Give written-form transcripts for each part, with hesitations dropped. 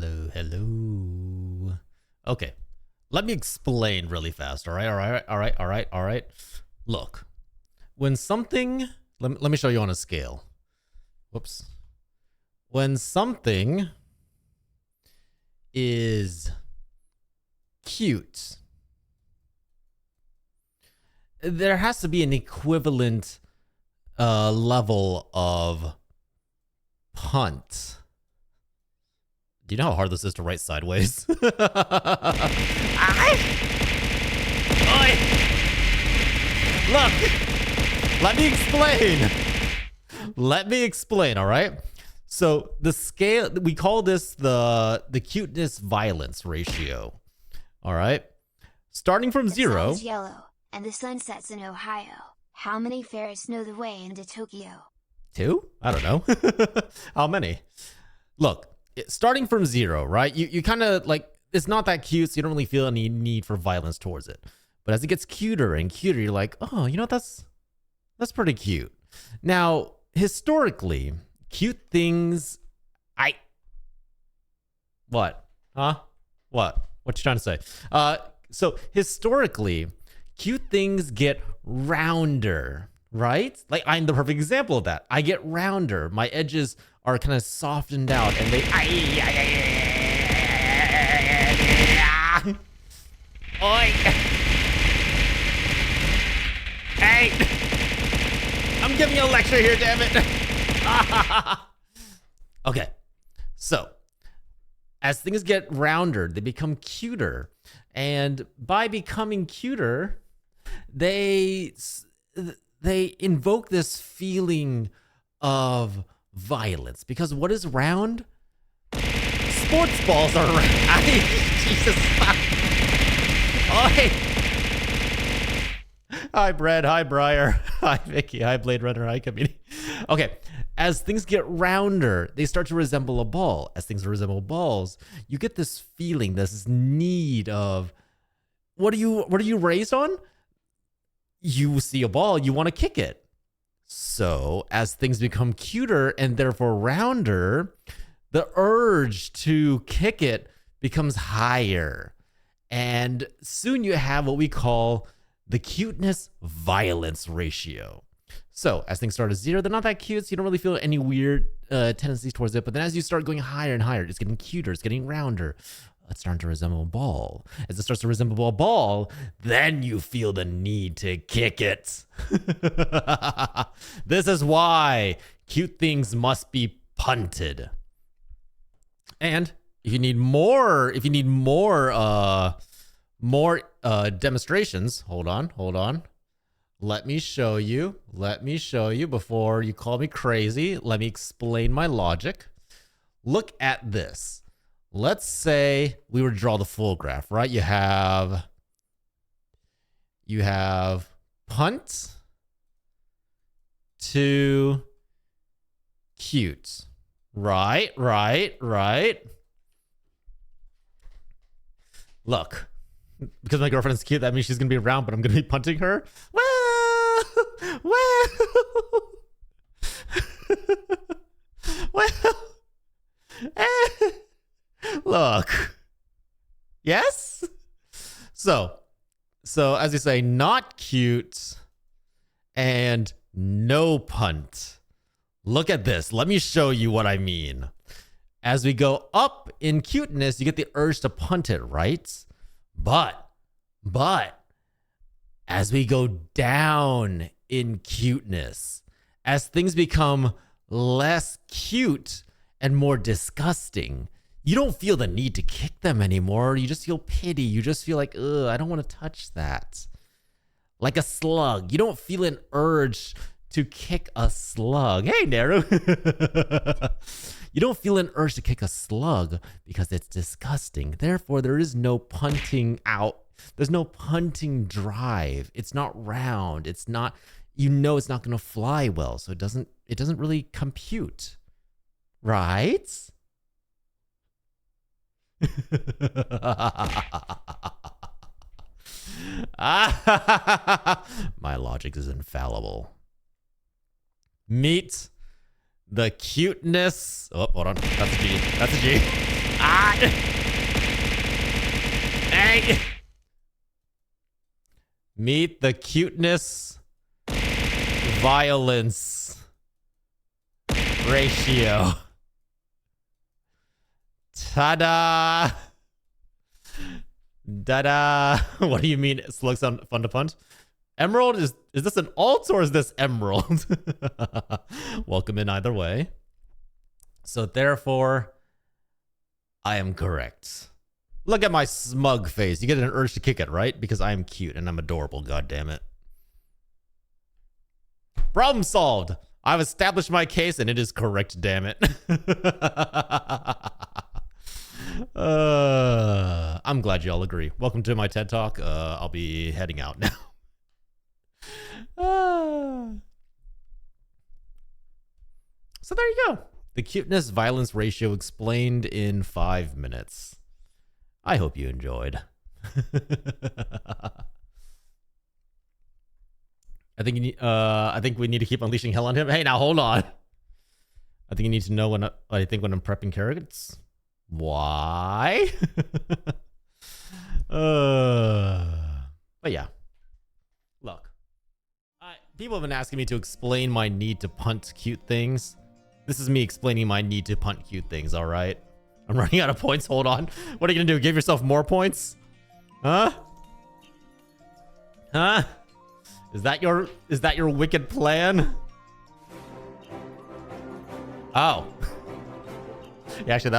Hello. Okay, let me explain really fast. All right. Look, when something, let me show you on a scale. Whoops. When something is cute, there has to be an equivalent level of punt. Do you know how hard this is to write sideways? Oi! Look, let me explain, all right? So the scale, we call this the cuteness violence ratio, all right? Starting from zero. The sun is yellow, and the sun sets in Ohio. How many fairies know the way into Tokyo? 2? I don't know. How many? Look, starting from zero, right? You kind of like, it's not that cute, so you don't really feel any need for violence towards it. But as it gets cuter and cuter, you're like, oh, you know, that's pretty cute. Now, historically, cute things, what? Huh? What you trying to say? So historically, cute things get rounder, right? Like, I'm the perfect example of that. I get rounder. My edges are kind of softened out, and they Oi! Hey! I'm giving you a lecture here, damn it! Okay, so as things get rounder, they become cuter, and by becoming cuter, they invoke this feeling of violence, because what is round? Sports balls are round. Jesus. Oi. Hi, Brad. Hi, Briar. Hi, Vicky. Hi, Blade Runner. Hi, Community. Okay. As things get rounder, they start to resemble a ball. As things resemble balls, you get this feeling, this need of, what are you raised on? You see a ball, you want to kick it. So as things become cuter and therefore rounder, the urge to kick it becomes higher. And soon you have what we call the cuteness violence ratio. So as things start at zero, they're not that cute, so you don't really feel any weird tendencies towards it. But then as you start going higher and higher, it's getting cuter, it's getting rounder. It's starting to resemble a ball. As it starts to resemble a ball, then you feel the need to kick it. This is why cute things must be punted. And if you need more demonstrations, hold on. Let me show you before you call me crazy. Let me explain my logic. Look at this. Let's say we were to draw the full graph, right? You have punt to cute. Right. Look, because my girlfriend is cute, that means she's gonna be around, but I'm gonna be punting her. Well. Look. Yes? So as you say, not cute and no punt. Look at this. Let me show you what I mean. As we go up in cuteness, you get the urge to punt it, right? But as we go down in cuteness, as things become less cute and more disgusting, you don't feel the need to kick them anymore. You just feel pity. You just feel like, ugh, I don't want to touch that. Like a slug. You don't feel an urge to kick a slug. Hey, Naru. You don't feel an urge to kick a slug because it's disgusting. Therefore, there is no punting out. There's no punting drive. It's not round. It's not, you know, it's not going to fly well. So it doesn't really compute. Right? My logic is infallible. Meet the cuteness. Oh, hold on. That's a G. Ah! Hey! Meet the cuteness violence ratio. Ta-da! Da-da! What do you mean slugs sound fun to punt? Emerald, is this an alt or is this emerald? Welcome in either way. So therefore, I am correct. Look at my smug face. You get an urge to kick it, right? Because I am cute and I'm adorable, god damn it. Problem solved. I've established my case and it is correct, damn it. I'm glad you all agree. Welcome to my TED Talk. I'll be heading out now. So there you go. The cuteness violence ratio explained in 5 minutes. I hope you enjoyed. I think we need to keep unleashing hell on him. Hey, now hold on. I think you need to know when I think when I'm prepping carrots. Why? But yeah. Look. People have been asking me to explain my need to punt cute things. This is me explaining my need to punt cute things, all right? I'm running out of points. Hold on. What are you going to do? Give yourself more points? Huh? Huh? Is that your wicked plan? Oh. Yeah, actually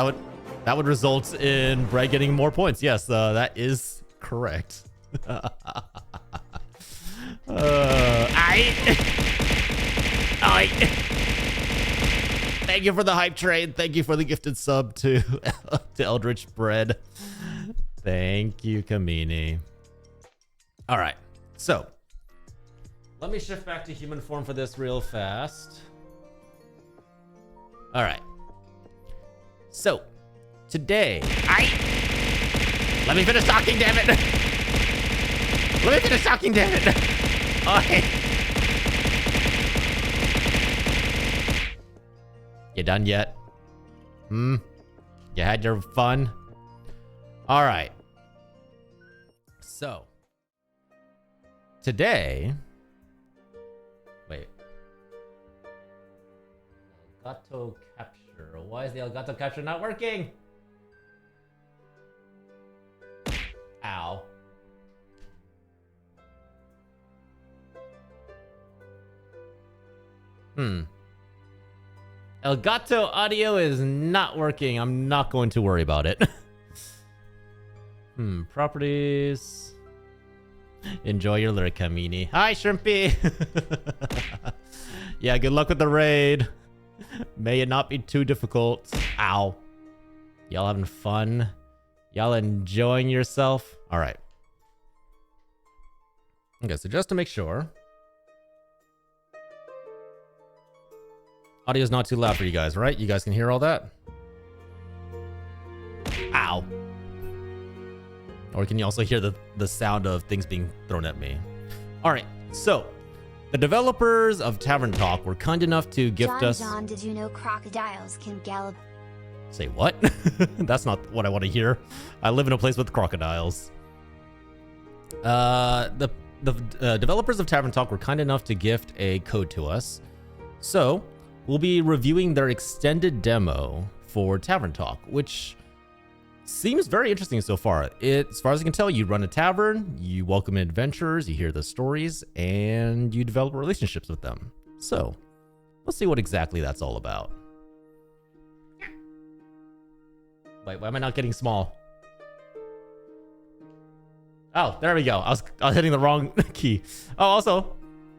that would result in Brad getting more points. Yes, that is correct. Thank you for the hype train. Thank you for the gifted sub to Eldritch Bread. Thank you, Kamini. All right, so let me shift back to human form for this real fast. All right. So today, let me finish talking, damn it. Let me finish talking, damn it. Okay. You done yet? You had your fun? All right. So today, wait. Elgato capture. Why is the Elgato capture not working? Ow. Elgato audio is not working. I'm not going to worry about it. Properties. Enjoy your lyric, Kamini. Hi, Shrimpy. Yeah, good luck with the raid. May it not be too difficult. Ow. Y'all having fun? Y'all enjoying yourself? All right. Okay, so just to make sure. Audio's not too loud for you guys, right? You guys can hear all that? Ow. Or can you also hear the sound of things being thrown at me? All right, so the developers of Tavern Talk were kind enough to gift us... John, did you know crocodiles can gallop? Say what? That's not what I want to hear. I live in a place with crocodiles. The developers of Tavern Talk were kind enough to gift a code to us. So we'll be reviewing their extended demo for Tavern Talk, which seems very interesting so far. As far as I can tell, you run a tavern, you welcome in adventurers, you hear the stories, and you develop relationships with them. So let's see what exactly that's all about. Wait, why am I not getting small? Oh, there we go. I was hitting the wrong key. Oh, also,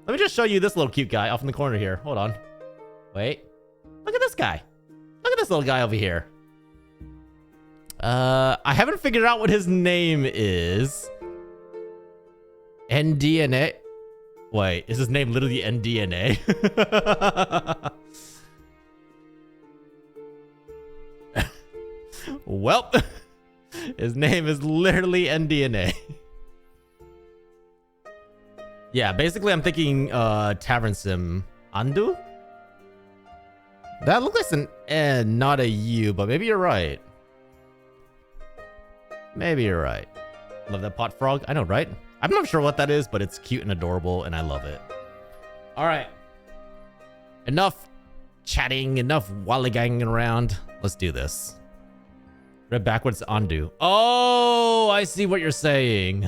let me just show you this little cute guy off in the corner here. Hold on. Wait. Look at this guy. Look at this little guy over here. I haven't figured out what his name is. NDNA. Wait, is his name literally NDNA? Well, his name is literally NDNA. Yeah, basically I'm thinking Tavern Sim Andu? That looks like an N, not a U, but maybe you're right. Maybe you're right. Love that pot frog. I know, right? I'm not sure what that is, but it's cute and adorable, and I love it. All right. Enough chatting, enough wallygagging around. Let's do this. Read backwards, undo. Oh, I see what you're saying.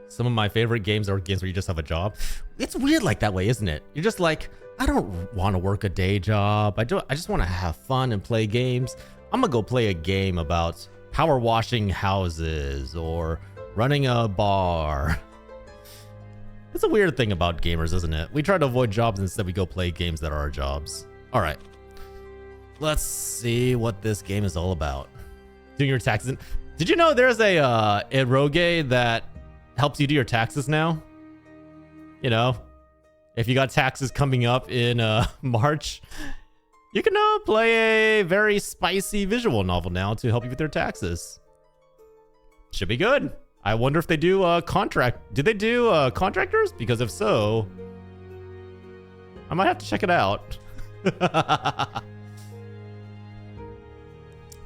Some of my favorite games are games where you just have a job. It's weird like that way, isn't it? You're just like, I don't want to work a day job. I just want to have fun and play games. I'm gonna go play a game about power washing houses or running a bar. It's a weird thing about gamers, isn't it? We try to avoid jobs and instead we go play games that are our jobs. All right. Let's see what this game is all about. Doing your taxes. Did you know there's a eroge that helps you do your taxes now? You know, if you got taxes coming up in March, you can play a very spicy visual novel now to help you with your taxes. Should be good. I wonder if they do contract. Do they do contractors? Because if so, I might have to check it out.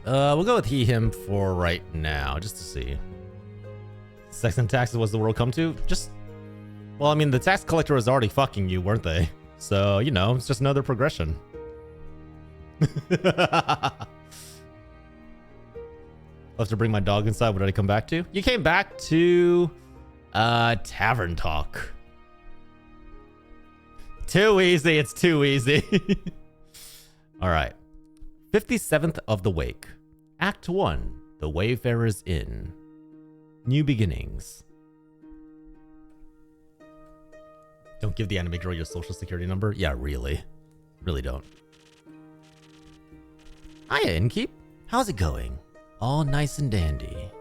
We'll go with he, him for right now, just to see. Sex and taxes was the world come to? Just, well, I mean, the tax collector was already fucking you, weren't they? So, you know, it's just another progression. I'll have to bring my dog inside. What did I come back to? You came back to Tavern Talk. Too easy. It's too easy. All right. 57th of the Wake. Act 1. The Wayfarer's Inn. New beginnings. Don't give the anime girl your social security number. Yeah, really. Really don't. Hiya, Innkeep. How's it going? All nice and dandy.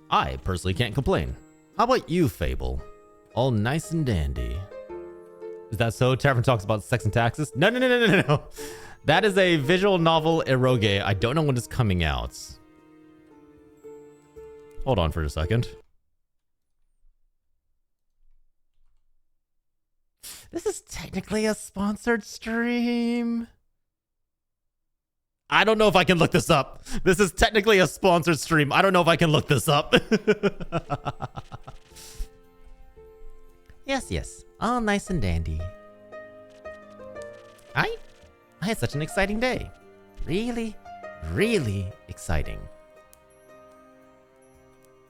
I personally can't complain. How about you, Fable? All nice and dandy. Is that so? Tavern talks about sex and taxes? No, no, no, no, no, no. That is a visual novel eroge. I don't know when it's coming out. Hold on for a second. This is technically a sponsored stream. I don't know if I can look this up. This is technically a sponsored stream. I don't know if I can look this up. Yes, yes. All nice and dandy. I had such an exciting day. Really, really exciting.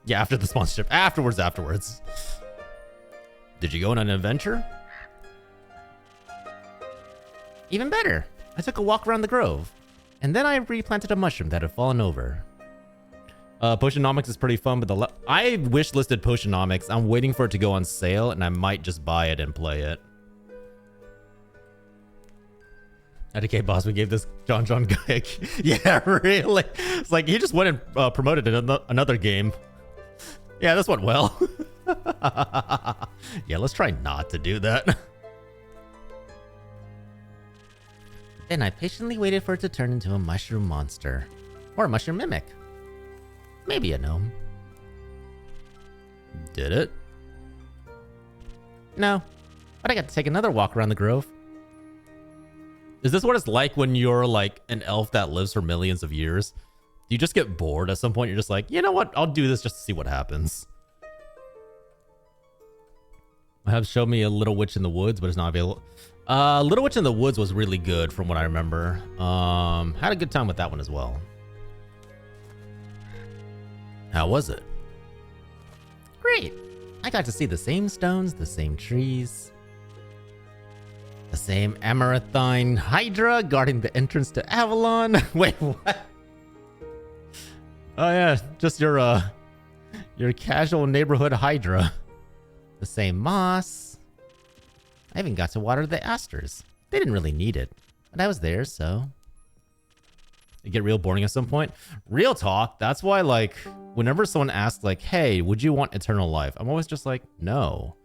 Yeah, after the sponsorship. Afterwards. Did you go on an adventure? Even better. I took a walk around the grove. And then I replanted a mushroom that had fallen over. Potionomics is pretty fun, but I wish listed Potionomics. I'm waiting for it to go on sale, and I might just buy it and play it. IDK boss, we gave this John guy. Yeah, really? It's like he just went and promoted another game. Yeah, this went well. Yeah, let's try not to do that. Then I patiently waited for it to turn into a mushroom monster. Or a mushroom mimic. Maybe a gnome. Did it? No. But I got to take another walk around the grove. Is this what it's like when you're like an elf that lives for millions of years? Do you just get bored at some point? You're just like, you know what? I'll do this just to see what happens. I have shown me a Little Witch in the Woods, but it's not available. Little Witch in the Woods was really good from what I remember. Had a good time with that one as well. How was it? Great. I got to see the same stones, the same trees, the same Amaranthine Hydra guarding the entrance to Avalon. Wait, what? Oh yeah, just your casual neighborhood Hydra. The same moss. I even got to water the asters. They didn't really need it, but I was there, so. It get real boring at some point. Real talk. That's why, like, whenever someone asks, like, hey, would you want eternal life? I'm always just like, no.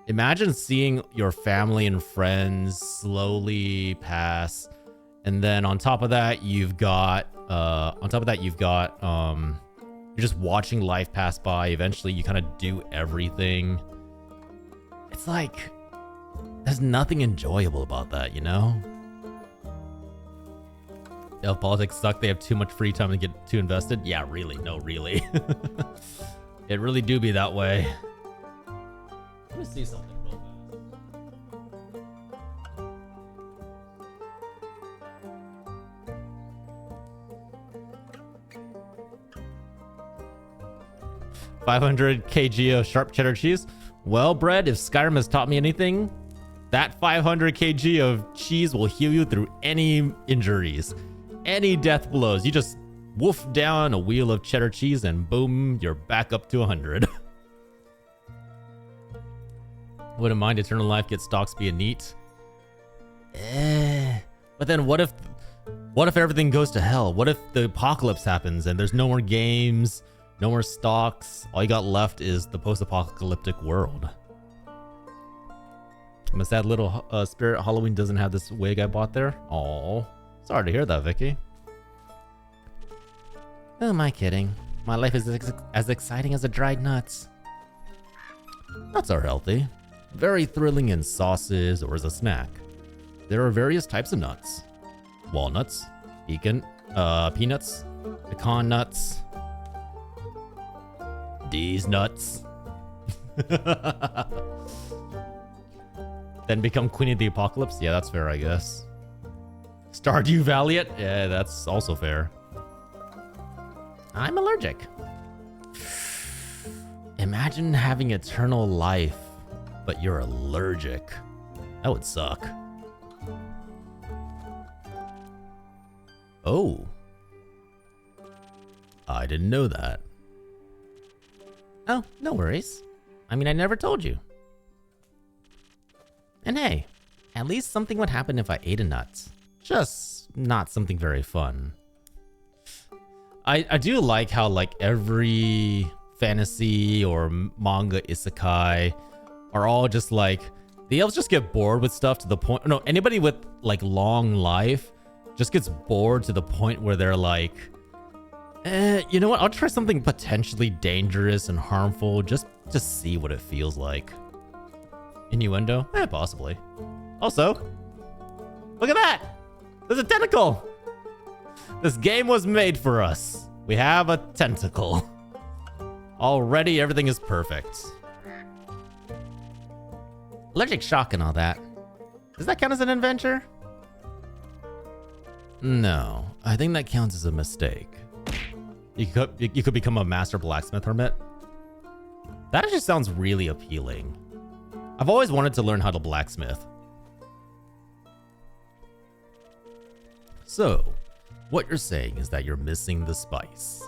Imagine seeing your family and friends slowly pass. And then on top of that, you're just watching life pass by. Eventually, you kind of do everything. It's like, there's nothing enjoyable about that, you know? If politics suck, they have too much free time to get too invested. Yeah, really. No, really. It really do be that way. Let me see something real fast. 500 kg of sharp cheddar cheese. Well, Bread, if Skyrim has taught me anything, that 500 kg of cheese will heal you through any injuries, any death blows. You just woof down a wheel of cheddar cheese and boom, you're back up to 100. Wouldn't mind Eternal Life gets stock speed neat. But then what if everything goes to hell? What if the apocalypse happens and there's no more games, no more stocks? All you got left is the post-apocalyptic world. I'm a sad little spirit. Halloween doesn't have this wig I bought there. Oh, sorry to hear that, Vicky. Who am I kidding? My life is as exciting as a dried nuts. Nuts are healthy, very thrilling in sauces or as a snack. There are various types of nuts. Walnuts, peanuts, pecan nuts, these nuts. Then become Queen of the Apocalypse? Yeah, that's fair, I guess. Stardew Valiant? Yeah, that's also fair. I'm allergic. Imagine having eternal life, but you're allergic. That would suck. Oh. I didn't know that. Oh, no worries. I mean, I never told you. And hey, at least something would happen if I ate a nut. Just not something very fun. I do like how like every fantasy or manga isekai are all just like, the elves just get bored with stuff to the point, no, anybody with like long life just gets bored to the point where they're like, you know what, I'll try something potentially dangerous and harmful just to see what it feels like. Innuendo? Possibly. Also, look at that! There's a tentacle! This game was made for us. We have a tentacle. Already everything is perfect. Allergic shock and all that. Does that count as an adventure? No, I think that counts as a mistake. You could become a master blacksmith hermit. That actually sounds really appealing. I've always wanted to learn how to blacksmith. So, what you're saying is that you're missing the spice.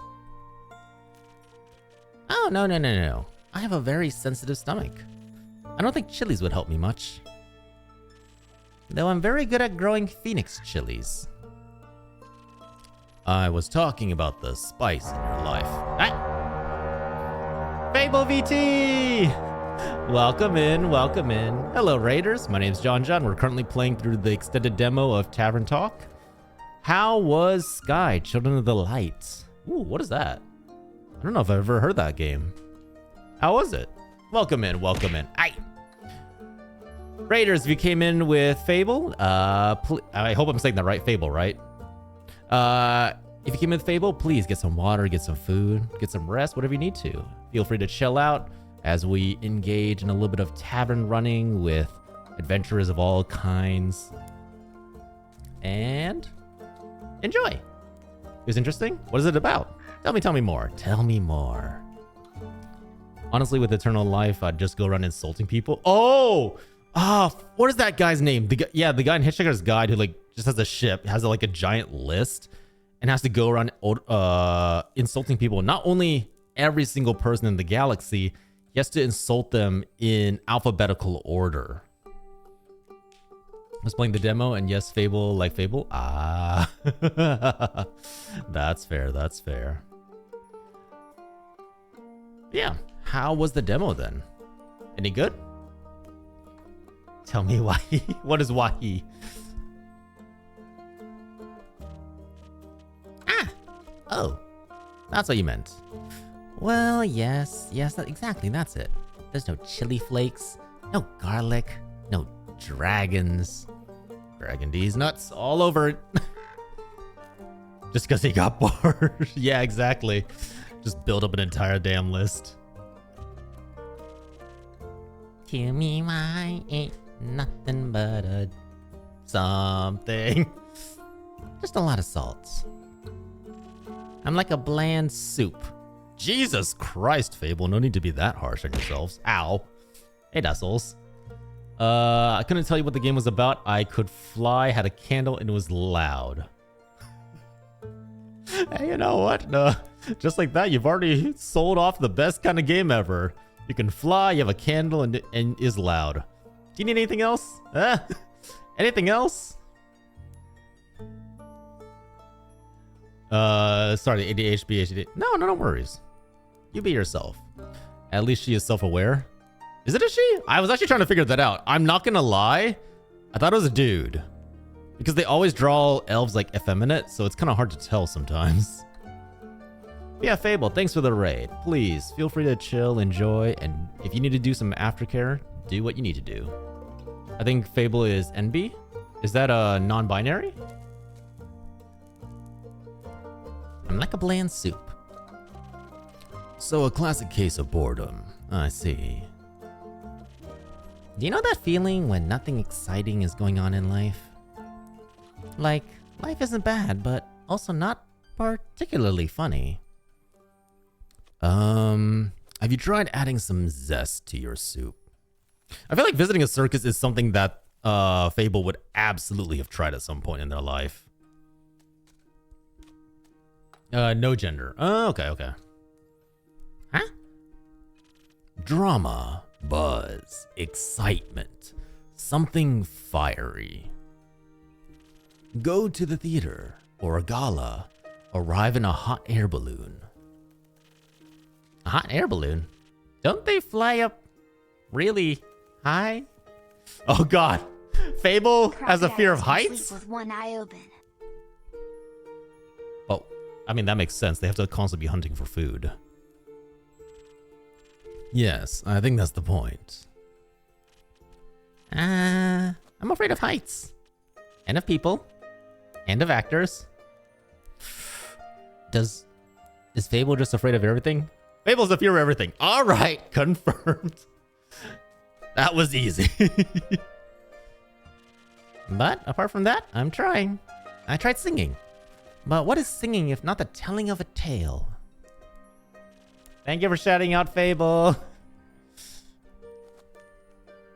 Oh, no. I have a very sensitive stomach. I don't think chilies would help me much. Though I'm very good at growing phoenix chilies. I was talking about the spice in your life. Ah! Fable VT! Welcome in. Hello, Raiders. My name's John. We're currently playing through the extended demo of Tavern Talk. How was Sky, Children of the Light? Ooh, what is that? I don't know if I've ever heard that game. How was it? Welcome in. Aye. Raiders, if you came in with Fable, I hope I'm saying that right. Fable, right? If you came in with Fable, please get some water, get some food, get some rest, whatever you need to. Feel free to chill out as we engage in a little bit of tavern running with adventurers of all kinds. And enjoy. It was interesting. What is it about? Tell me more. Honestly, with Eternal Life, I'd just go around insulting people. What is that guy's name? The guy in Hitchhiker's Guide who like just has a ship, has like a giant list, and has to go around insulting people. Not only every single person in the galaxy, he has to insult them in alphabetical order. I was playing the demo, and yes, Fable like Fable. Ah, that's fair. Yeah, how was the demo then? Any good? Tell me why. What is why? Oh, that's what you meant. Well, yes, exactly, that's it. There's no chili flakes, no garlic, no dragons. Dragon D's nuts all over it. Just because he got bored. Yeah, exactly. Just build up an entire damn list. Tell me why ain't nothing but a something. Just a lot of salts. I'm like a bland soup. Jesus Christ, Fable. No need to be that harsh on yourselves. Ow. Hey, Dustles. I couldn't tell you what the game was about. I could fly, had a candle, and it was loud. Hey, you know what? Just like that, you've already sold off the best kind of game ever. You can fly, you have a candle, and is loud. Do you need anything else? Anything else? Sorry, the ADHD. No worries. You be yourself. At least she is self-aware. Is it a she? I was actually trying to figure that out. I'm not gonna lie. I thought it was a dude. Because they always draw elves like effeminate, so it's kind of hard to tell sometimes. Yeah, Fable, thanks for the raid. Please, feel free to chill, enjoy, and if you need to do some aftercare, do what you need to do. I think Fable is NB? Is that a non-binary? I'm like a bland soup. So a classic case of boredom. I see. Do you know that feeling when nothing exciting is going on in life? Like, life isn't bad, but also not particularly funny. Have you tried adding some zest to your soup? I feel like visiting a circus is something that Fable would absolutely have tried at some point in their life. No gender. Oh, okay. Huh? Drama, buzz, excitement, something fiery. Go to the theater or a gala, arrive in a hot air balloon. A hot air balloon? Don't they fly up really high? Oh god. Fable has a fear of heights? With one eye open. Oh, I mean, that makes sense. They have to constantly be hunting for food. Yes, I think that's the point. I'm afraid of heights. And of people. And of actors. Is Fable just afraid of everything? Fable's a fear of everything. Alright, confirmed. That was easy. But apart from that, I'm trying. I tried singing. But what is singing if not the telling of a tale? Thank you for shouting out, Fable.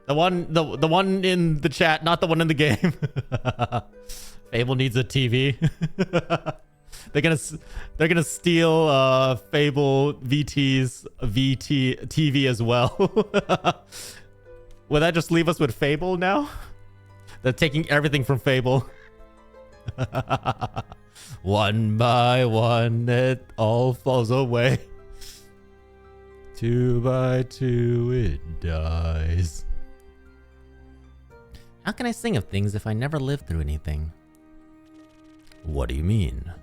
The one in the chat, not the one in the game. Fable needs a TV. They're gonna steal Fable VT's TV as well. Will that just leave us with Fable now? They're taking everything from Fable. One by one, it all falls away. 2 by 2, it dies. How can I sing of things if I never lived through anything? What do you mean?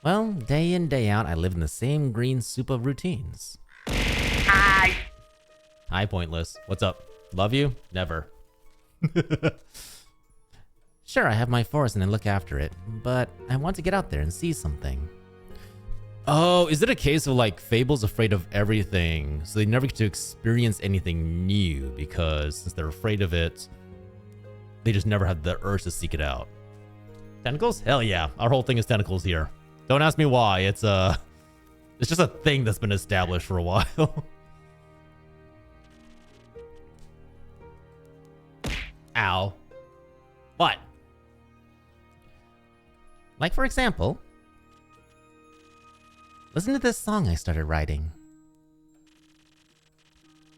Well, day in, day out, I live in the same green soup of routines. Hi, Pointless. What's up? Love you? Never. Sure, I have my forest and I look after it, but I want to get out there and see something. Oh, is it a case of like Fable's afraid of everything, so they never get to experience anything new because since they're afraid of it, they just never have the urge to seek it out. Tentacles? Hell yeah. Our whole thing is tentacles here. Don't ask me why. It's just a thing that's been established for a while. Ow. What? Like, for example, listen to this song I started writing.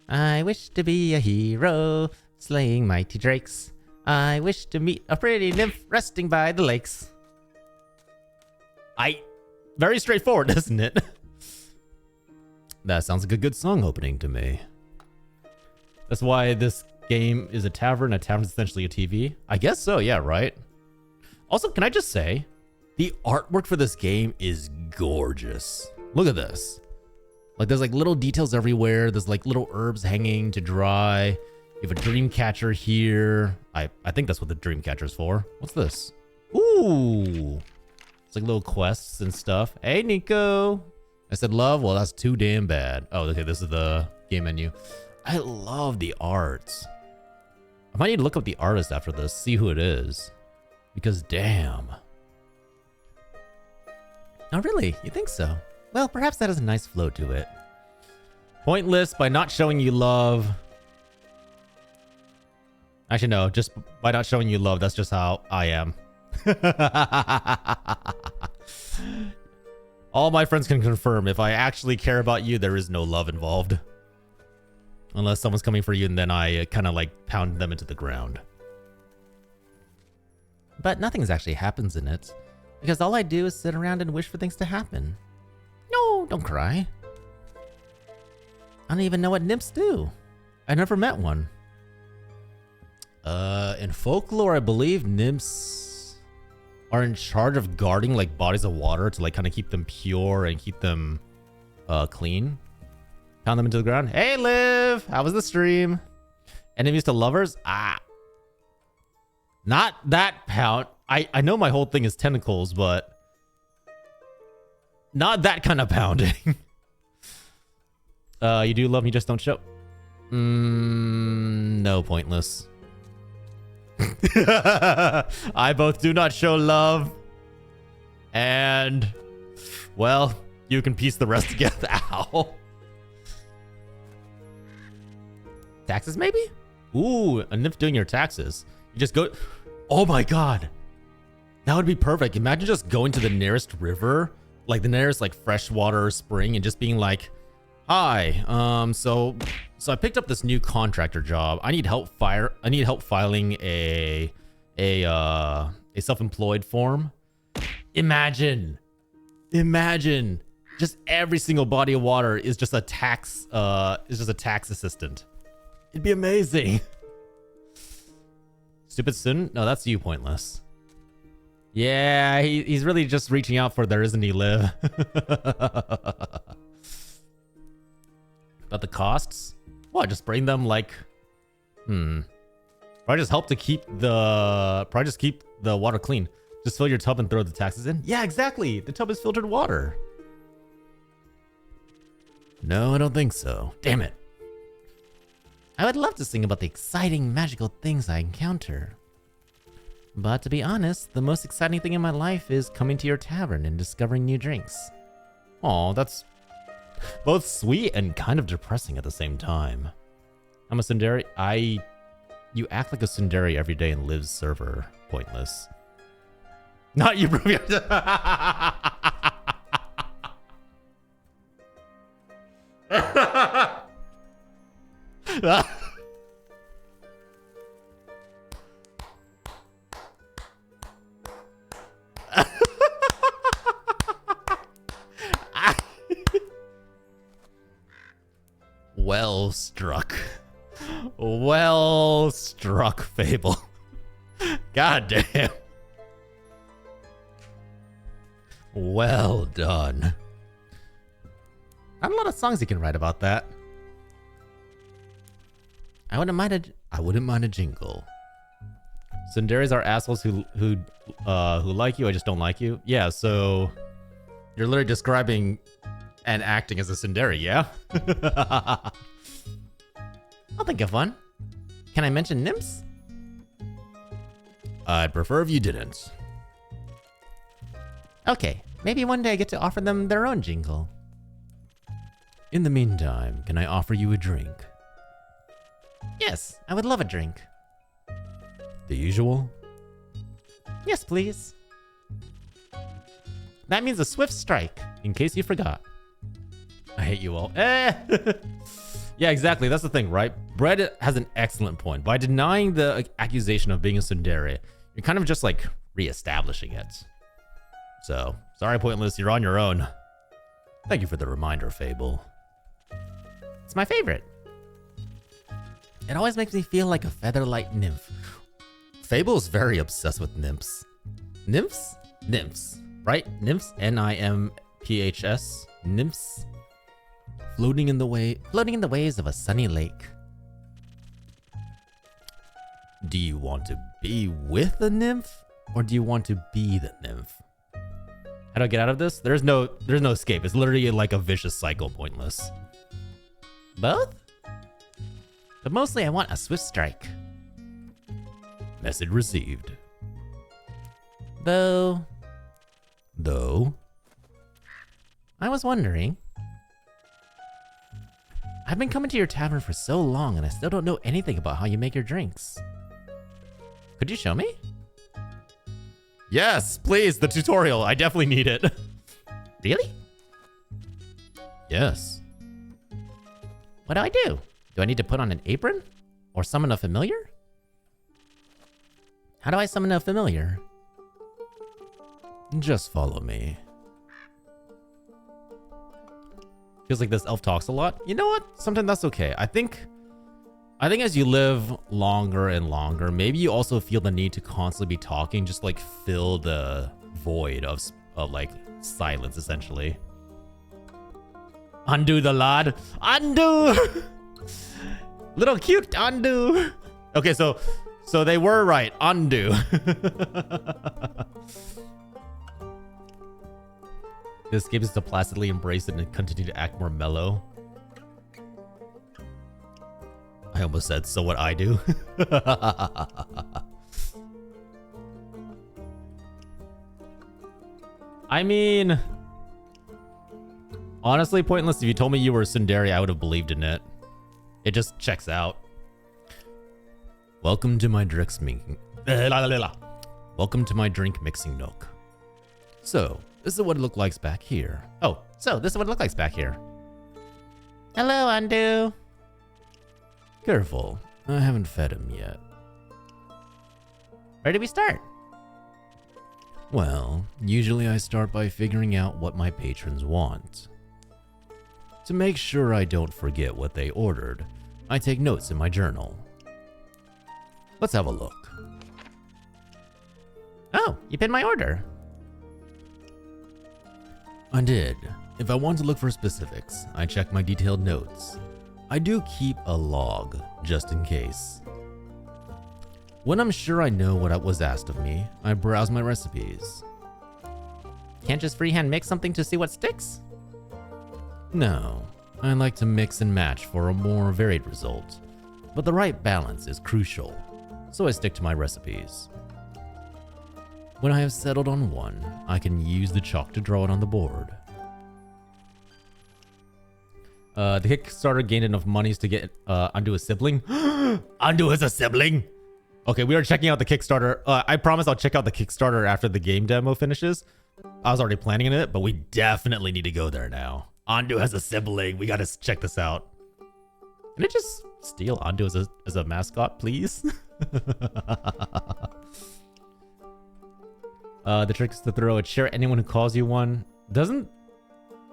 I wish to be a hero, slaying mighty drakes. I wish to meet a pretty nymph resting by the lakes. Very straightforward, isn't it? That sounds like a good song opening to me. That's why this game is a tavern. A tavern is essentially a TV. I guess so, yeah, right? Also, can I just say, the artwork for this game is gorgeous. Look at this. Like, there's like little details everywhere. There's like little herbs hanging to dry. You have a dream catcher here. I think that's what the dream catcher is for. What's this? Ooh. It's like little quests and stuff. Hey, Nico. I said love? Well, that's too damn bad. Oh, okay, this is the game menu. I love the art. I might need to look up the artist after this, see who it is. Because damn. Oh, really? You think so? Well, perhaps that has a nice flow to it. Pointless by not showing you love. Actually, no, just by not showing you love, that's just how I am. All my friends can confirm, if I actually care about you, there is no love involved. Unless someone's coming for you and then I kind of like pound them into the ground. But nothing's actually happens in it. Because all I do is sit around and wish for things to happen. No, don't cry. I don't even know what nymphs do. I never met one. In folklore, I believe nymphs are in charge of guarding like bodies of water to like kind of keep them pure and keep them clean. Pound them into the ground. Hey, Liv! How was the stream? Enemies to lovers? Ah. Not that pound. I know my whole thing is tentacles, but not that kind of pounding. You do love me, just don't show. No, pointless. I both do not show love. And, well, you can piece the rest together. Ow. Taxes, maybe? Ooh, a nymph doing your taxes. You just go... Oh my god. That would be perfect. Imagine just going to the nearest river, like the nearest like freshwater spring, and just being like, hi, so I picked up this new contractor job. I need help filing a self-employed form. Imagine just every single body of water is just a tax assistant. It'd be amazing. Stupid student? No, that's you, pointless. Yeah, he's really just reaching out for there isn't he live. But the costs? What, just bring them like... Probably just help to keep the... Probably just keep the water clean. Just fill your tub and throw the taxes in? Yeah, exactly. The tub is filtered water. No, I don't think so. Damn it. I would love to sing about the exciting, magical things I encounter. But to be honest, the most exciting thing in my life is coming to your tavern and discovering new drinks. Aw, that's both sweet and kind of depressing at the same time. I'm a tsundere. You act like a tsundere every day in Liv's server. Pointless. Not you, bro. Well struck. Well struck, Fable. God damn. Well done. Not a lot of songs you can write about that. I wouldn't mind a jingle. Tsunderes are assholes who like you. I just don't like you. Yeah, so you're literally describing and acting as a tsundere, yeah? I'll think of one. Can I mention nymphs? I'd prefer if you didn't. Okay, maybe one day I get to offer them their own jingle. In the meantime, can I offer you a drink? Yes, I would love a drink. The usual? Yes, please. That means a swift strike, in case you forgot. I hate you all. Yeah, exactly. That's the thing, right? Brett has an excellent point. By denying the accusation of being a tsundere, you're kind of just like reestablishing it. So, sorry, Pointless, you're on your own. Thank you for the reminder, Fable. It's my favorite. It always makes me feel like a feather-light nymph. Fable is very obsessed with nymphs. Nymphs? Nymphs, right? Nymphs? N-I-M-P-H-S. Nymphs? Floating in the waves of a sunny lake. Do you want to be with the nymph? Or do you want to be the nymph? How do I get out of this? There's no escape. It's literally like a vicious cycle, pointless. Both? But mostly I want a swift strike. Message received. Though, I was wondering. I've been coming to your tavern for so long and I still don't know anything about how you make your drinks. Could you show me? Yes, please, the tutorial. I definitely need it. Really? Yes. What do I do? Do I need to put on an apron? Or summon a familiar? How do I summon a familiar? Just follow me. Feels like this elf talks a lot. You know what? Sometimes that's okay. I think as you live longer and longer, maybe you also feel the need to constantly be talking, just like fill the void of like silence, essentially. Undo the lad. Undo! Little cute undo. Okay, so they were right. Undo. This game is to placidly embrace it and continue to act more mellow. I almost said, so what I do. I mean, honestly, pointless. If you told me you were a tsundere, I would have believed in it. It just checks out. Welcome to my Welcome to my drink mixing nook. So, this is what it looks like back here. Oh, so this is what it looks like back here. Hello, Undo. Careful, I haven't fed him yet. Where do we start? Well, usually I start by figuring out what my patrons want. To make sure I don't forget what they ordered, I take notes in my journal. Let's have a look. Oh, you pinned my order. I did. If I want to look for specifics, I check my detailed notes. I do keep a log, just in case. When I'm sure I know what was asked of me, I browse my recipes. Can't just freehand mix something to see what sticks? No, I like to mix and match for a more varied result, but the right balance is crucial, so I stick to my recipes. When I have settled on one, I can use the chalk to draw it on the board. The Kickstarter gained enough monies to get Undo a sibling. Undo is a sibling! Okay, we are checking out the Kickstarter. I promise I'll check out the Kickstarter after the game demo finishes. I was already planning it, but we definitely need to go there now. Undo has a sibling. We gotta check this out. Can I just steal Undo as a mascot, please? The trick is to throw a chair at anyone who calls you one. Doesn't...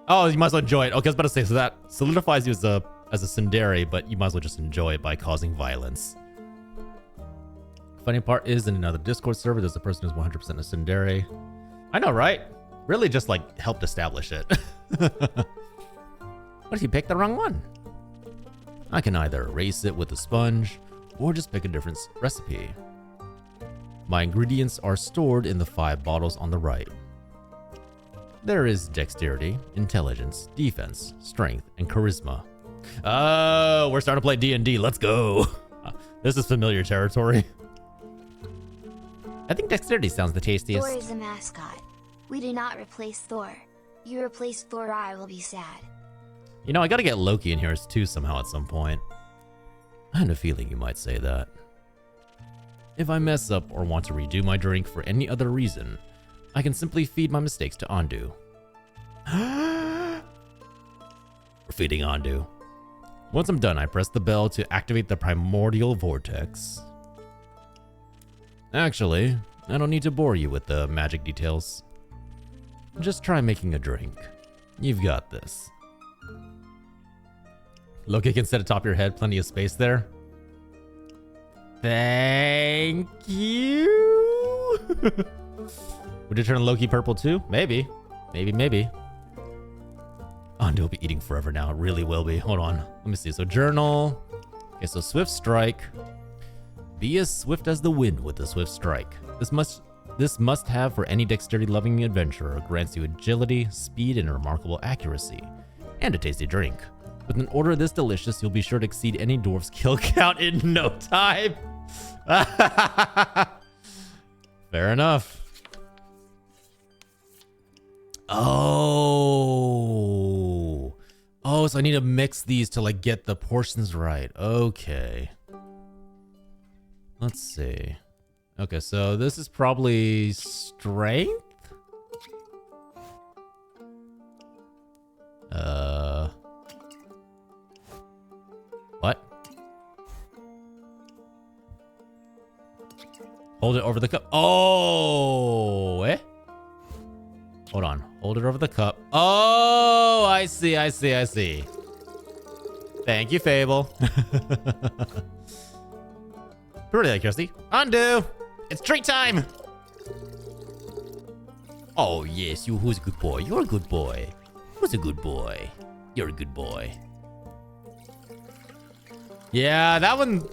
Oh, you might as well enjoy it. Okay, I was about to say, so that solidifies you as a tsundere, but you might as well just enjoy it by causing violence. Funny part is, in another Discord server, there's a person who's 100% a tsundere. I know, right? Really just, like, helped establish it. What if you pick the wrong one? I can either erase it with a sponge, or just pick a different recipe. My ingredients are stored in the 5 bottles on the right. There is dexterity, intelligence, defense, strength, and charisma. Oh, we're starting to play D&D. Let's go. This is familiar territory. I think dexterity sounds the tastiest. Thor is a mascot. We do not replace Thor. You replace Thor, I will be sad. You know, I gotta get Loki in here too somehow at some point. I had a feeling you might say that. If I mess up or want to redo my drink for any other reason, I can simply feed my mistakes to Undo. We're feeding Undo. Once I'm done, I press the bell to activate the primordial vortex. Actually, I don't need to bore you with the magic details. Just try making a drink. You've got this. Loki can sit atop your head, plenty of space there. Thank you. Would you turn Loki purple too? Maybe. Maybe. Undo will be eating forever now. It really will be. Hold on. Let me see. So journal. Okay, so swift strike. Be as swift as the wind with the swift strike. This must This must-have for any dexterity-loving adventurer grants you agility, speed, and remarkable accuracy, and a tasty drink. With an order this delicious, you'll be sure to exceed any dwarf's kill count in no time. Fair enough. Oh, so I need to mix these to like get the portions right. Okay. Let's see. Okay, so this is probably strength? What? Hold it over the cup. Oh, eh? Hold on. Hold it over the cup. Oh, I see. Thank you, Fable. Pretty like Kirsty. Undo. It's treat time. Oh, yes. Who's a good boy? You're a good boy. Who's a good boy? You're a good boy. Yeah, that one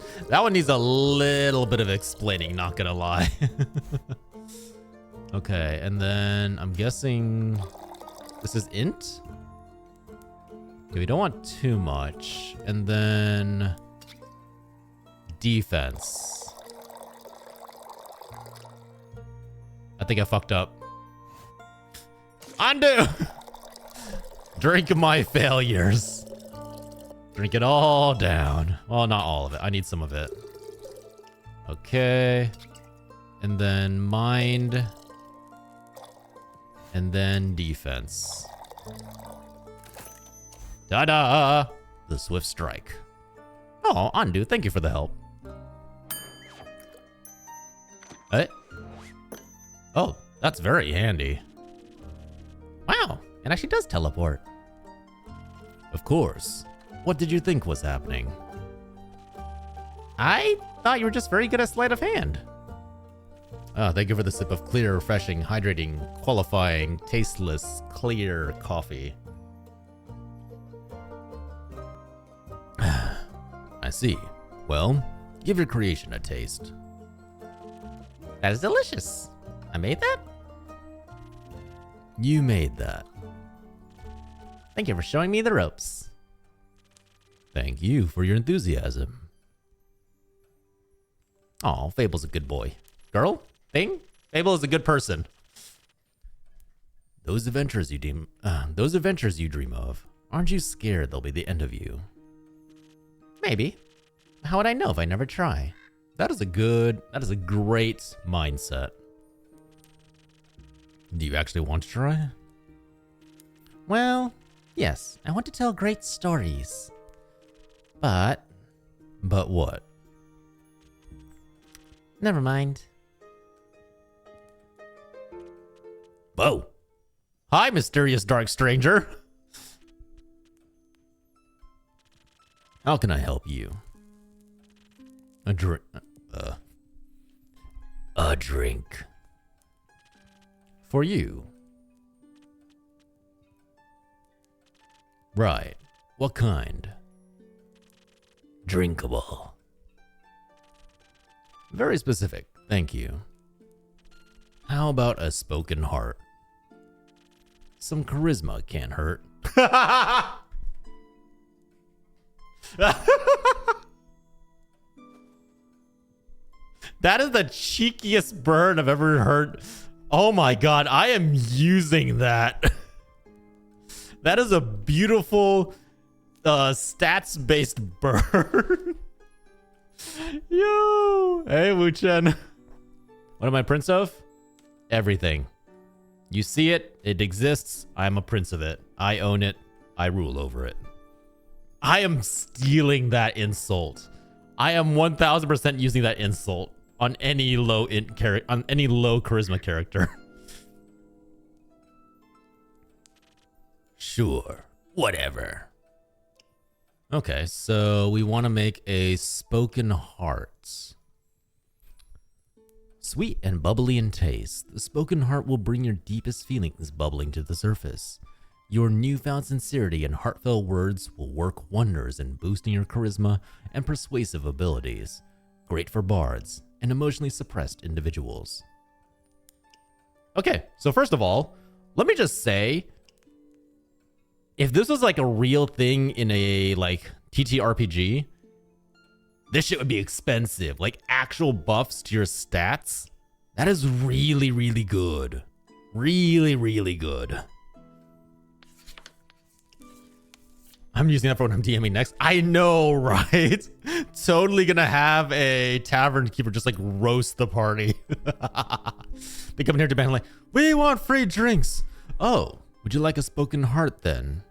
needs a little bit of explaining, not gonna lie. Okay, and then I'm guessing this is int? Okay, we don't want too much. And then defense. I think I fucked up. Undo! Drink my failures. Drink it all down. Well, not all of it. I need some of it. Okay. And then mind. And then defense. Ta-da! The swift strike. Oh, undo. Thank you for the help. Eh? Oh, that's very handy. Wow, it actually does teleport. Of course. What did you think was happening? I thought you were just very good at sleight of hand. Oh, thank you for the sip of clear, refreshing, hydrating, qualifying, tasteless, clear coffee. I see. Well, give your creation a taste. That is delicious. I made that? You made that. Thank you for showing me the ropes. Thank you for your enthusiasm. Oh, Fable's a good boy. Girl? Thing? Fable is a good person. Those adventures you dream of, aren't you scared they'll be the end of you? Maybe. How would I know if I never try? That is a great mindset. Do you actually want to try? Well, yes, I want to tell great stories. But what? Never mind. Whoa. Hi, mysterious dark stranger. How can I help you? A drink. For you. Right. What kind? Drinkable. Very specific. Thank you. How about a spoken heart? Some charisma can't hurt. That is the cheekiest burn I've ever heard. Oh my god, I am using that. That is a beautiful stats-based burn. Yo! Hey, Wu Chen. What am I prince of? Everything. You see it, it exists, I'm a prince of it. I own it, I rule over it. I am stealing that insult. I am 1000% using that insult on any low charisma character. Sure, whatever. Okay, so we want to make a spoken heart. Sweet and bubbly in taste, the spoken heart will bring your deepest feelings bubbling to the surface. Your newfound sincerity and heartfelt words will work wonders in boosting your charisma and persuasive abilities. Great for bards and emotionally suppressed individuals. Okay, so first of all, let me just say, if this was like a real thing in a like TTRPG, this shit would be expensive. Like actual buffs to your stats. That is really, really good. Really, really good. I'm using that for when I'm DMing next. I know, right? Totally gonna have a tavern keeper just like roast the party. They come in here to band like, we want free drinks. Oh, would you like a spoken heart then?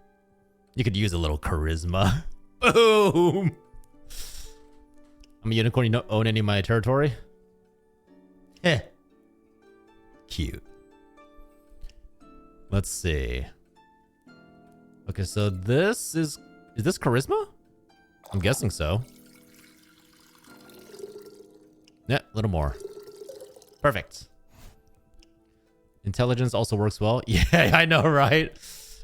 You could use a little charisma. Boom. I'm a unicorn. You don't own any of my territory? Eh. Cute. Let's see. Okay, so this is this charisma? I'm guessing so. Yeah, a little more. Perfect. Intelligence also works well. Yeah, I know, right?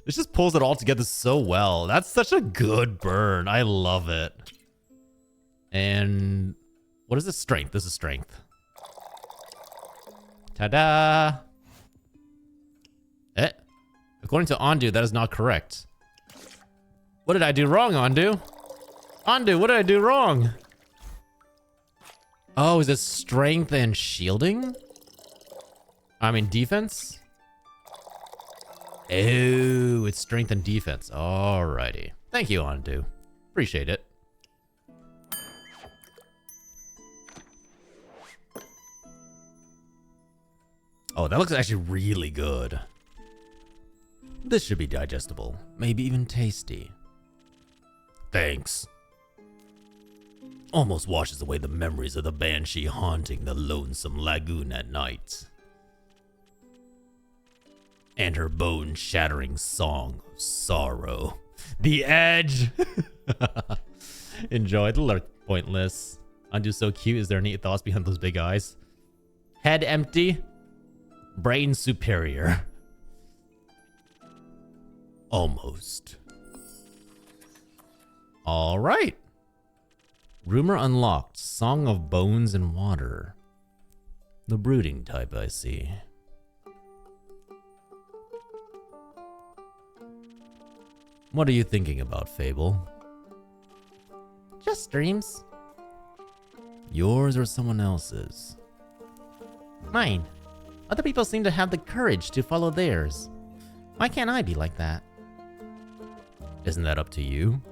This just pulls it all together so well. That's such a good burn. I love it. And what is this? Strength. This is strength. Ta-da! Eh? According to Ondu, that is not correct. What did I do wrong, Ondu? Ondu, what did I do wrong? Oh, is it strength and shielding? I mean defense? Oh, it's strength and defense. Alrighty. Thank you, Ondu. Appreciate it. Oh, that looks actually really good. This should be digestible, maybe even tasty. Thanks. Almost washes away the memories of the banshee haunting the lonesome lagoon at night. And her bone-shattering song of sorrow. The edge! Enjoy the lurk pointless. Undo so cute. Is there any thoughts behind those big eyes? Head empty. Brain superior. Almost. All right. Rumor unlocked. Song of Bones and Water. The brooding type, I see. What are you thinking about, Fable? Just dreams. Yours or someone else's? Mine. Other people seem to have the courage to follow theirs. Why can't I be like that? Isn't that up to you?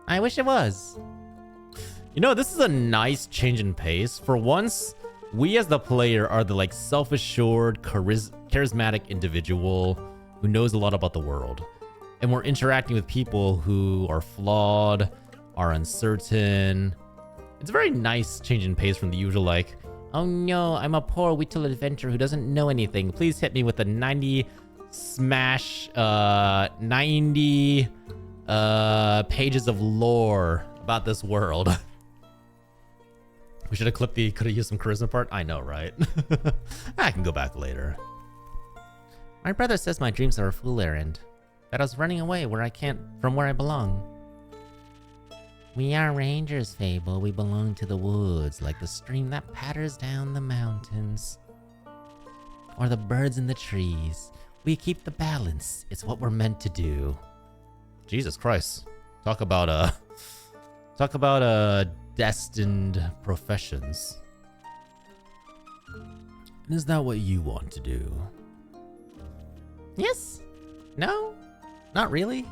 I wish it was. You know, this is a nice change in pace. For once, we as the player are the like self-assured, charismatic individual who knows a lot about the world. And we're interacting with people who are flawed, are uncertain. It's a very nice change in pace from the usual like, oh no, I'm a poor little adventurer who doesn't know anything. Please hit me with a 90 smash, 90 pages of lore about this world. We should have clipped the could have used some charisma part. I know, right? I can go back later. My brother says my dreams are a fool errand, that I was running away from where I belong. We are rangers, Fable. We belong to the woods, like the stream that patters down the mountains. Or the birds in the trees. We keep the balance. It's what we're meant to do. Jesus Christ. Talk about destined professions. Is that what you want to do? Yes. No. Not really.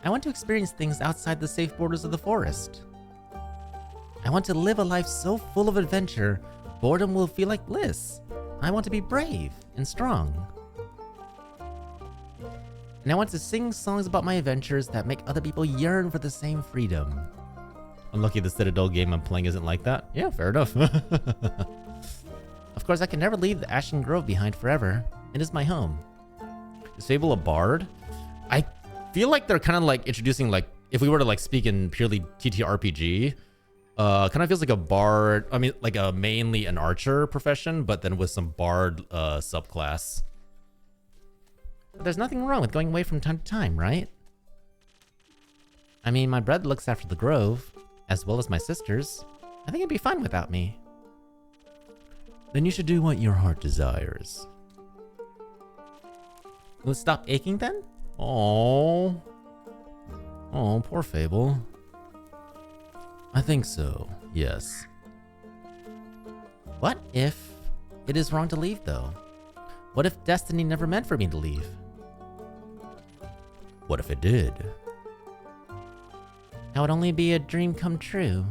I want to experience things outside the safe borders of the forest. I want to live a life so full of adventure, boredom will feel like bliss. I want to be brave and strong. And I want to sing songs about my adventures that make other people yearn for the same freedom. I'm lucky the Citadel game I'm playing isn't like that. Yeah, fair enough. Of course, I can never leave the Ashen Grove behind forever. It is my home. Is Fable a bard? I feel like they're kind of like introducing, like, if we were to like speak in purely TTRPG, kind of feels like a bard. I mean, like a mainly an archer profession, but then with some bard subclass. But there's nothing wrong with going away from time to time, right? I mean, my brother looks after the grove, as well as my sisters. I think it'd be fine without me. Then you should do what your heart desires. Will it stop aching then? Oh, poor Fable. I think so, yes. What if it is wrong to leave, though? What if destiny never meant for me to leave? What if it did? That would only be a dream come true.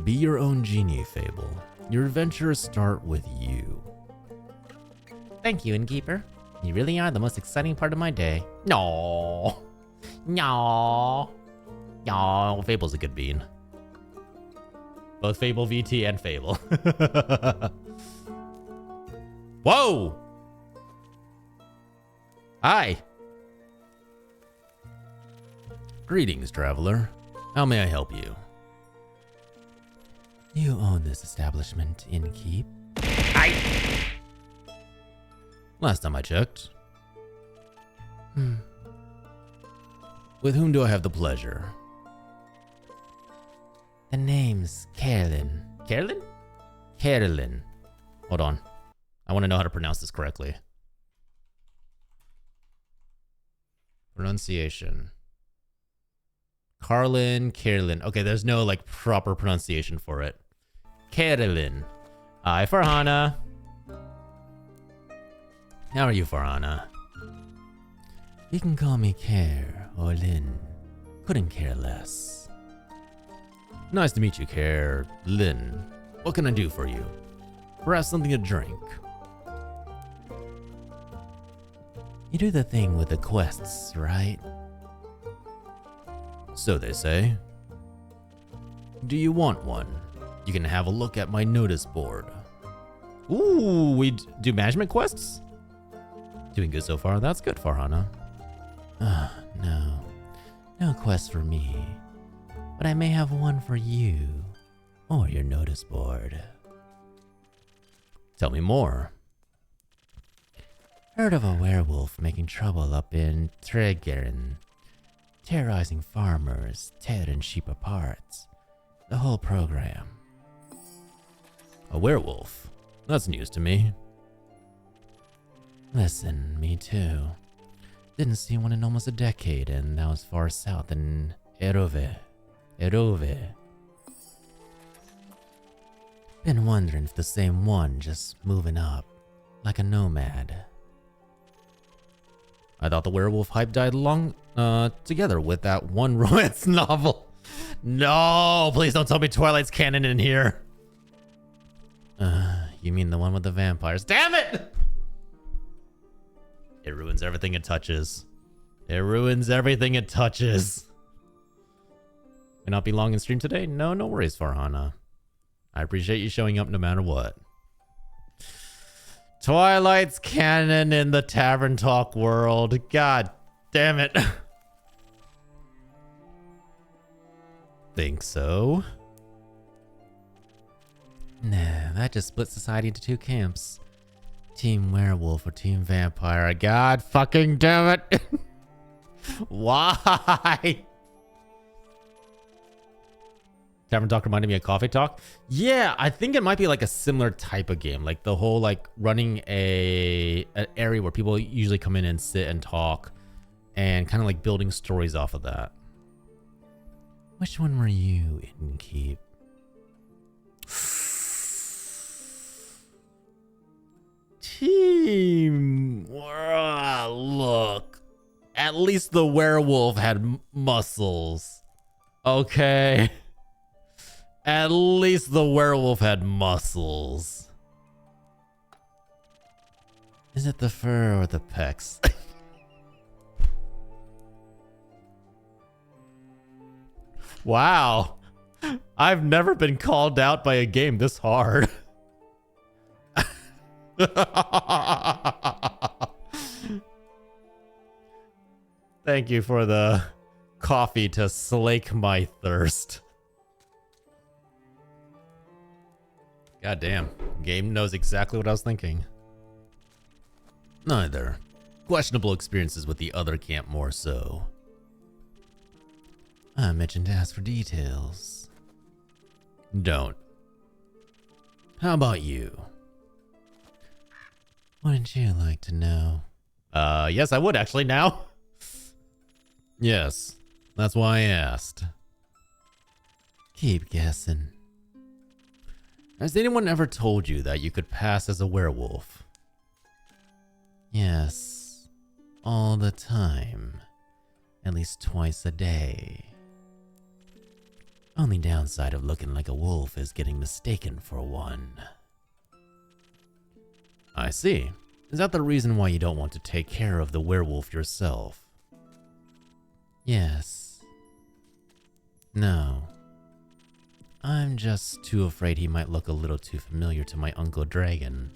Be your own genie, Fable. Your adventures start with you. Thank you, Innkeeper. You really are the most exciting part of my day. No, Fable's a good bean. Both Fable VT and Fable. Whoa! Hi. Greetings, traveler. How may I help you? You own this establishment, Innkeep? Last time I checked. With whom do I have the pleasure? The name's Carolyn. Carolyn? Carolyn. Hold on. I want to know how to pronounce this correctly. Pronunciation. Carolyn. Okay, there's no like proper pronunciation for it. Carolyn. Hi, Farhana. How are you, Farhana? You can call me Care or Lynn. Couldn't care less. Nice to meet you, Care. Lynn. What can I do for you? Perhaps something to drink. You do the thing with the quests, right? So they say. Do you want one? You can have a look at my notice board. Ooh, we do management quests? Doing good so far. That's good, Farhana. No. No quest for me. But I may have one for you. Or your notice board. Tell me more. Heard of a werewolf making trouble up in Tregeren. Terrorizing farmers, tearing sheep apart. The whole program. A werewolf? That's news to me. Listen, me too. Didn't see one in almost a decade, and that was far south in Erove. Been wondering if the same one, just moving up, like a nomad. I thought the werewolf hype died long together with that one romance novel. No, please don't tell me Twilight's canon in here. You mean the one with the vampires? Damn it! It ruins everything it touches. It ruins everything it touches. May not be long in stream today? No worries, Farhana. I appreciate you showing up no matter what. Twilight's canon in the Tavern Talk world. God damn it. Think so? Nah, that just split society into two camps. Team werewolf or team vampire. God fucking damn it. Why? Tavern Talk reminded me of Coffee Talk. Yeah, I think it might be like a similar type of game. Like the whole like running an area where people usually come in and sit and talk and kind of like building stories off of that. Which one were you, Innkeep? Team. Look. At least the werewolf had muscles. Okay. At least the werewolf had muscles. Is it the fur or the pecs? Wow. I've never been called out by a game this hard. Thank you for the coffee to slake my thirst. God damn. Game knows exactly what I was thinking. Neither. Questionable experiences with the other camp more so. I mentioned to ask for details. Don't. How about you? Wouldn't you like to know? Yes, I would actually now. Yes, that's why I asked. Keep guessing. Has anyone ever told you that you could pass as a werewolf? Yes, all the time. At least twice a day. Only downside of looking like a wolf is getting mistaken for one. I see. Is that the reason why you don't want to take care of the werewolf yourself? Yes. No. I'm just too afraid he might look a little too familiar to my Uncle Dragon.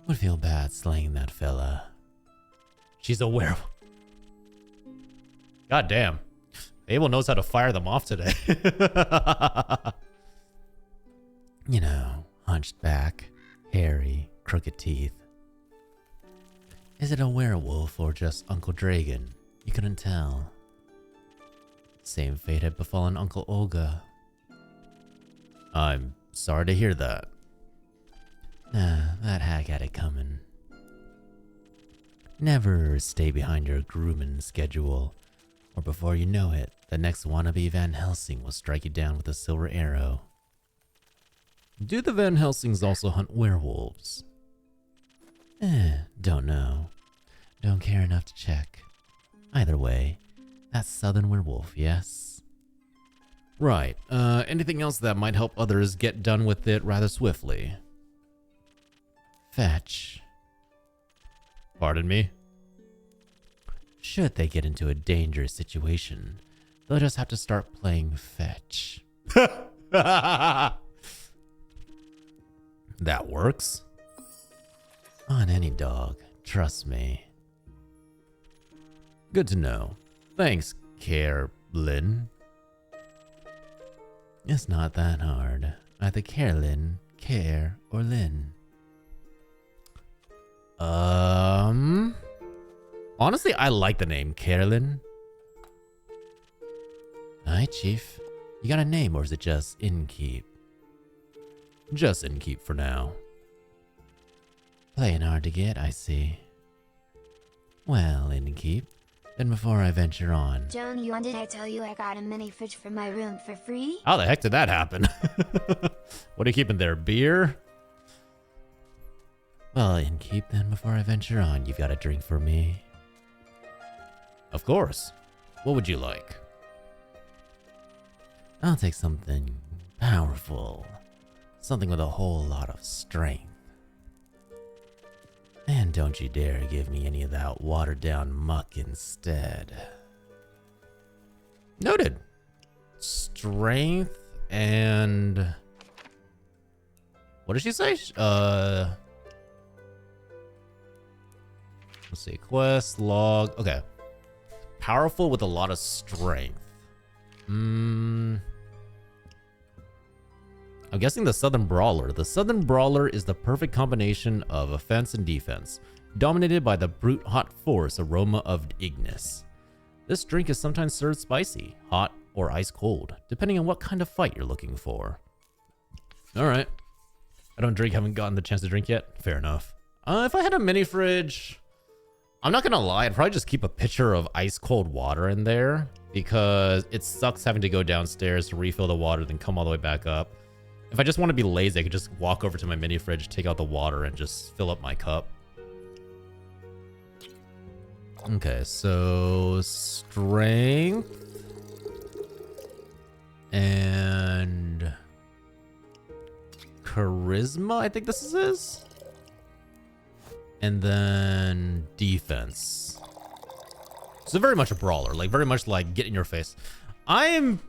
Would feel bad slaying that fella. She's a werewolf. God damn. Abel knows how to fire them off today. You know, hunched back, hairy, crooked teeth. Is it a werewolf or just Uncle Dragon? You couldn't tell. Same fate had befallen Uncle Olga. I'm sorry to hear that. That hag had it coming. Never stay behind your grooming schedule, or before you know it, the next wannabe Van Helsing will strike you down with a silver arrow. Do the Van Helsings also hunt werewolves? Don't know. Don't care enough to check. Either way, that's Southern Werewolf, yes? Right. Anything else that might help others get done with it rather swiftly? Fetch. Pardon me? Should they get into a dangerous situation, they'll just have to start playing fetch. That works. On any dog, trust me. Good to know. Thanks, Carolyn. It's not that hard. Either Carolyn, Care, or Lynn. Honestly, I like the name Carolyn. Hi, Chief. You got a name, or is it just Innkeep? Just Innkeep for now. Playing hard to get, I see. Well, Innkeep, then before I venture on... Joan, did I tell you I got a mini fridge for my room for free? How the heck did that happen? What are you keeping there, beer? Well, Innkeep, then before I venture on, you've got a drink for me. Of course. What would you like? I'll take something powerful. Something with a whole lot of strength. And don't you dare give me any of that watered-down muck instead. Noted. Strength and... What did she say? Let's see. Quest, log. Okay. Powerful with a lot of strength. I'm guessing the Southern Brawler. The Southern Brawler is the perfect combination of offense and defense, dominated by the brute hot force aroma of Ignis. This drink is sometimes served spicy, hot, or ice cold, depending on what kind of fight you're looking for. Alright. I don't drink, haven't gotten the chance to drink yet. Fair enough. If I had a mini fridge, I'm not gonna lie, I'd probably just keep a pitcher of ice cold water in there, because it sucks having to go downstairs to refill the water, then come all the way back up. If I just want to be lazy, I could just walk over to my mini fridge, take out the water, and just fill up my cup. Okay, so strength and charisma, I think this is. And then defense. So very much a brawler, like very much like get in your face. I am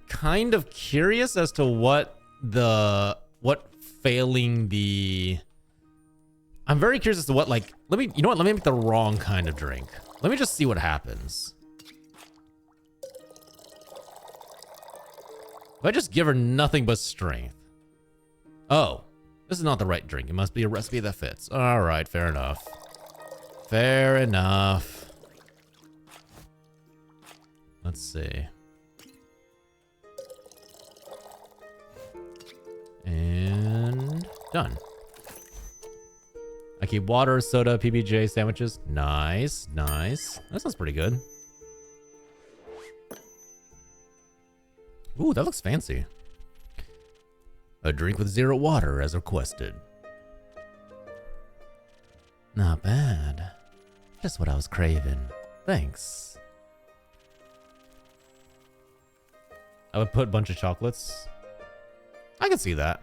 kind of curious as to what failing the... I'm very curious as to what, like, you know what, let me make the wrong kind of drink. Let me just see what happens. If I just give her nothing but strength. Oh, this is not the right drink. It must be a recipe that fits. All right, fair enough. Fair enough. Let's see. And Done. I keep water, soda, PBJ, sandwiches. Nice, nice. That sounds pretty good. Ooh, that looks fancy. A drink with 0 water as requested. Not bad. Just what I was craving. Thanks. I would put a bunch of chocolates. I can see that.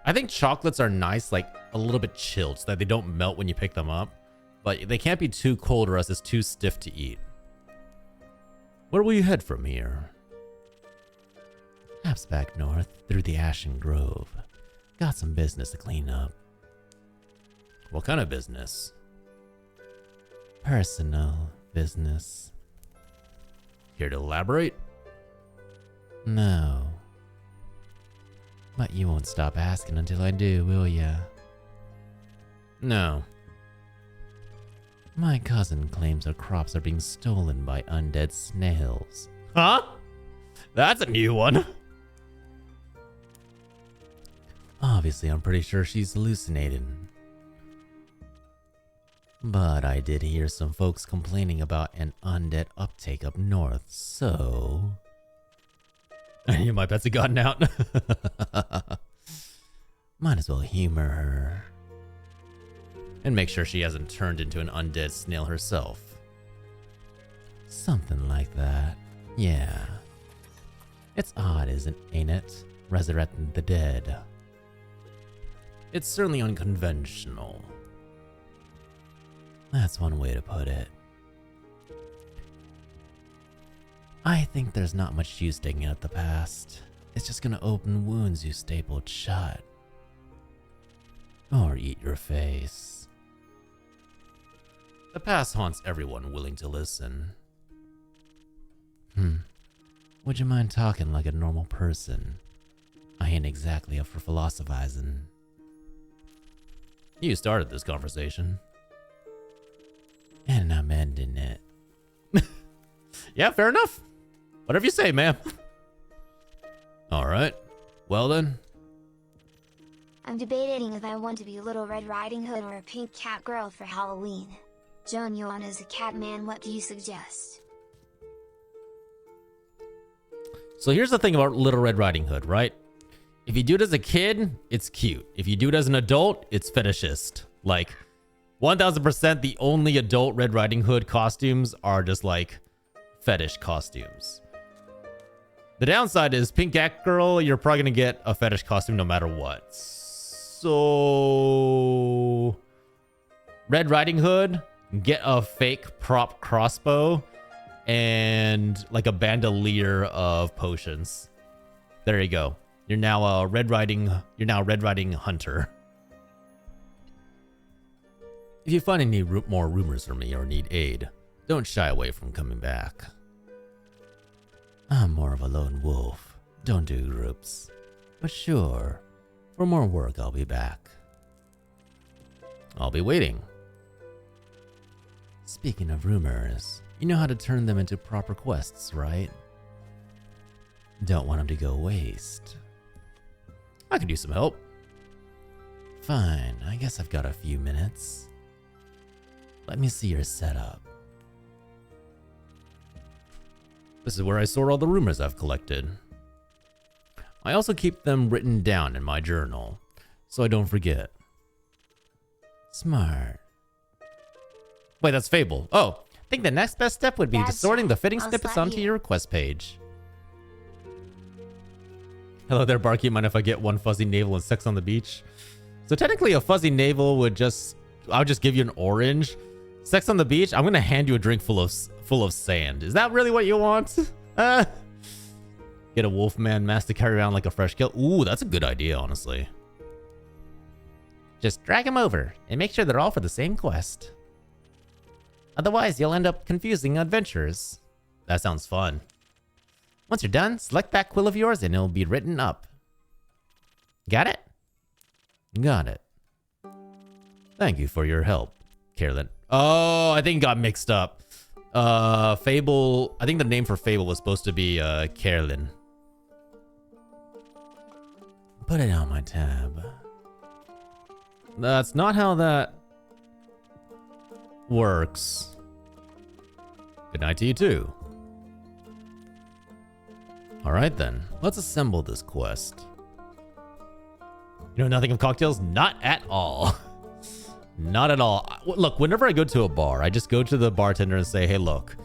I think chocolates are nice, like a little bit chilled so that they don't melt when you pick them up. But they can't be too cold or else it's too stiff to eat. Where will you head from here? Perhaps back north through the Ashen Grove. Got some business to clean up. What kind of business? Personal business. Here to elaborate? No. But you won't stop asking until I do, will ya? No. My cousin claims our crops are being stolen by undead snails. Huh? That's a new one. Obviously, I'm pretty sure she's hallucinating. But I did hear some folks complaining about an undead uptake up north, so... I knew my pets had gotten out. Might as well humor her. And make sure she hasn't turned into an undead snail herself. Something like that. Yeah. It's odd, ain't it? Resurrecting the dead. It's certainly unconventional. That's one way to put it. I think there's not much use digging at the past. It's just gonna open wounds you stapled shut. Or eat your face. The past haunts everyone willing to listen. Would you mind talking like a normal person? I ain't exactly up for philosophizing. You started this conversation. And I'm ending it. Yeah, fair enough. Whatever you say, ma'am. Alright. Well then. I'm debating if I want to be Little Red Riding Hood or a pink cat girl for Halloween. Joan Yuan is a cat man, what do you suggest? So here's the thing about Little Red Riding Hood, right? If you do it as a kid, it's cute. If you do it as an adult, it's fetishist. Like, 1000% the only adult Red Riding Hood costumes are just like fetish costumes. The downside is Pink Cat Girl, you're probably gonna get a fetish costume no matter what. So Red Riding Hood, get a fake prop crossbow and like a bandolier of potions. There you go. You're now a Red Riding Hunter. If you find any more rumors from me or need aid, don't shy away from coming back. I'm more of a lone wolf. Don't do groups. But sure, for more work I'll be back. I'll be waiting. Speaking of rumors, you know how to turn them into proper quests, right? Don't want them to go waste. I could use some help. Fine, I guess I've got a few minutes. Let me see your setup. This is where I store all the rumors I've collected. I also keep them written down in my journal, so I don't forget. Smart. Wait, that's Fable. Oh, I think the next best step would be That's sorting the fitting I'll snippets slap onto you. your request page. Hello there, Barky. Mind if I get one fuzzy navel and sex on the beach? So technically a fuzzy navel would I'll just give you an orange. Sex on the beach, I'm gonna hand you a drink full of sand. Is that really what you want? Get a wolfman mask to carry around like a fresh kill. Ooh, that's a good idea, honestly. Just drag them over and make sure they're all for the same quest. Otherwise, you'll end up confusing adventures. That sounds fun. Once you're done, select that quill of yours and it'll be written up. Got it? Got it. Thank you for your help, Carolyn. Oh, I think it got mixed up. Fable, I think the name for Fable was supposed to be Carolyn. Put it on my tab. That's not how that works. Good night to you too. Alright then, let's assemble this quest. You know nothing of cocktails? Not at all. Not at all. Look, whenever I go to a bar, I just go to the bartender and say, hey, look,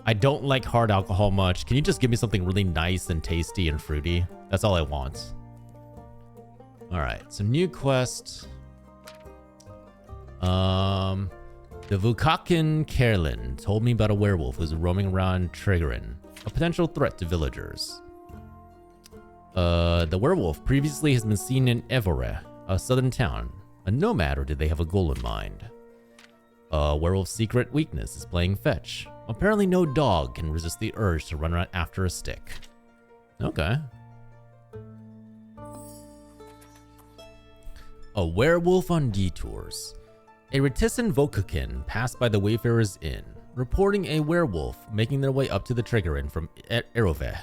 I don't like hard alcohol much. Can you just give me something really nice and tasty and fruity? That's all I want. Alright, so new quest. The Vukakin Kerlin told me about a werewolf who's roaming around Triggering, a potential threat to villagers. The werewolf previously has been seen in Evore, a southern town. A nomad, or did they have a goal in mind? Werewolf's secret weakness is playing fetch. Apparently no dog can resist the urge to run around after a stick. Okay. A werewolf on detours. A reticent Vokakin passed by the Wayfarer's Inn, reporting a werewolf making their way up to the Triggerin from Erove.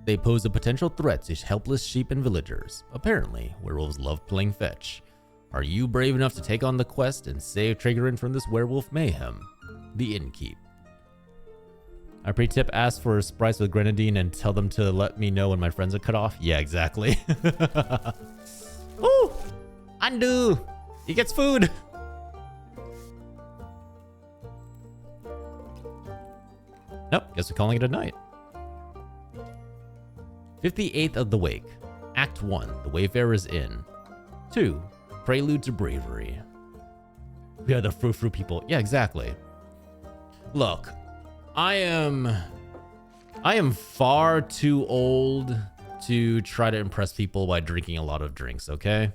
They pose a potential threat to helpless sheep and villagers. Apparently, werewolves love playing fetch. Are you brave enough to take on the quest and save Triggerin from this werewolf mayhem? The Innkeep. I pre-tip ask for sprites with grenadine and tell them to let me know when my friends are cut off. Yeah, exactly. Ooh! Andu! He gets food! Nope, guess we're calling it a night. 58th of the Wake. Act 1, The Wayfarer's Inn. 2, Prelude to Bravery. We are the frou-frou people. Yeah, exactly. Look, I am far too old to try to impress people by drinking a lot of drinks, okay?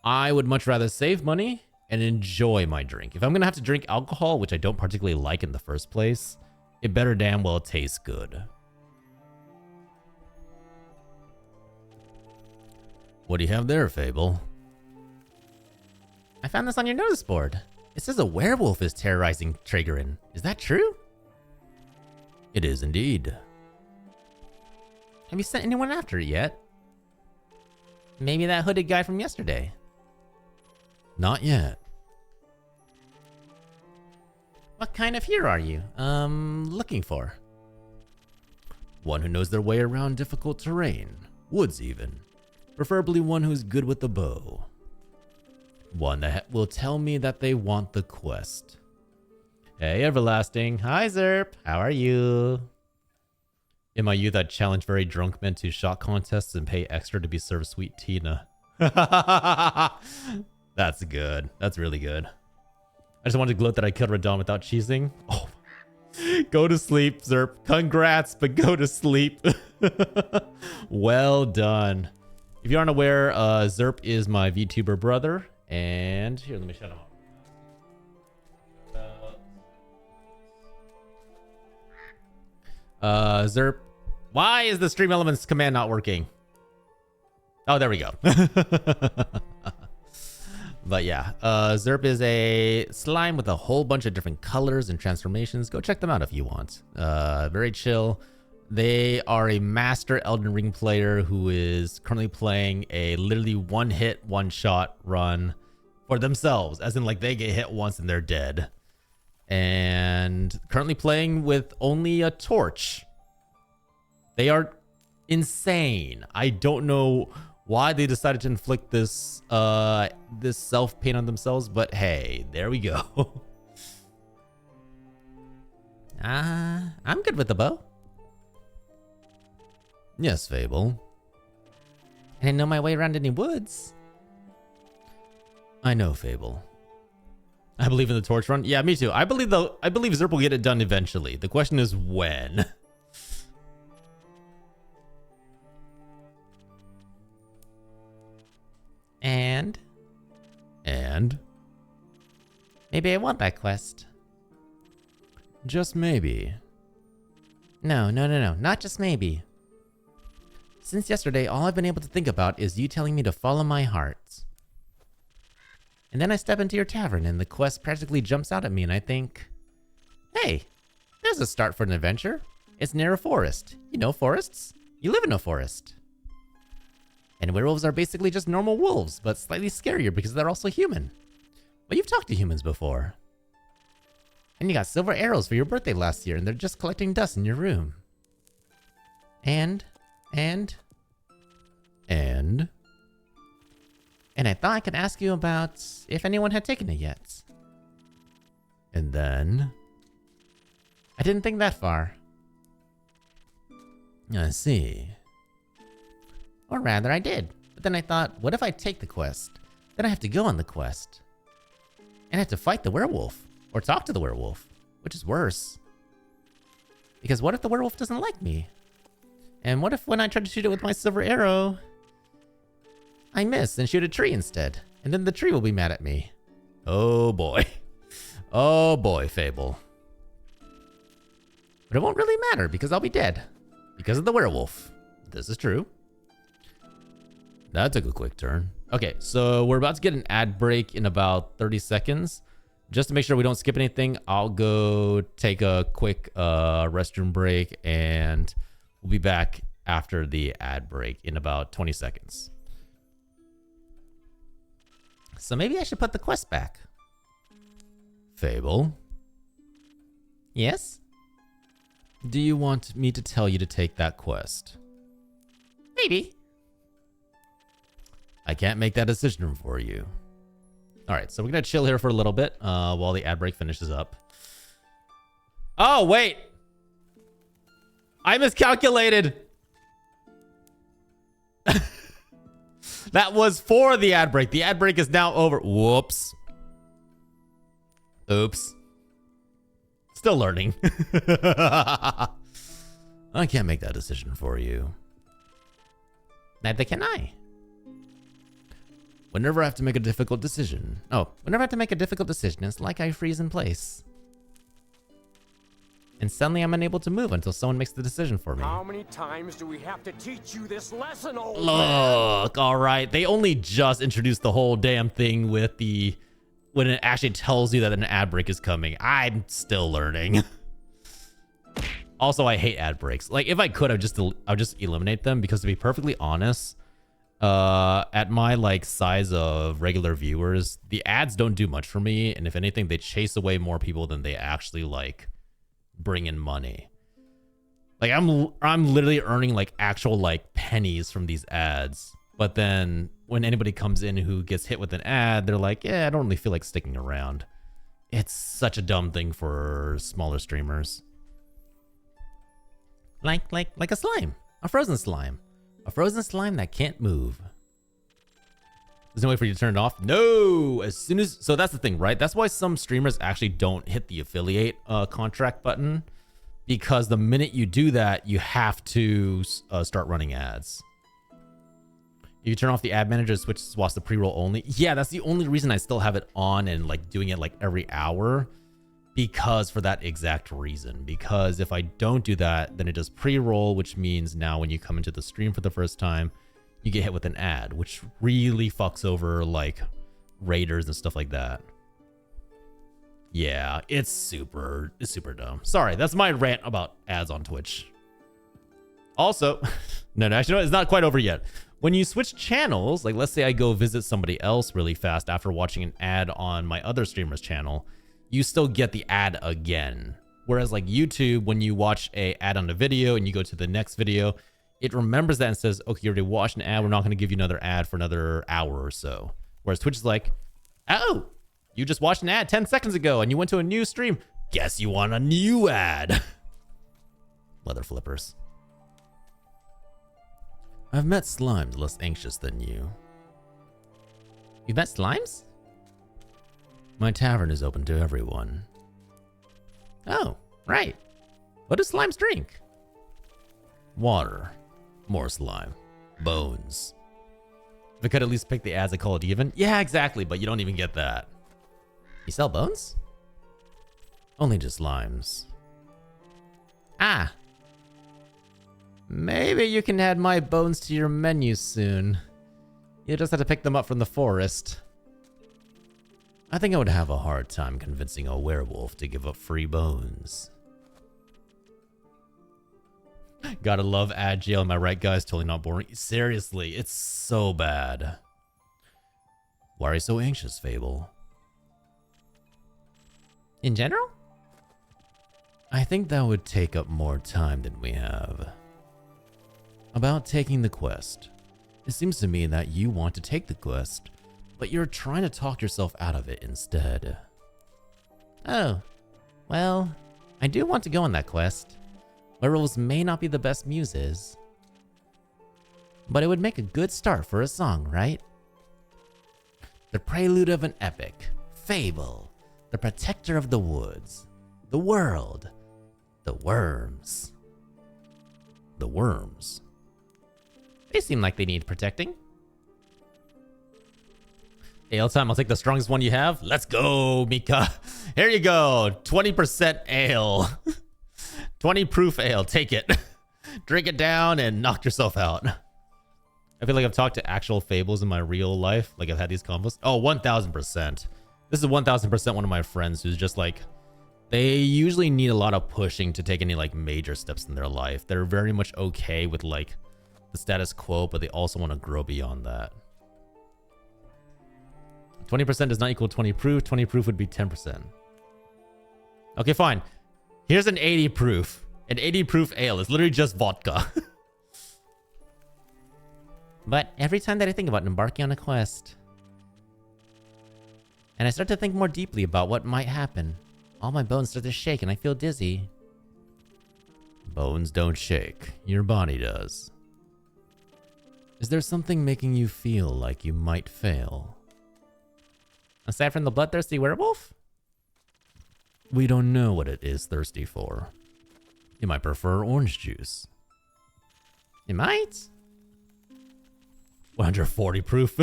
I would much rather save money and enjoy my drink. If I'm gonna have to drink alcohol, which I don't particularly like in the first place, it better damn well taste good. What do you have there, Fable? I found this on your notice board. It says a werewolf is terrorizing Triggerin. Is that true? It is indeed. Have you sent anyone after it yet? Maybe that hooded guy from yesterday. Not yet. What kind of hero are you, looking for? One who knows their way around difficult terrain, woods even. Preferably one who's good with the bow. One that will tell me that they want the quest. Hey, Everlasting. Hi, Zerp. How are you? Am I you that challenge very drunk men to shot contests and pay extra to be served sweet Tina? That's good. That's really good. I just wanted to gloat that I killed Radon without cheesing. Oh, go to sleep, Zerp. Congrats, but go to sleep. Well done. If you aren't aware, Zerp is my VTuber brother. And here, let me shut him off. Zerp. Why is the Stream Elements command not working? Oh, there we go. But yeah, Zerp is a slime with a whole bunch of different colors and transformations. Go check them out if you want. Very chill. They are a master Elden Ring player who is currently playing a literally one-hit, one-shot run for themselves. As in, like, they get hit once and they're dead. And currently playing with only a torch. They are insane. I don't know why they decided to inflict this this self-pain on themselves, but hey, there we go. I'm good with the bow. Yes, Fable. I didn't know my way around any woods. I know, Fable. I believe in the torch run. Yeah, me too. I believe Zerp will get it done eventually. The question is when. And maybe I want that quest. Just maybe. No, not just maybe. Since yesterday, all I've been able to think about is you telling me to follow my heart. And then I step into your tavern and the quest practically jumps out at me and I think, hey, there's a start for an adventure. It's near a forest. You know forests? You live in a forest. And werewolves are basically just normal wolves, but slightly scarier because they're also human. But you've talked to humans before. And you got silver arrows for your birthday last year, and they're just collecting dust in your room. And I thought I could ask you about if anyone had taken it yet. And then I didn't think that far. I see. Or rather, I did. But then I thought, what if I take the quest? Then I have to go on the quest. And I have to fight the werewolf. Or talk to the werewolf. Which is worse. Because what if the werewolf doesn't like me? And what if when I try to shoot it with my silver arrow, I miss and shoot a tree instead? And then the tree will be mad at me. Oh boy. Oh boy, Fable. But it won't really matter because I'll be dead. Because of the werewolf. This is true. That took a quick turn. Okay, so we're about to get an ad break in about 30 seconds. Just to make sure we don't skip anything, I'll go take a quick restroom break and we'll be back after the ad break in about 20 seconds. So maybe I should put the quest back. Fable? Yes? Do you want me to tell you to take that quest? Maybe. I can't make that decision for you. Alright, so we're gonna chill here for a little bit while the ad break finishes up. Oh, wait! I miscalculated! That was for the ad break. The ad break is now over. Whoops. Oops. Still learning. I can't make that decision for you. Neither can I. Whenever I have to make a difficult decision. Whenever I have to make a difficult decision, it's like I freeze in place. And suddenly I'm unable to move until someone makes the decision for me. How many times do we have to teach you this lesson, old Look, alright. They only just introduced the whole damn thing with the... when it actually tells you that an ad break is coming. I'm still learning. Also, I hate ad breaks. Like, if I could, I'd just eliminate them because to be perfectly honest, at my like size of regular viewers, the ads don't do much for me, and if anything, they chase away more people than they actually like bring in money. Like I'm literally earning like actual like pennies from these ads, but then when anybody comes in who gets hit with an ad, they're like, yeah, I don't really feel like sticking around. It's such a dumb thing for smaller streamers. Like a slime, a frozen slime that can't move. There's no way for you to turn it off. No, so that's the thing, right? That's why some streamers actually don't hit the affiliate contract button, because the minute you do that, you have to start running ads. You turn off the ad manager, switch to watch the pre-roll only. Yeah, that's the only reason I still have it on and like doing it like every hour, because for that exact reason. Because if I don't do that, then it does pre-roll, which means now when you come into the stream for the first time, you get hit with an ad, which really fucks over like raiders and stuff like that. Yeah, it's super dumb. Sorry, that's my rant about ads on Twitch. Also, no, actually, no, it's not quite over yet. When you switch channels, like let's say I go visit somebody else really fast after watching an ad on my other streamer's channel, you still get the ad again. Whereas like YouTube, when you watch a ad on a video and you go to the next video, it remembers that and says, okay, you already watched an ad. We're not going to give you another ad for another hour or so. Whereas Twitch is like, oh, you just watched an ad 10 seconds ago and you went to a new stream. Guess you want a new ad. Leather flippers. I've met slimes less anxious than you. You've met slimes? My tavern is open to everyone. Oh, right. What do slimes drink? Water. More slime. Bones. If I could at least pick the ads, I call it even. Yeah, exactly, but you don't even get that. You sell bones? Only just slimes. Ah. Maybe you can add my bones to your menu soon. You just have to pick them up from the forest. I think I would have a hard time convincing a werewolf to give up free bones. Gotta love Agile. Am I right, guys? Totally not boring. Seriously, it's so bad. Why are you so anxious, Fable? In general? I think that would take up more time than we have. About taking the quest. It seems to me that you want to take the quest, but you're trying to talk yourself out of it instead. Oh, well, I do want to go on that quest. Werewolves may not be the best muses, but it would make a good start for a song, right? The prelude of an epic, Fable, the protector of the woods, the world, the worms. The worms. They seem like they need protecting. Ale time, I'll take the strongest one you have. Let's go, Mika. Here you go. 20% ale. 20 proof ale. Take it. Drink it down and knock yourself out. I feel like I've talked to actual fables in my real life. Like I've had these combos. Oh, 1000%. This is 1000% one of my friends who's just like, they usually need a lot of pushing to take any like major steps in their life. They're very much okay with like the status quo, but they also want to grow beyond that. 20% does not equal 20 proof. 20 proof would be 10%. Okay, fine. Here's an 80 proof. An 80 proof ale. It's literally just vodka. But every time that I think about embarking on a quest, and I start to think more deeply about what might happen, all my bones start to shake and I feel dizzy. Bones don't shake. Your body does. Is there something making you feel like you might fail? Aside from the bloodthirsty werewolf? We don't know what it is thirsty for. You might prefer orange juice. You might? 140 proof.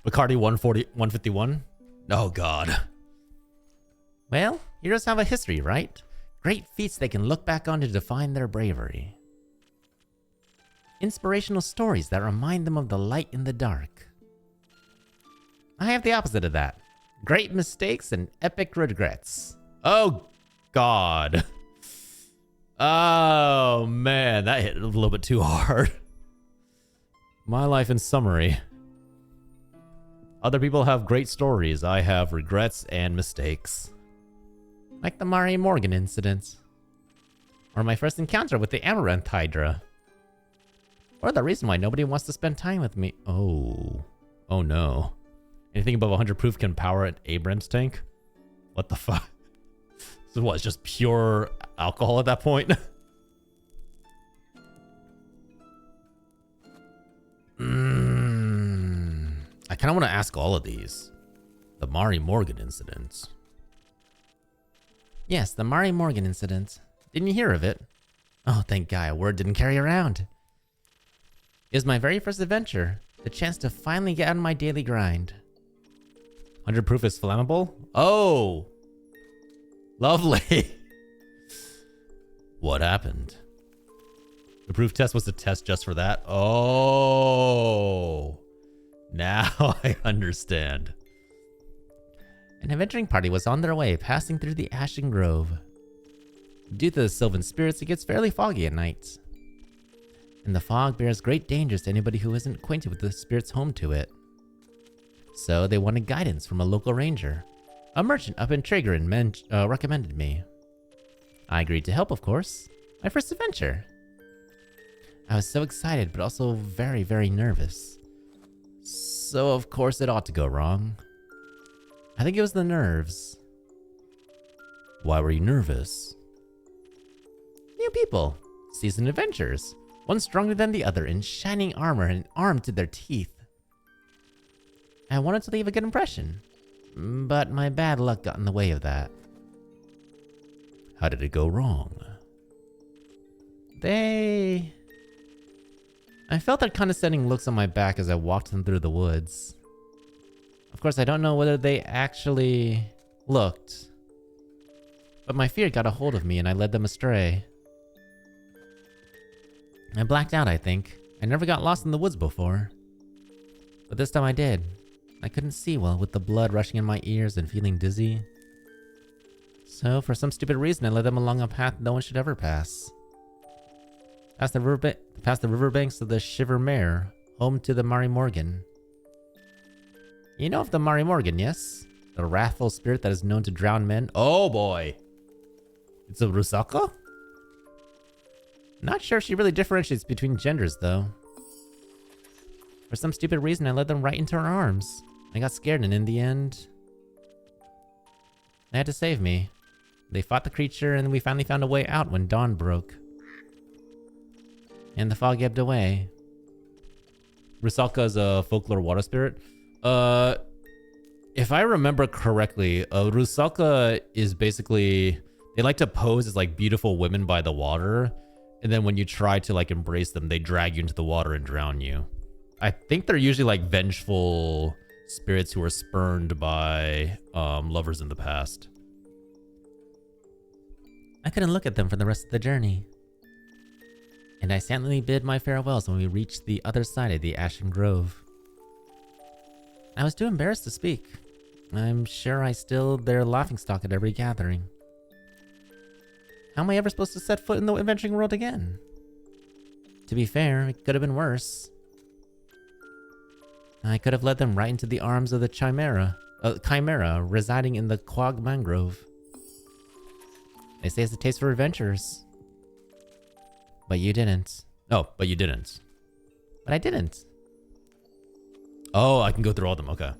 Bacardi 151? Oh god. Well, heroes have a history, right? Great feats they can look back on to define their bravery. Inspirational stories that remind them of the light in the dark. I have the opposite of that. Great mistakes and epic regrets. Oh, God. Oh, man. That hit a little bit too hard. My life in summary. Other people have great stories. I have regrets and mistakes. Like the Mari Morgan incident. Or my first encounter with the Amaranth Hydra. Or the reason why nobody wants to spend time with me. Oh. Oh, no. Anything above 100 proof can power an Abrams tank? What the fuck? So what, it's just pure alcohol at that point? I kind of want to ask all of these. The Mari Morgan incident. Yes, the Mari Morgan incident. Didn't you hear of it? Oh, thank God, word didn't carry around. It was my very first adventure. The chance to finally get out of my daily grind. 100 proof is flammable? Oh! Lovely! What happened? The proof test was a test just for that? Oh! Now I understand. An adventuring party was on their way, passing through the Ashen Grove. Due to the Sylvan spirits, it gets fairly foggy at night. And the fog bears great dangers to anybody who isn't acquainted with the spirits home to it. So they wanted guidance from a local ranger. A merchant up in Triggerin recommended me. I agreed to help, of course. My first adventure. I was so excited, but also very, very nervous. So of course it ought to go wrong. I think it was the nerves. Why were you nervous? New people. Seasoned adventurers. One stronger than the other in shining armor and armed to their teeth. I wanted to leave a good impression, but my bad luck got in the way of that. How did it go wrong? I felt their condescending looks on my back as I walked them through the woods. Of course, I don't know whether they actually looked, but my fear got a hold of me and I led them astray. I blacked out, I think. I never got lost in the woods before. But this time I did. I couldn't see well with the blood rushing in my ears and feeling dizzy. So, for some stupid reason, I led them along a path no one should ever pass. Past the riverbanks of the Shiver Mare, home to the Mari Morgan. You know of the Mari Morgan, yes? The wrathful spirit that is known to drown men. Oh boy! It's a Rusaka? Not sure if she really differentiates between genders, though. For some stupid reason, I led them right into her arms. I got scared, and in the end, they had to save me. They fought the creature, and we finally found a way out when dawn broke. And the fog ebbed away. Rusaka is a folklore water spirit. If I remember correctly, Rusaka is basically... They like to pose as like beautiful women by the water. And then when you try to like embrace them, they drag you into the water and drown you. I think they're usually like vengeful spirits who were spurned by lovers in the past. I couldn't look at them for the rest of the journey. And I silently bid my farewells when we reached the other side of the Ashen Grove. I was too embarrassed to speak. I'm sure I still their laughingstock at every gathering. How am I ever supposed to set foot in the adventuring world again? To be fair, it could have been worse. I could have led them right into the arms of the chimera residing in the Quag Mangrove. They say it's a taste for adventures. But you didn't. Oh, but you didn't. But I didn't. Oh, I can go through all of them. Okay.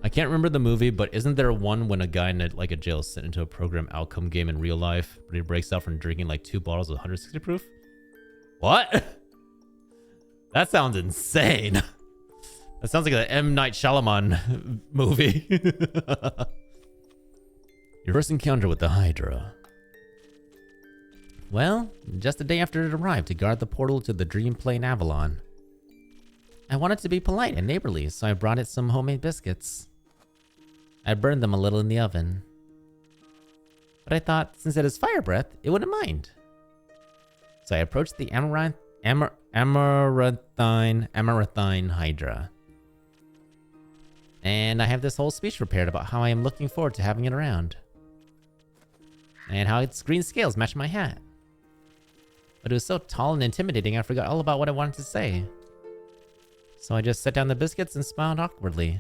I can't remember the movie, but isn't there one when a guy in a jail is sent into a program outcome game in real life, but he breaks out from drinking like 2 bottles of 160 proof? What? That sounds insane. That sounds like an M. Night Shyamalan movie. Your first encounter with the Hydra. Well, just the day after it arrived to guard the portal to the Dream Plane Avalon. I wanted to be polite and neighborly, so I brought it some homemade biscuits. I burned them a little in the oven. But I thought, since it has fire breath, it wouldn't mind. So I approached the Amaranthine Hydra. And I have this whole speech prepared about how I am looking forward to having it around. And how its green scales match my hat. But it was so tall and intimidating I forgot all about what I wanted to say. So I just set down the biscuits and smiled awkwardly.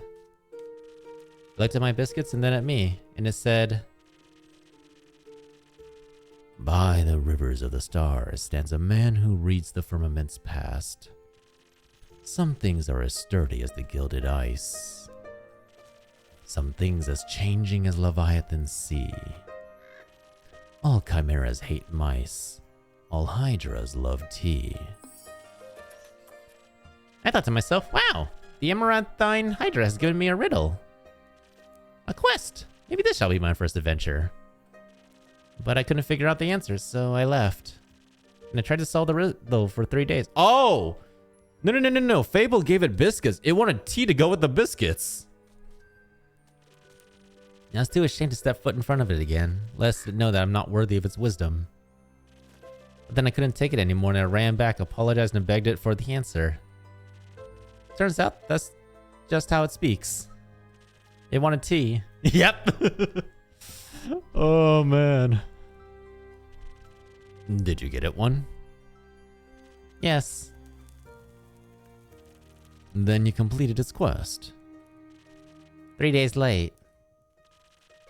It looked at my biscuits and then at me, and it said, "By the rivers of the stars stands a man who reads the firmament's past. Some things are as sturdy as the gilded ice. Some things as changing as Leviathan's sea. All chimeras hate mice. All hydras love tea." I thought to myself, wow, the Amaranthine Hydra has given me a riddle. A quest. Maybe this shall be my first adventure. But I couldn't figure out the answer, so I left. And I tried to solve the riddle for 3 days. Oh! No. Fable gave it biscuits. It wanted tea to go with the biscuits. I was too ashamed to step foot in front of it again, lest it know that I'm not worthy of its wisdom. But then I couldn't take it anymore and I ran back, apologized, and begged it for the answer. Turns out that's just how it speaks. It wanted tea. Yep. Oh, man. Did you get it one? Yes. Then you completed its quest. 3 days late.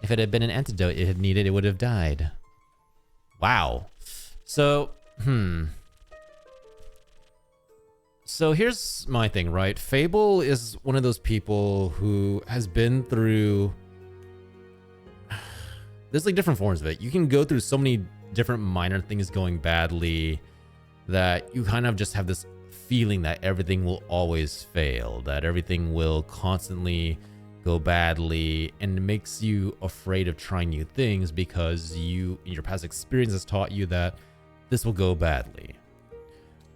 If it had been an antidote it had needed, it would have died. Wow. So, So here's my thing, right? Fable is one of those people who has been through... There's like different forms of it. You can go through so many different minor things going badly that you kind of just have this feeling that everything will always fail, that everything will constantly go badly, and it makes you afraid of trying new things because your past experience has taught you that this will go badly.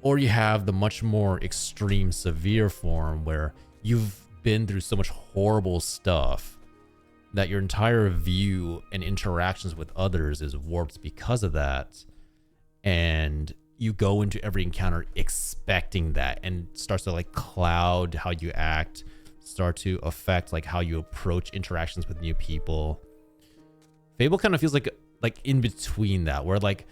Or you have the much more extreme, severe form where you've been through so much horrible stuff that your entire view and interactions with others is warped because of that. And you go into every encounter expecting that, and starts to like cloud how you act, start to affect like how you approach interactions with new people. Fable kind of feels like like in between that, where like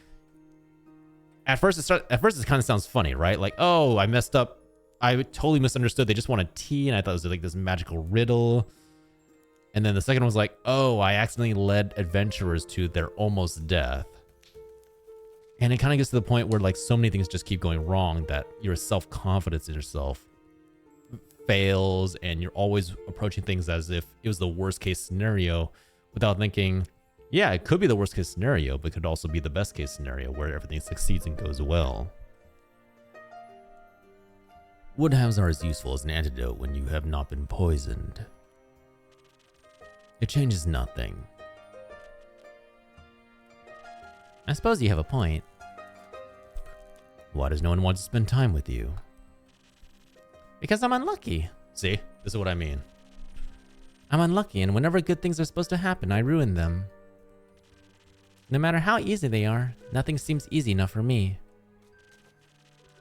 at first it kind of sounds funny, right? Like, oh, I messed up. I totally misunderstood. They just wanted tea, and I thought it was like this magical riddle. And then the second one was like, oh, I accidentally led adventurers to their almost death. And it kind of gets to the point where like so many things just keep going wrong that your self-confidence in yourself fails, and you're always approaching things as if it was the worst case scenario without thinking, yeah, it could be the worst case scenario, but it could also be the best case scenario where everything succeeds and goes well. Woodhouse are as useful as an antidote when you have not been poisoned. It changes nothing. I suppose you have a point. Why does no one want to spend time with you? Because I'm unlucky. See? This is what I mean. I'm unlucky, and whenever good things are supposed to happen, I ruin them. No matter how easy they are, nothing seems easy enough for me.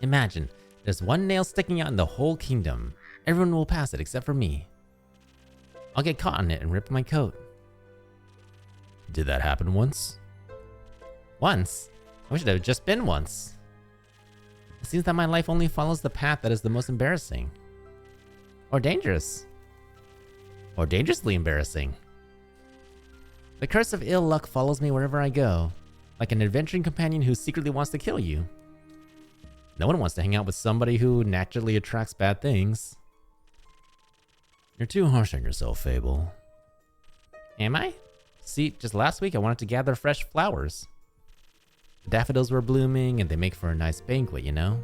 Imagine, there's one nail sticking out in the whole kingdom. Everyone will pass it except for me. I'll get caught in it and rip my coat. Did that happen once? Once? I wish it had just been once. It seems that my life only follows the path that is the most embarrassing. Or dangerous. Or dangerously embarrassing. The curse of ill luck follows me wherever I go, like an adventuring companion who secretly wants to kill you. No one wants to hang out with somebody who naturally attracts bad things. You're too harsh on yourself, Fable. Am I? See, just last week I wanted to gather fresh flowers. The daffodils were blooming and they make for a nice banquet, you know?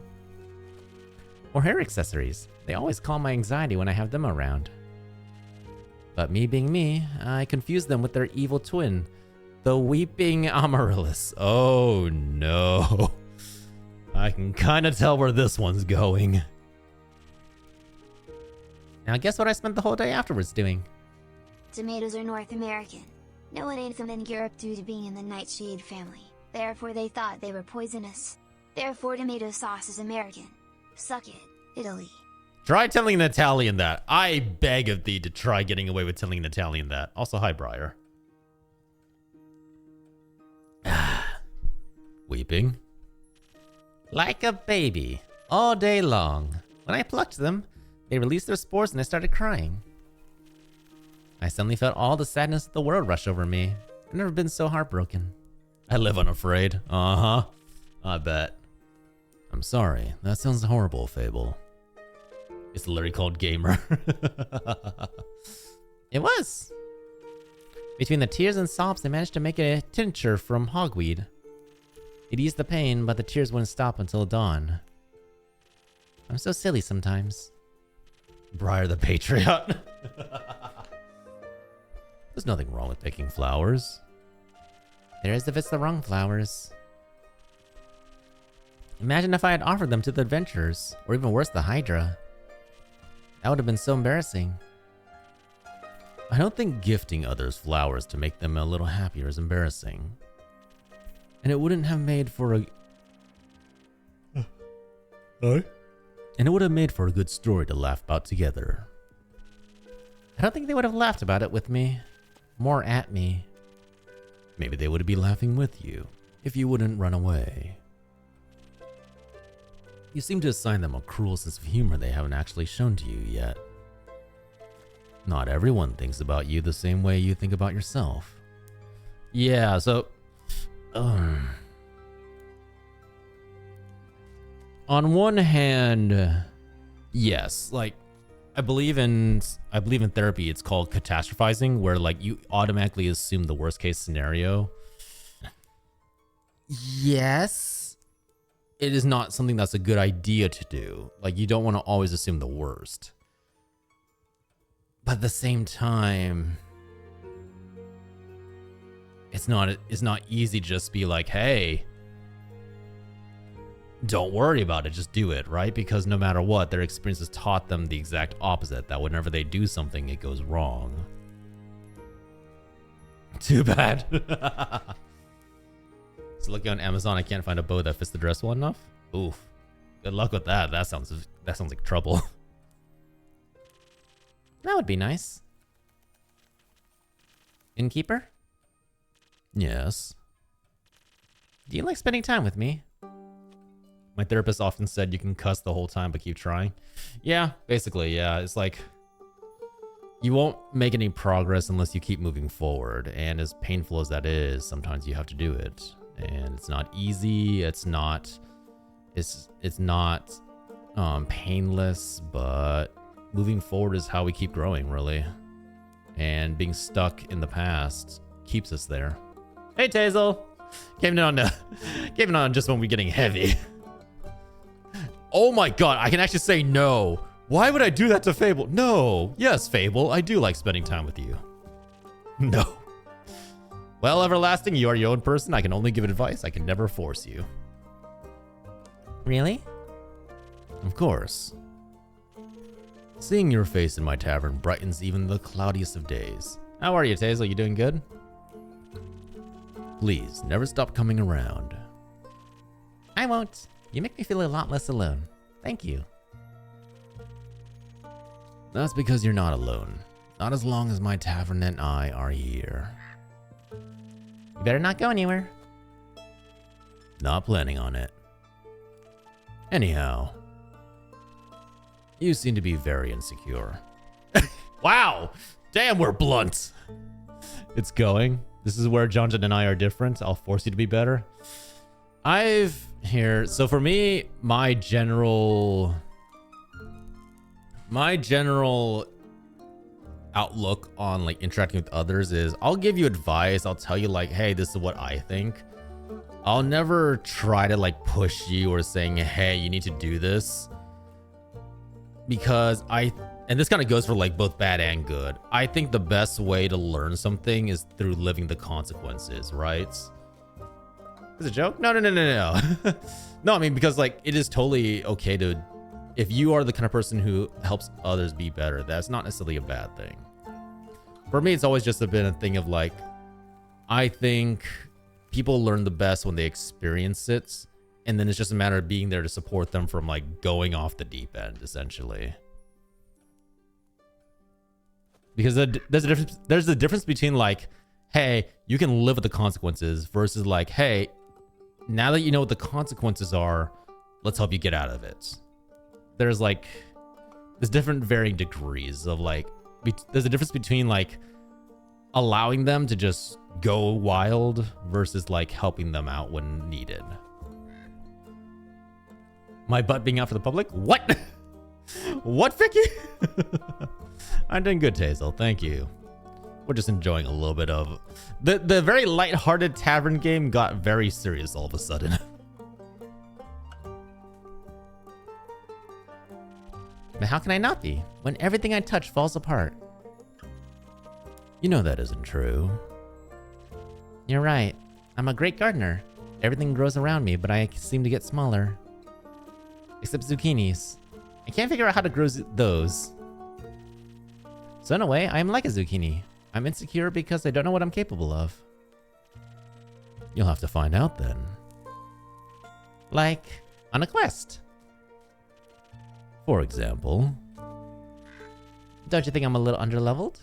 Or hair accessories. They always calm my anxiety when I have them around. But me being me, I confuse them with their evil twin, the Weeping Amaryllis. Oh no. I can kind of tell where this one's going. Now guess what I spent the whole day afterwards doing? Tomatoes are North American. No one ate them in Europe due to being in the nightshade family. Therefore they thought they were poisonous. Therefore tomato sauce is American. Suck it, Italy. Try telling an Italian that. I beg of thee to try getting away with telling an Italian that. Also, hi, Briar. Weeping. Like a baby, all day long. When I plucked them, they released their spores and I started crying. I suddenly felt all the sadness of the world rush over me. I've never been so heartbroken. I live unafraid. Uh-huh. I bet. I'm sorry. That sounds horrible, Fable. It's literally called Gamer. It was. Between the tears and sobs, they managed to make a tincture from hogweed. It eased the pain, but the tears wouldn't stop until dawn. I'm so silly sometimes. Briar the Patriot. There's nothing wrong with picking flowers. There is if it's the wrong flowers. Imagine if I had offered them to the adventurers, or even worse, the Hydra. That would have been so embarrassing. I don't think gifting others flowers to make them a little happier is embarrassing. And it wouldn't have made for a... And it would have made for a good story to laugh about together. I don't think they would have laughed about it with me. More at me. Maybe they would be laughing with you, if you wouldn't run away. You seem to assign them a cruel sense of humor they haven't actually shown to you yet. Not everyone thinks about you the same way you think about yourself. Yeah, so... on one hand, yes, like I believe in therapy. It's called catastrophizing, where like you automatically assume the worst case scenario. Yes, it is not something that's a good idea to do. Like you don't want to always assume the worst, but at the same time, it's not easy to just be like, hey, don't worry about it, just do it, right? Because no matter what, their experience has taught them the exact opposite, that whenever they do something, it goes wrong. Too bad. So looking on Amazon, I can't find a bow that fits the dress well enough. Oof. Good luck with that. That sounds like trouble. That would be nice. Innkeeper? Yes. Do you like spending time with me? My therapist often said you can cuss the whole time, but keep trying. Yeah, basically, yeah. It's like you won't make any progress unless you keep moving forward. And as painful as that is, sometimes you have to do it. And it's not easy. It's not painless, but moving forward is how we keep growing, really. And being stuck in the past keeps us there. Hey, Tazel. Came in on just when we're getting heavy. Oh my god, I can actually say no. Why would I do that to Fable? No. Yes, Fable, I do like spending time with you. No. Well, Everlasting, you are your own person. I can only give advice. I can never force you. Really? Of course. Seeing your face in my tavern brightens even the cloudiest of days. How are you, Tazel? You doing good? Please, never stop coming around. I won't. You make me feel a lot less alone. Thank you. That's because you're not alone. Not as long as my tavern and I are here. You better not go anywhere. Not planning on it. Anyhow, you seem to be very insecure. Wow! Damn, we're blunt. It's going. This is where Jonathan and I are different. I'll force you to be better. So for me, my general outlook on like interacting with others is I'll give you advice. I'll tell you like, hey, this is what I think. I'll never try to like push you or saying, hey, you need to do this. Because and this kind of goes for like both bad and good. I think the best way to learn something is through living the consequences, right? Is it a joke? No. No, I mean, because like it is totally okay to, if you are the kind of person who helps others be better, that's not necessarily a bad thing. For me, it's always just been a thing of like, I think people learn the best when they experience it. And then it's just a matter of being there to support them from like going off the deep end, essentially. Because there's a difference between like, hey, you can live with the consequences versus like, hey, now that you know what the consequences are, let's help you get out of it. There's different varying degrees of like, there's a difference between like allowing them to just go wild versus like helping them out when needed. My butt being out for the public? What? What, Vicky? I'm doing good, Tazel. Thank you. We're just enjoying a little bit of the very lighthearted tavern game got very serious all of a sudden. But how can I not be when everything I touch falls apart? You know that isn't true. You're right. I'm a great gardener. Everything grows around me, but I seem to get smaller. Except zucchinis. I can't figure out how to grow those. So in a way, I am like a zucchini. I'm insecure because I don't know what I'm capable of. You'll have to find out then. Like, on a quest. For example. Don't you think I'm a little underleveled?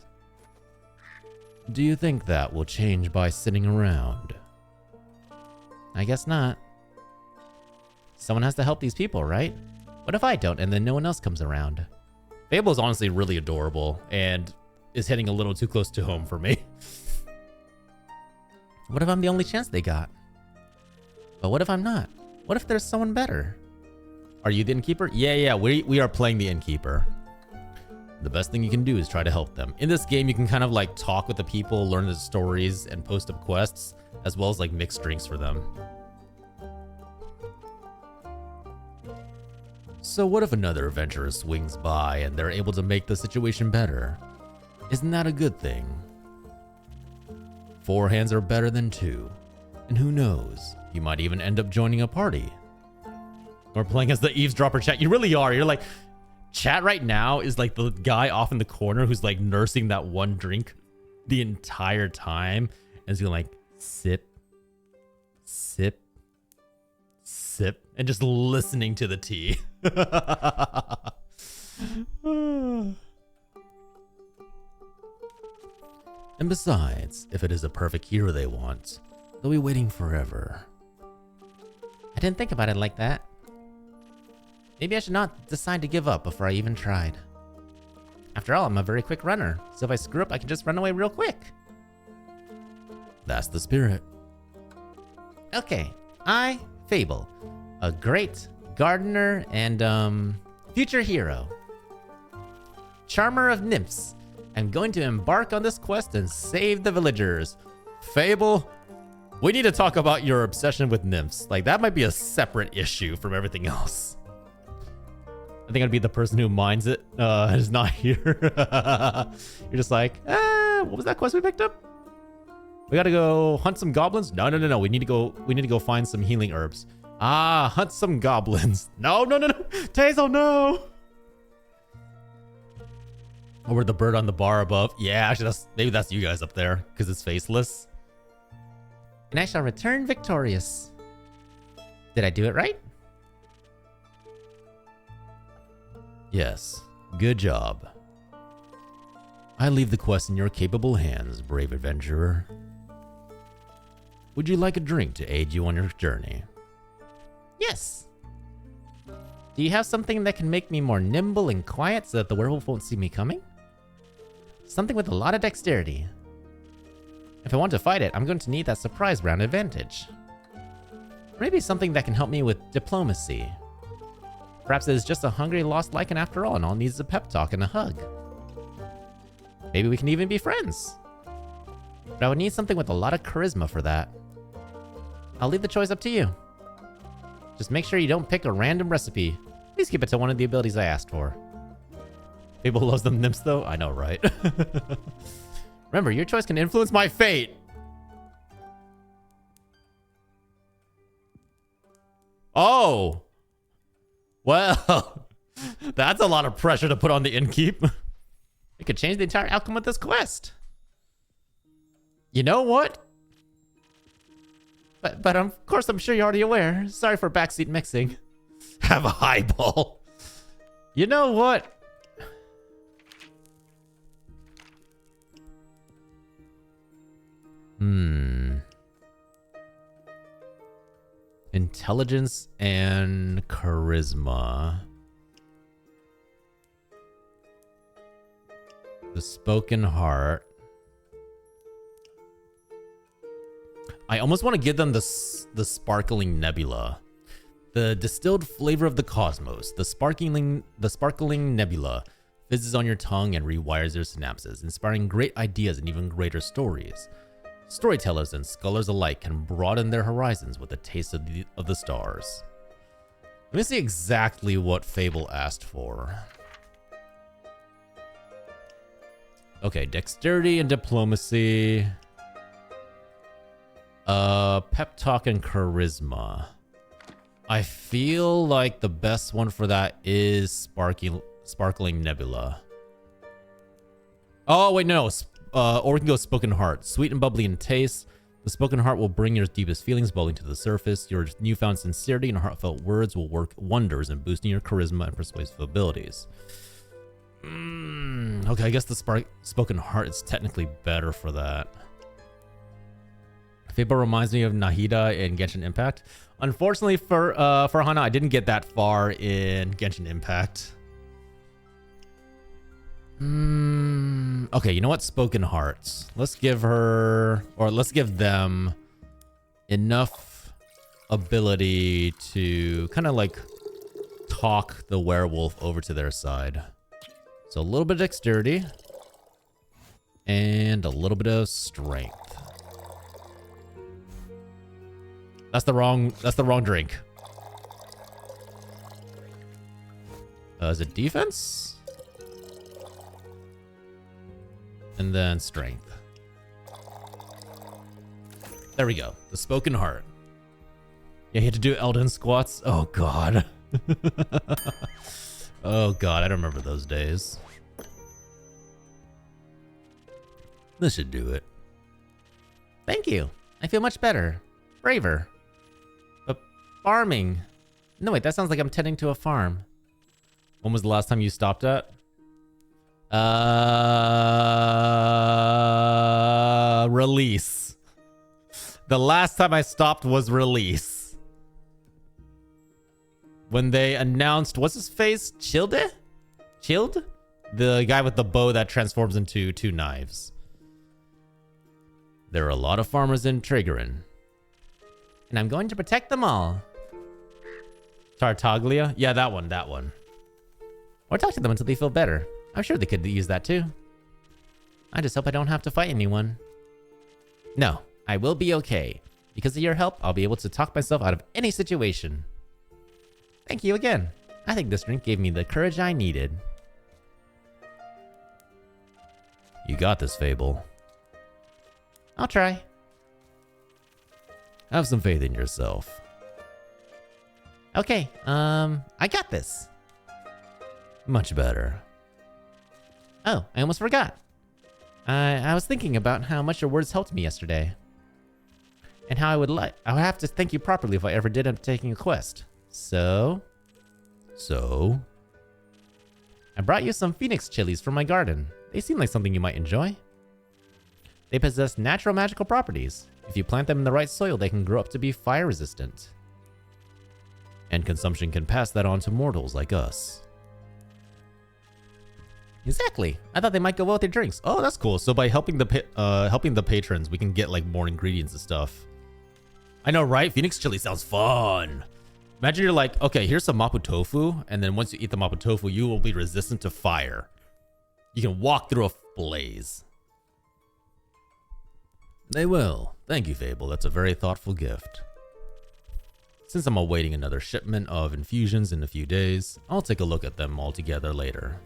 Do you think that will change by sitting around? I guess not. Someone has to help these people, right? What if I don't and then no one else comes around? Fable is honestly really adorable and is hitting a little too close to home for me. What if I'm the only chance they got? But what if I'm not? What if there's someone better? Are you the innkeeper? Yeah, we are playing the innkeeper. The best thing you can do is try to help them. In this game, you can kind of like talk with the people, learn the stories, and post up quests, as well as like mix drinks for them. So what if another adventurer swings by and they're able to make the situation better? Isn't that a good thing? 4 hands are better than 2. And who knows, you might even end up joining a party. Or playing as the eavesdropper chat. You really are. You're like, chat right now is like the guy off in the corner who's like nursing that one drink the entire time. And is going like, sip, sip, sip, and just listening to the tea. And besides, if it is a perfect hero they want, they'll be waiting forever. I didn't think about it like that. Maybe I should not decide to give up before I even tried. After all, I'm a very quick runner, so if I screw up, I can just run away real quick. That's the spirit. Okay, I, Fable, a great gardener and, future hero. Charmer of nymphs. I'm going to embark on this quest and save the villagers. Fable, we need to talk about your obsession with nymphs. Like, that might be a separate issue from everything else. I think I'd be the person who minds it, is not here. You're just like, what was that quest we picked up? We gotta go hunt some goblins? No. We need to go find some healing herbs. Ah, hunt some goblins. No. Tazel, no. Or the bird on the bar above. Yeah, actually, maybe that's you guys up there, because it's faceless. And I shall return victorious. Did I do it right? Yes. Good job. I leave the quest in your capable hands, brave adventurer. Would you like a drink to aid you on your journey? Yes. Do you have something that can make me more nimble and quiet so that the werewolf won't see me coming? Something with a lot of dexterity. If I want to fight it, I'm going to need that surprise round advantage. Or maybe something that can help me with diplomacy. Perhaps it is just a hungry lost lichen after all, and all needs is a pep talk and a hug. Maybe we can even be friends. But I would need something with a lot of charisma for that. I'll leave the choice up to you. Just make sure you don't pick a random recipe. Please keep it to one of the abilities I asked for. People loves them nymphs though? I know, right? Remember, your choice can influence my fate. Oh. Well, that's a lot of pressure to put on the innkeep. It could change the entire outcome of this quest. You know what? But of course, I'm sure you're already aware. Sorry for backseat mixing. Have a highball. You know what? Intelligence and charisma. The spoken heart. I almost want to give them the sparkling nebula. The distilled flavor of the cosmos. The sparkling nebula fizzes on your tongue and rewires your synapses, inspiring great ideas and even greater stories. Storytellers and scholars alike can broaden their horizons with a taste of the stars. Let me see exactly what Fable asked for. Okay, dexterity and diplomacy. Pep talk and charisma. I feel like the best one for that is sparkling nebula. Oh wait, no. Or we can go spoken heart. Sweet and bubbly in taste. The spoken heart will bring your deepest feelings bubbling to the surface. Your newfound sincerity and heartfelt words will work wonders in boosting your charisma and persuasive abilities. Okay, I guess the spoken heart is technically better for that. Fable reminds me of Nahida in Genshin Impact. Unfortunately for Hana, I didn't get that far in Genshin Impact. Okay, you know what? Spoken hearts. Let's give her, or let's give them enough ability to kind of like talk the werewolf over to their side. So a little bit of dexterity and a little bit of strength. That's the wrong drink. Is it defense? And then strength. There we go. The spoken heart. Yeah, you had to do Elden squats. Oh god. Oh god, I don't remember those days. This should do it. Thank you. I feel much better. Braver. But farming. No, wait, that sounds like I'm tending to a farm. When was the last time you stopped at? Release. The last time I stopped was release. when they announced, what's his face? Childe? Chilled? The guy with the bow that transforms into 2 knives. There are a lot of farmers in Trigorin, and I'm going to protect them all. Tartaglia? Yeah, that one. Or talk to them until they feel better. I'm sure they could use that too. I just hope I don't have to fight anyone. No, I will be okay. Because of your help, I'll be able to talk myself out of any situation. Thank you again. I think this drink gave me the courage I needed. You got this, Fable. I'll try. Have some faith in yourself. Okay, I got this. Much better. Oh, I almost forgot. I was thinking about how much your words helped me yesterday. And how I would have to thank you properly if I ever did end up taking a quest. So? I brought you some phoenix chilies from my garden. They seem like something you might enjoy. They possess natural magical properties. If you plant them in the right soil, they can grow up to be fire resistant. And consumption can pass that on to mortals like us. Exactly. I thought they might go well with their drinks. Oh, that's cool. So by helping the patrons, we can get like more ingredients and stuff. I know, right? Phoenix chili sounds fun. Imagine you're like, okay, here's some mapo tofu, and then once you eat the mapo tofu, you will be resistant to fire. You can walk through a blaze. They will. Thank you, Fable. That's a very thoughtful gift. Since I'm awaiting another shipment of infusions in a few days, I'll take a look at them all together later.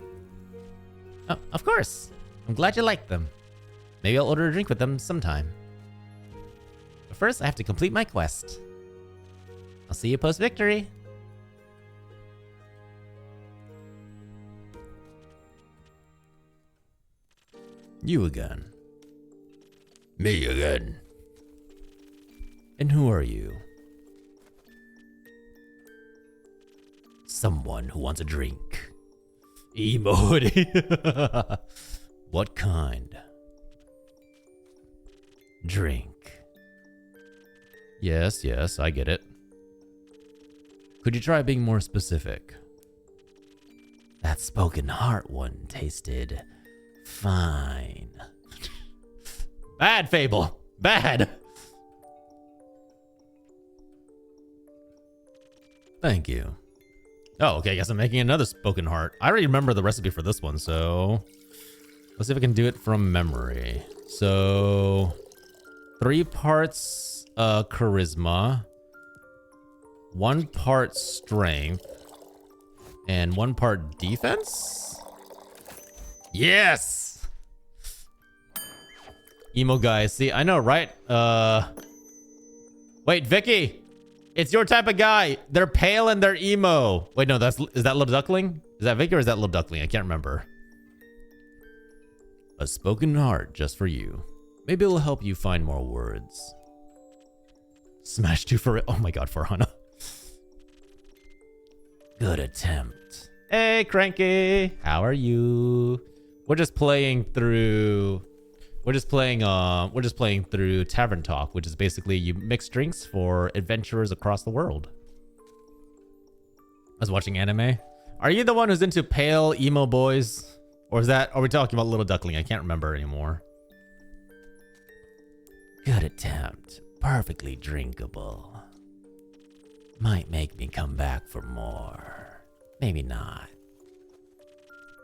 Oh, of course. I'm glad you liked them. Maybe I'll order a drink with them sometime. But first, I have to complete my quest. I'll see you post-victory. You again. Me again. And who are you? Someone who wants a drink. Emo hoodie. What kind? Drink. Yes, I get it. Could you try being more specific? That spoken heart one tasted fine. Bad, Fable. Bad. Thank you. Oh, okay, I guess I'm making another spoken heart. I already remember the recipe for this one, so let's see if I can do it from memory. So 3 parts charisma, 1 part strength, and 1 part defense? Yes! Emo guy. See, I know, right? Wait, Vicky! It's your type of guy. They're pale and they're emo. Wait, no, is that Little Duckling? Is that Vicky or is that Little Duckling? I can't remember. A spoken heart just for you. Maybe it'll help you find more words. Smash 2 for it. Oh my god, for Hana. Good attempt. Hey, Cranky. How are you? We're just playing through Tavern Talk, which is basically you mix drinks for adventurers across the world. I was watching anime. Are you the one who's into pale emo boys? Or are we talking about Little Duckling? I can't remember anymore. Good attempt. Perfectly drinkable. Might make me come back for more. Maybe not.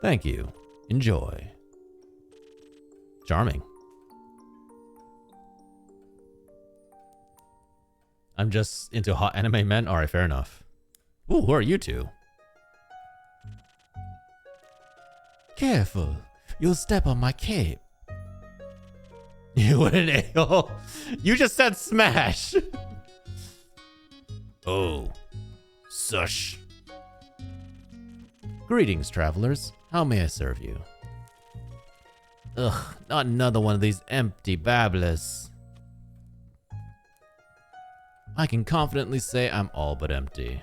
Thank you. Enjoy. Charming. I'm just into hot anime men? Alright, fair enough. Ooh, who are you two? Careful. You'll step on my cape. You an a-hole. You just said smash. Oh. Sush. Greetings, travelers. How may I serve you? Ugh, not another one of these empty babblers. I can confidently say I'm all but empty.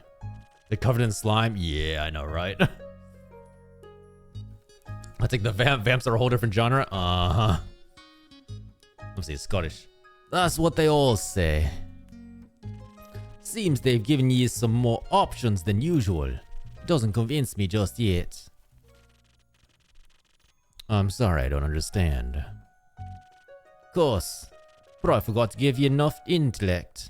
They're covered in slime? Yeah, I know, right? I think the vamps are a whole different genre. Uh-huh. Let's see, Scottish. That's what they all say. Seems they've given ye some more options than usual. Doesn't convince me just yet. I'm sorry, I don't understand. Course, but I forgot to give you enough intellect.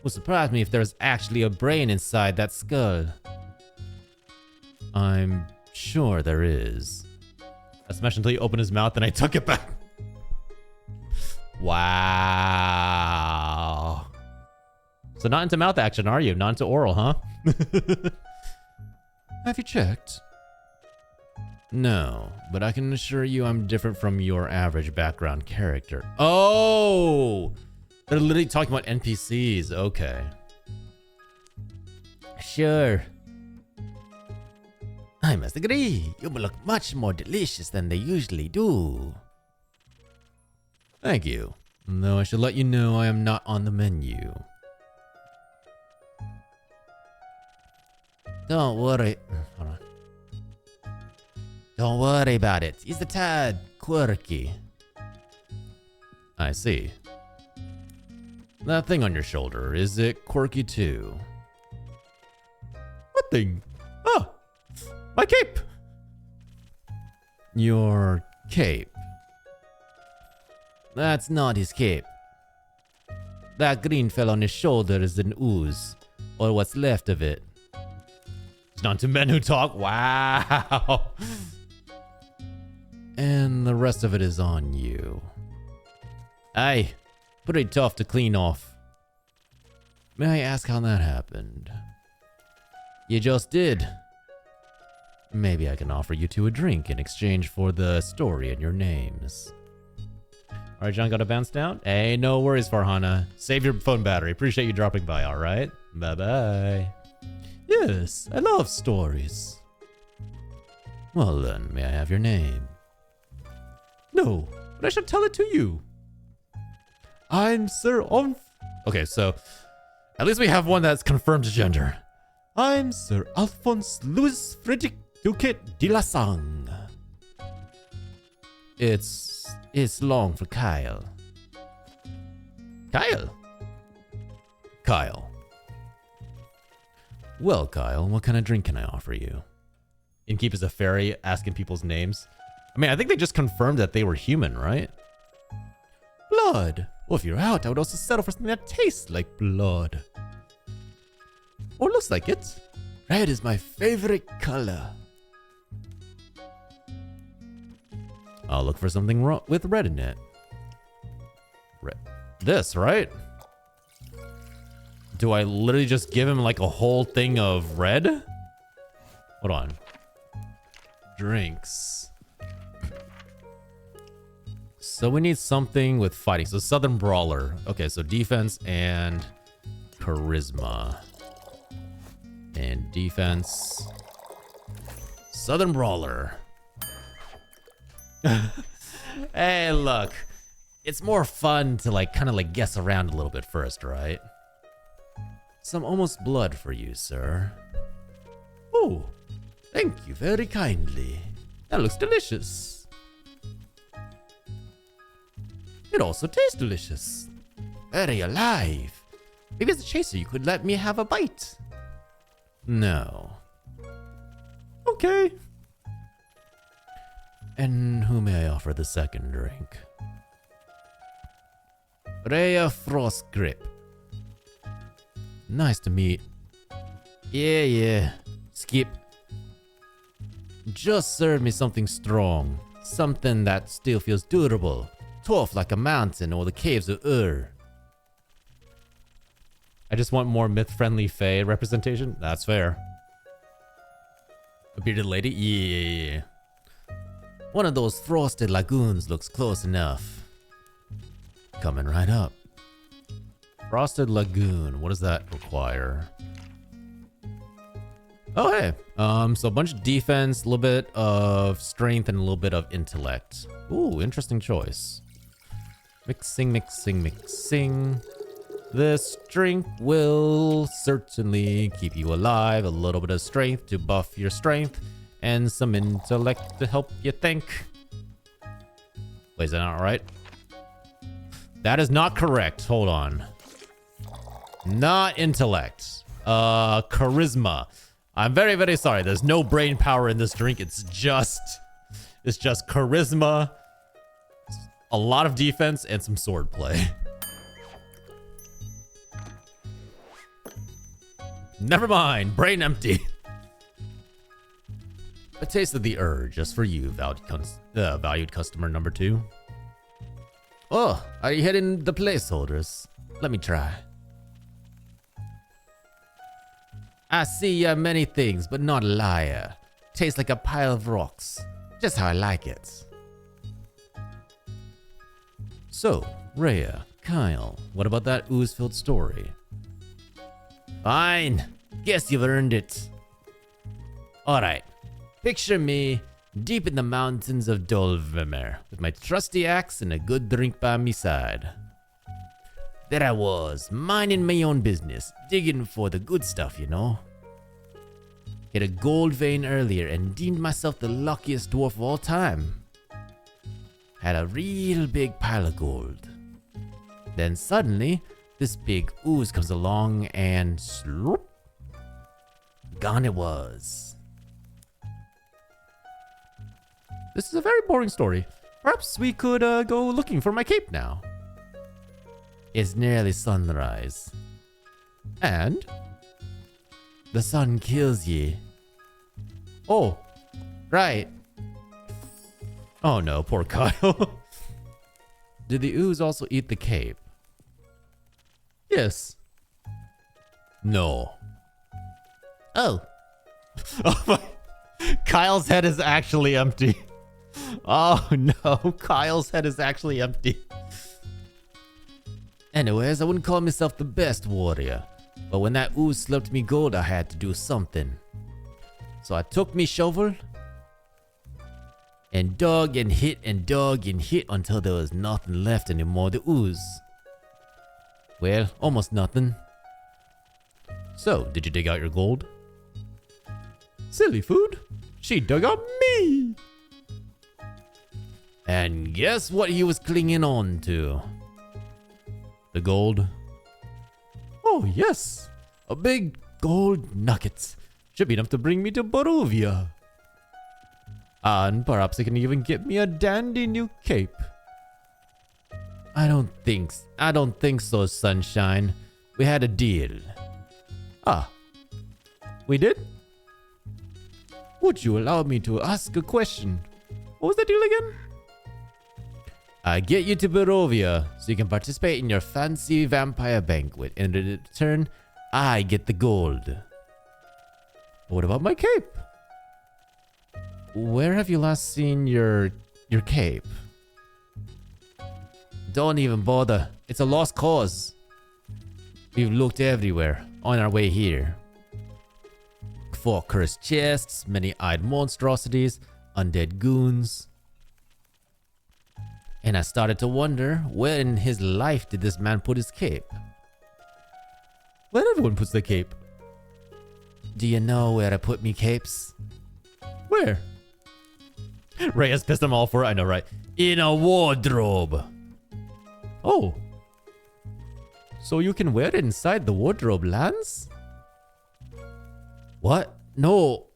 Would surprise me if there's actually a brain inside that skull. I'm sure there is. I smashed until he opened his mouth and I took it back. Wow. So not into mouth action, are you? Not into oral, huh? Have you checked? No, but I can assure you I'm different from your average background character. Oh! They're literally talking about NPCs. Okay. Sure. I must agree. You look much more delicious than they usually do. Thank you. Though I should let you know I am not on the menu. Don't worry. Hold on. Don't worry about it. He's a tad quirky. I see. That thing on your shoulder, is it quirky too? What thing? Oh! My cape! Your cape. That's not his cape. That green fell on his shoulder is an ooze, or what's left of it. It's not to men who talk. Wow! And the rest of it is on you. Aye, pretty tough to clean off. May I ask how that happened? You just did. Maybe I can offer you two a drink in exchange for the story in your names. Alright, John, gotta bounce down? Hey, no worries, Farhana. Save your phone battery. Appreciate you dropping by, alright? Bye-bye. Yes, I love stories. Well then, may I have your name? No, but I shall tell it to you. I'm Sir Okay, so at least we have one that's confirmed gender. I'm Sir Alphonse Louis Frederic Duquet de la Sang. It's long for Kyle. Kyle? Kyle. Well, Kyle, what kind of drink can I offer you? Innkeep is a fairy asking people's names. I mean, I think they just confirmed that they were human, right? Blood. Well, if you're out, I would also settle for something that tastes like blood. Or looks like it. Red is my favorite color. I'll look for something with red in it. Red. This, right? Do I literally just give him like a whole thing of red? Hold on. Drinks. So we need something with fighting. So Southern Brawler. Okay, so defense and charisma. And defense. Southern Brawler. Hey, look. It's more fun to like kind of like guess around a little bit first, right? Some almost blood for you, sir. Oh, thank you very kindly. That looks delicious. It also tastes delicious. Very alive. Maybe as a chaser you could let me have a bite. No. Okay. And who may I offer the second drink? Rhea Frost Grip. Nice to meet. Yeah. Skip. Just serve me something strong. Something that still feels durable. Tough like a mountain or the caves of Ur. I just want more myth-friendly Fae representation. That's fair. A bearded lady? Yeah. One of those frosted lagoons looks close enough. Coming right up. Frosted Lagoon. What does that require? Oh, hey. So a bunch of defense, a little bit of strength, and a little bit of intellect. Ooh, interesting choice. Mixing. This drink will certainly keep you alive. A little bit of strength to buff your strength, and some intellect to help you think. Wait, is that not right? That is not correct. Hold on. Not intellect. Charisma. I'm very, very sorry. There's no brain power in this drink. It's just charisma, a lot of defense, and some sword play. Never mind. Brain empty. A taste of the urge, just for you, valued customer number 2. Oh, are you hitting the placeholders? Let me try. I see many things, but not a liar. Tastes like a pile of rocks. Just how I like it. So, Rhea, Kyle, what about that ooze-filled story? Fine. Guess you've earned it. Alright. Picture me deep in the mountains of Dolvemer with my trusty axe and a good drink by me side. There I was, minding my own business, digging for the good stuff, you know. Hit a gold vein earlier and deemed myself the luckiest dwarf of all time. Had a real big pile of gold. Then suddenly, this big ooze comes along and sloop, gone it was. This is a very boring story. Perhaps we could go looking for my cape now. It's nearly sunrise. And the sun kills ye. Oh, right. Oh no, poor Kyle. Did the ooze also eat the cape? Yes. No. Oh. Oh my. Kyle's head is actually empty. Oh no, Kyle's head is actually empty. Anyways, I wouldn't call myself the best warrior, but when that ooze slipped me gold, I had to do something. So I took me shovel and dug and hit until there was nothing left anymore to ooze. Well, almost nothing. So, did you dig out your gold? Silly food. She dug out me. And guess what he was clinging on to? The gold. Oh, yes. A big gold nugget. Should be enough to bring me to Barovia. And perhaps it can even get me a dandy new cape. I don't think so, Sunshine. We had a deal. Ah. We did? Would you allow me to ask a question? What was the deal again? I get you to Barovia so you can participate in your fancy vampire banquet, and in return, I get the gold. What about my cape? Where have you last seen your cape? Don't even bother. It's a lost cause. We've looked everywhere on our way here. 4 cursed chests, many-eyed monstrosities, undead goons. And I started to wonder, where in his life did this man put his cape? Where everyone puts their cape. Do you know where I put me capes? Where? Ray has pissed them all for it, I know, right? In a wardrobe. Oh. So you can wear it inside the wardrobe, Lance? What? No.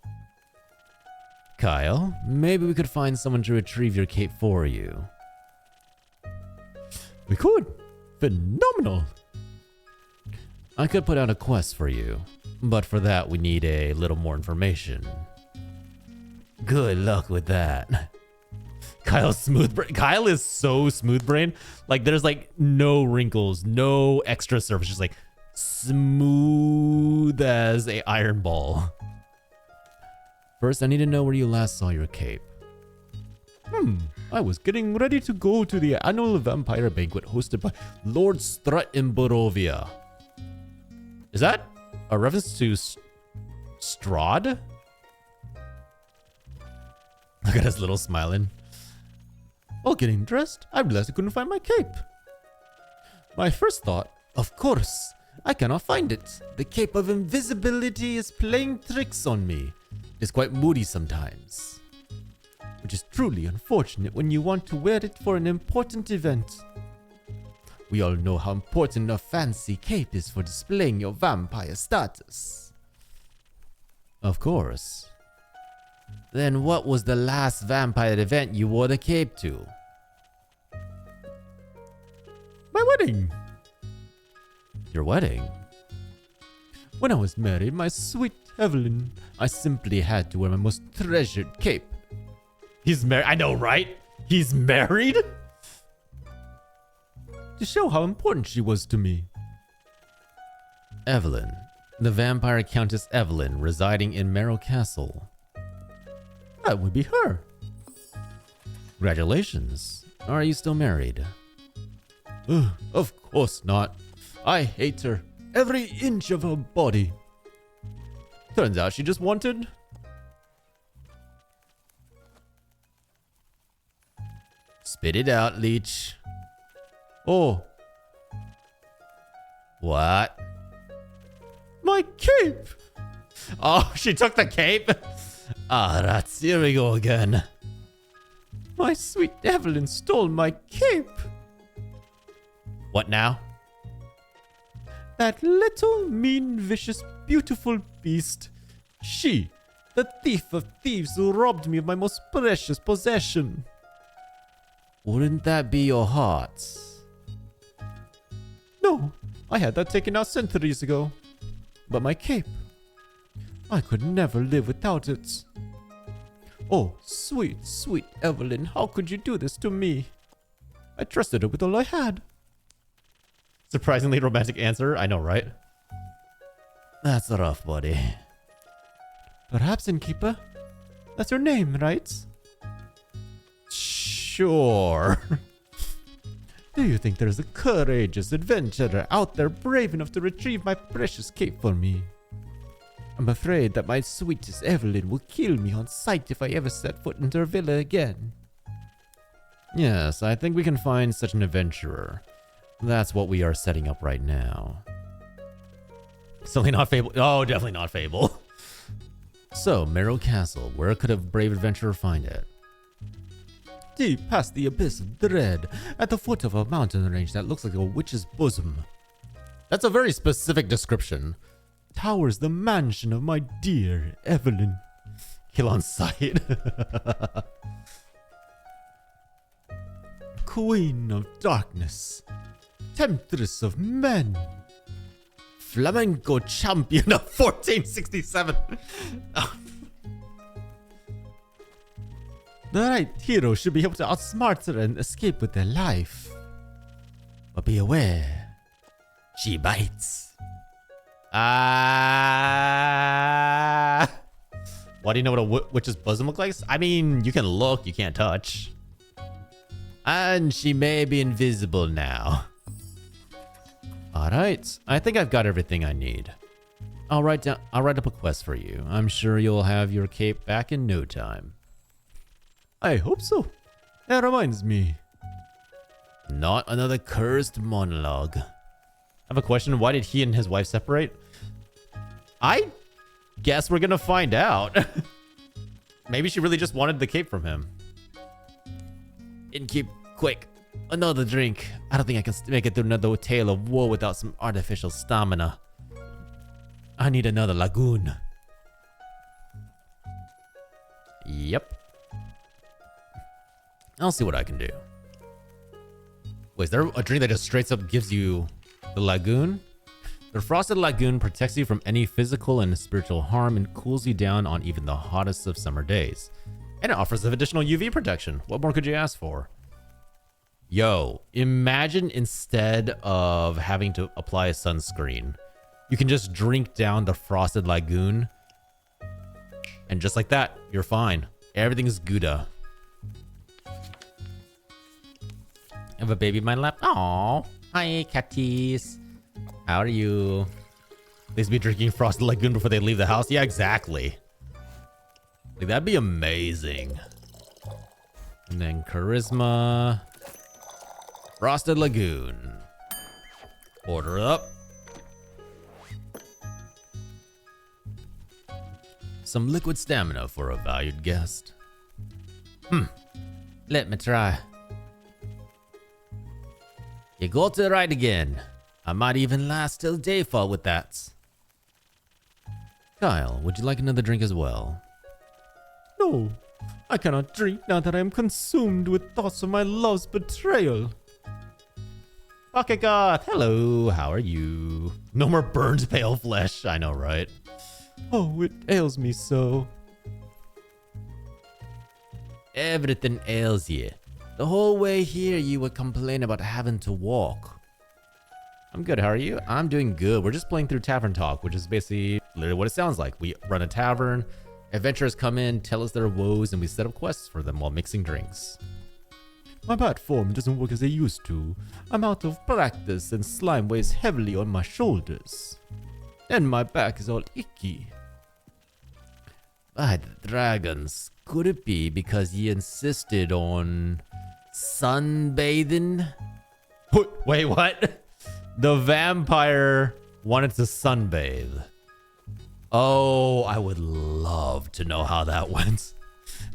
Kyle, maybe we could find someone to retrieve your cape for you. We could. Phenomenal. I could put out a quest for you, but for that we need a little more information. Good luck with that. Kyle is so smooth brain. Like there's like no wrinkles, no extra surface, just like smooth as a iron ball. First, I need to know where you last saw your cape. I was getting ready to go to the annual vampire banquet hosted by Lord Strut in Barovia. Is that a reference to Strahd? Look at his little smiling. While getting dressed, I realized I couldn't find my cape. My first thought, of course, I cannot find it. The cape of invisibility is playing tricks on me. It is quite moody sometimes, which is truly unfortunate when you want to wear it for an important event. We all know how important a fancy cape is for displaying your vampire status. Of course. Then what was the last vampire event you wore the cape to? My wedding. Your wedding? When I was married, my sweet Evelyn, I simply had to wear my most treasured cape. He's married? I know, right? He's married? To show how important she was to me. Evelyn, the vampire Countess Evelyn residing in Merrow Castle. That would be her. Congratulations. Are you still married? Of course not. I hate her. Every inch of her body. Turns out she just wanted... Spit it out, leech. Oh. What? My cape! Oh, she took the cape? Ah, rats, here we go again. My sweet Evelyn stole my cape. What now? That little, mean, vicious, beautiful beast. She, the thief of thieves who robbed me of my most precious possession. Wouldn't that be your heart? No, I had that taken out centuries ago. But my cape, I could never live without it. Oh, sweet, sweet Evelyn, how could you do this to me? I trusted her with all I had. Surprisingly romantic answer, I know, right? That's rough, buddy. Perhaps, innkeeper? That's your name, right? Sure. Do you think there's a courageous adventurer out there brave enough to retrieve my precious cape for me? I'm afraid that my sweetest Evelyn will kill me on sight if I ever set foot into her villa again. Yes, I think we can find such an adventurer. That's what we are setting up right now. Certainly not Fable. Oh, definitely not Fable. So, Merrow Castle, where could a brave adventurer find it? Deep past the abyss of dread, at the foot of a mountain range that looks like a witch's bosom. That's a very specific description. Towers the mansion of my dear Evelyn. Kill on sight. Queen of darkness. Temptress of men. Flamenco champion of 1467. The right hero should be able to outsmart her and escape with their life. But be aware, she bites. Why do you know what a witch's bosom looks like? I mean, you can look, you can't touch. And she may be invisible now. Alright, I think I've got everything I need. I'll write up a quest for you. I'm sure you'll have your cape back in no time. I hope so. That reminds me. Not another cursed monologue. I have a question. Why did he and his wife separate? I guess we're gonna find out. Maybe she really just wanted the cape from him. Innkeep, quick. Another drink. I don't think I can make it through another tale of woe without some artificial stamina. I need another lagoon. Yep. I'll see what I can do. Wait, is there a drink that just straight up gives you the lagoon? The frosted lagoon protects you from any physical and spiritual harm and cools you down on even the hottest of summer days. And it offers additional UV protection. What more could you ask for? Yo, imagine instead of having to apply a sunscreen, you can just drink down the frosted lagoon. And just like that, you're fine. Everything's Gouda. I have a baby in my lap. Aww. Hi, catties. How are you? They should be drinking frosted lagoon before they leave the house. Yeah, exactly. Like, that'd be amazing. And then charisma. Frosted lagoon. Order up. Some liquid stamina for a valued guest. Let me try. You got it right again. I might even last till dayfall with that. Kyle, would you like another drink as well? No, I cannot drink now that I am consumed with thoughts of my love's betrayal. Pocket Goth, hello, how are you? No more burned pale flesh, I know, right? Oh, it ails me so. Everything ails you. The whole way here you would complain about having to walk. I'm good, how are you? I'm doing good. We're just playing through Tavern Talk, which is basically literally what it sounds like. We run a tavern, adventurers come in, tell us their woes, and we set up quests for them while mixing drinks. My bad form doesn't work as I used to. I'm out of practice and slime weighs heavily on my shoulders. And my back is all icky. By the dragons, could it be because you insisted on sunbathing? Wait, what? The vampire wanted to sunbathe. Oh, I would love to know how that went.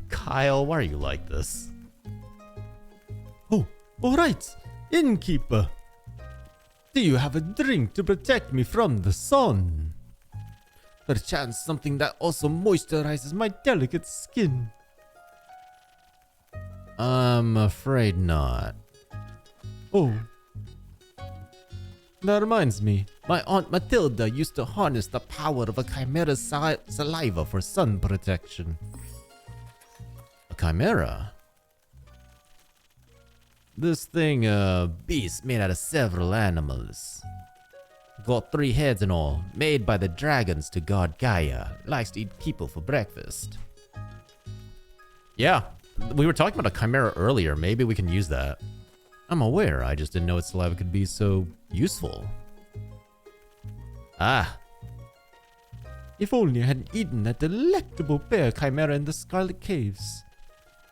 Kyle, why are you like this? Oh, alright, innkeeper. Do you have a drink to protect me from the sun? Perchance something that also moisturizes my delicate skin. I'm afraid not. Oh. That reminds me, my Aunt Matilda used to harness the power of a chimera's saliva for sun protection. A chimera? This thing, beast made out of several animals. Got 3 heads and all, made by the dragons to guard Gaia. Likes to eat people for breakfast. Yeah, we were talking about a chimera earlier. Maybe we can use that. I'm aware, I just didn't know its saliva could be so useful. Ah. If only I hadn't eaten that delectable bear chimera in the Scarlet Caves.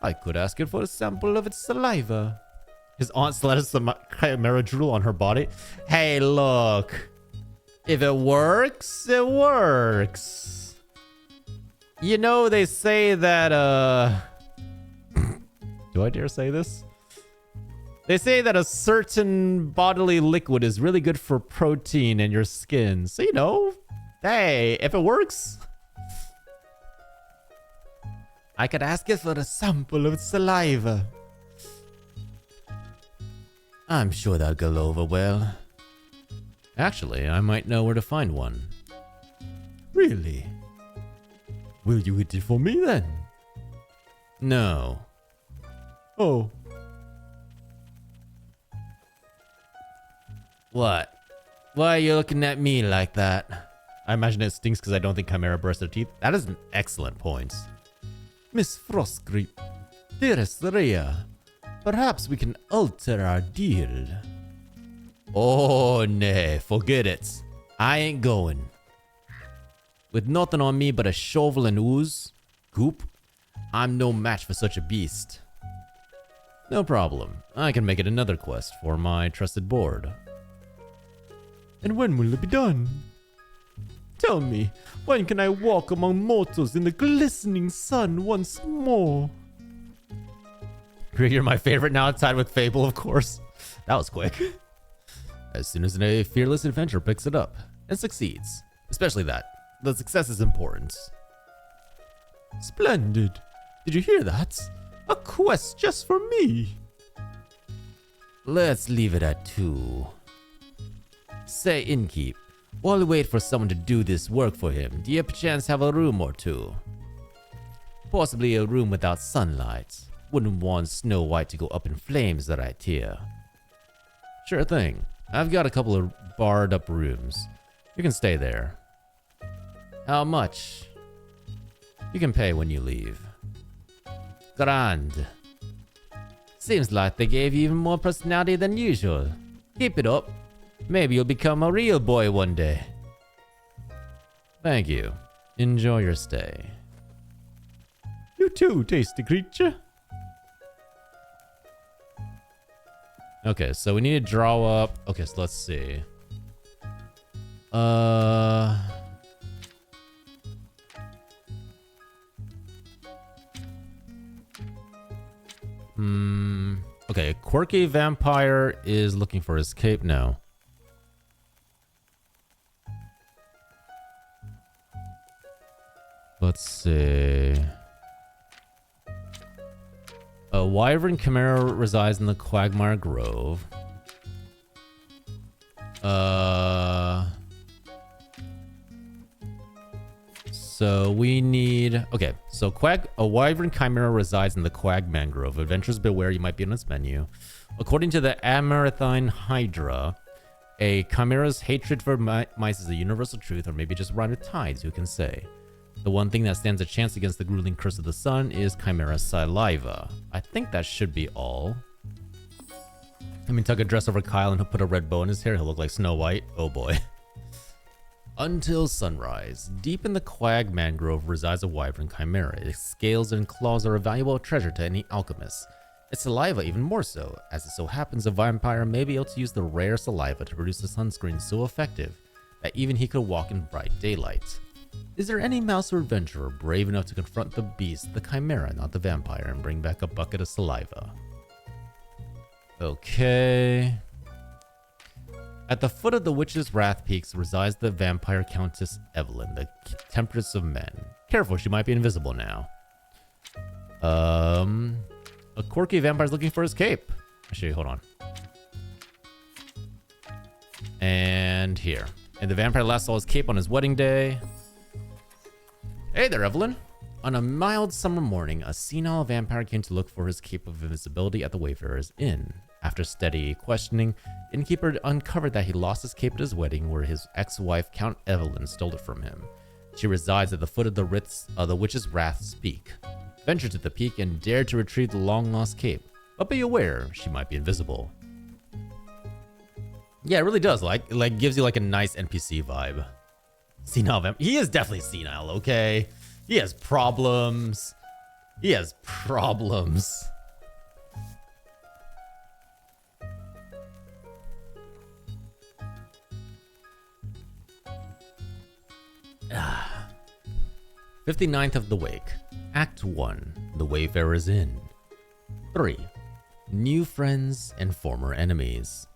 I could ask it for a sample of its saliva. His aunt still has some chimera drool on her body. Hey, look. If it works, it works. You know, they say that, do I dare say this? They say that a certain bodily liquid is really good for protein in your skin. So, you know, hey, if it works, I could ask it for a sample of its saliva. I'm sure that'll go over well. Actually, I might know where to find one. Really? Will you eat it for me then? No. Oh. What? Why are you looking at me like that? I imagine it stinks because I don't think chimera brush their teeth. That is an excellent point. Miss Frostcreep, dearest Rhea, perhaps we can alter our deal. Oh, nay, forget it. I ain't going. With nothing on me but a shovel and ooze, goop, I'm no match for such a beast. No problem. I can make it another quest for my trusted board. And when will it be done? Tell me, when can I walk among mortals in the glistening sun once more? You're my favorite now, tied with Fable, of course. That was quick. As soon as a fearless adventurer picks it up and succeeds. Especially that. The success is important. Splendid. Did you hear that? A quest just for me. Let's leave it at 2. Say, Innkeep, while we wait for someone to do this work for him, do you perchance have a room or 2? Possibly a room without sunlight. Wouldn't want Snow White to go up in flames right here. Sure thing. I've got a couple of barred up rooms. You can stay there. How much? You can pay when you leave. Grand. Seems like they gave you even more personality than usual. Keep it up. Maybe you'll become a real boy one day. Thank you. Enjoy your stay. You too, tasty creature. Okay, so we need to draw up. Okay, so let's see. Okay, quirky vampire is looking for his cape now. Let's see. A wyvern chimera resides in the Quagmire Grove. So we need... Okay, so a wyvern chimera resides in the Quagmire Grove. Adventurers beware, you might be on its menu. According to the Amaranthine Hydra, a chimera's hatred for mice is a universal truth, or maybe just rhyme with tides, who can say? The one thing that stands a chance against the grueling curse of the sun is chimera saliva. I think that should be all. I mean, tuck a dress over Kyle and he'll put a red bow in his hair. He'll look like Snow White. Oh boy. Until sunrise, deep in the Quagmire Grove resides a wyvern chimera. Its scales and claws are a valuable treasure to any alchemist. Its saliva even more so. As it so happens, a vampire may be able to use the rare saliva to produce a sunscreen so effective that even he could walk in bright daylight. Is there any mouse or adventurer brave enough to confront the beast, the chimera, not the vampire, and bring back a bucket of saliva? Okay. At the foot of the Witch's Wrath Peaks resides the vampire Countess Evelyn, the temptress of men. Careful, she might be invisible now. A quirky vampire's looking for his cape. Actually, hold on. And here. And the vampire last saw his cape on his wedding day. Hey there, Evelyn. On a mild summer morning, a senile vampire came to look for his cape of invisibility at the Wayfarer's Inn. After steady questioning, the innkeeper uncovered that he lost his cape at his wedding, where his ex-wife, Count Evelyn, stole it from him. She resides at the foot of the Witch's Wrath Peak. Venture to the peak and dare to retrieve the long-lost cape, but be aware, she might be invisible. Yeah, it really does. Like gives you like a nice NPC vibe. Senile vampire. He is definitely senile, okay? He has problems. He has problems. Ah. 59th of the Wake. Act 1. The Wayfarer's Inn. 3. New friends and former enemies.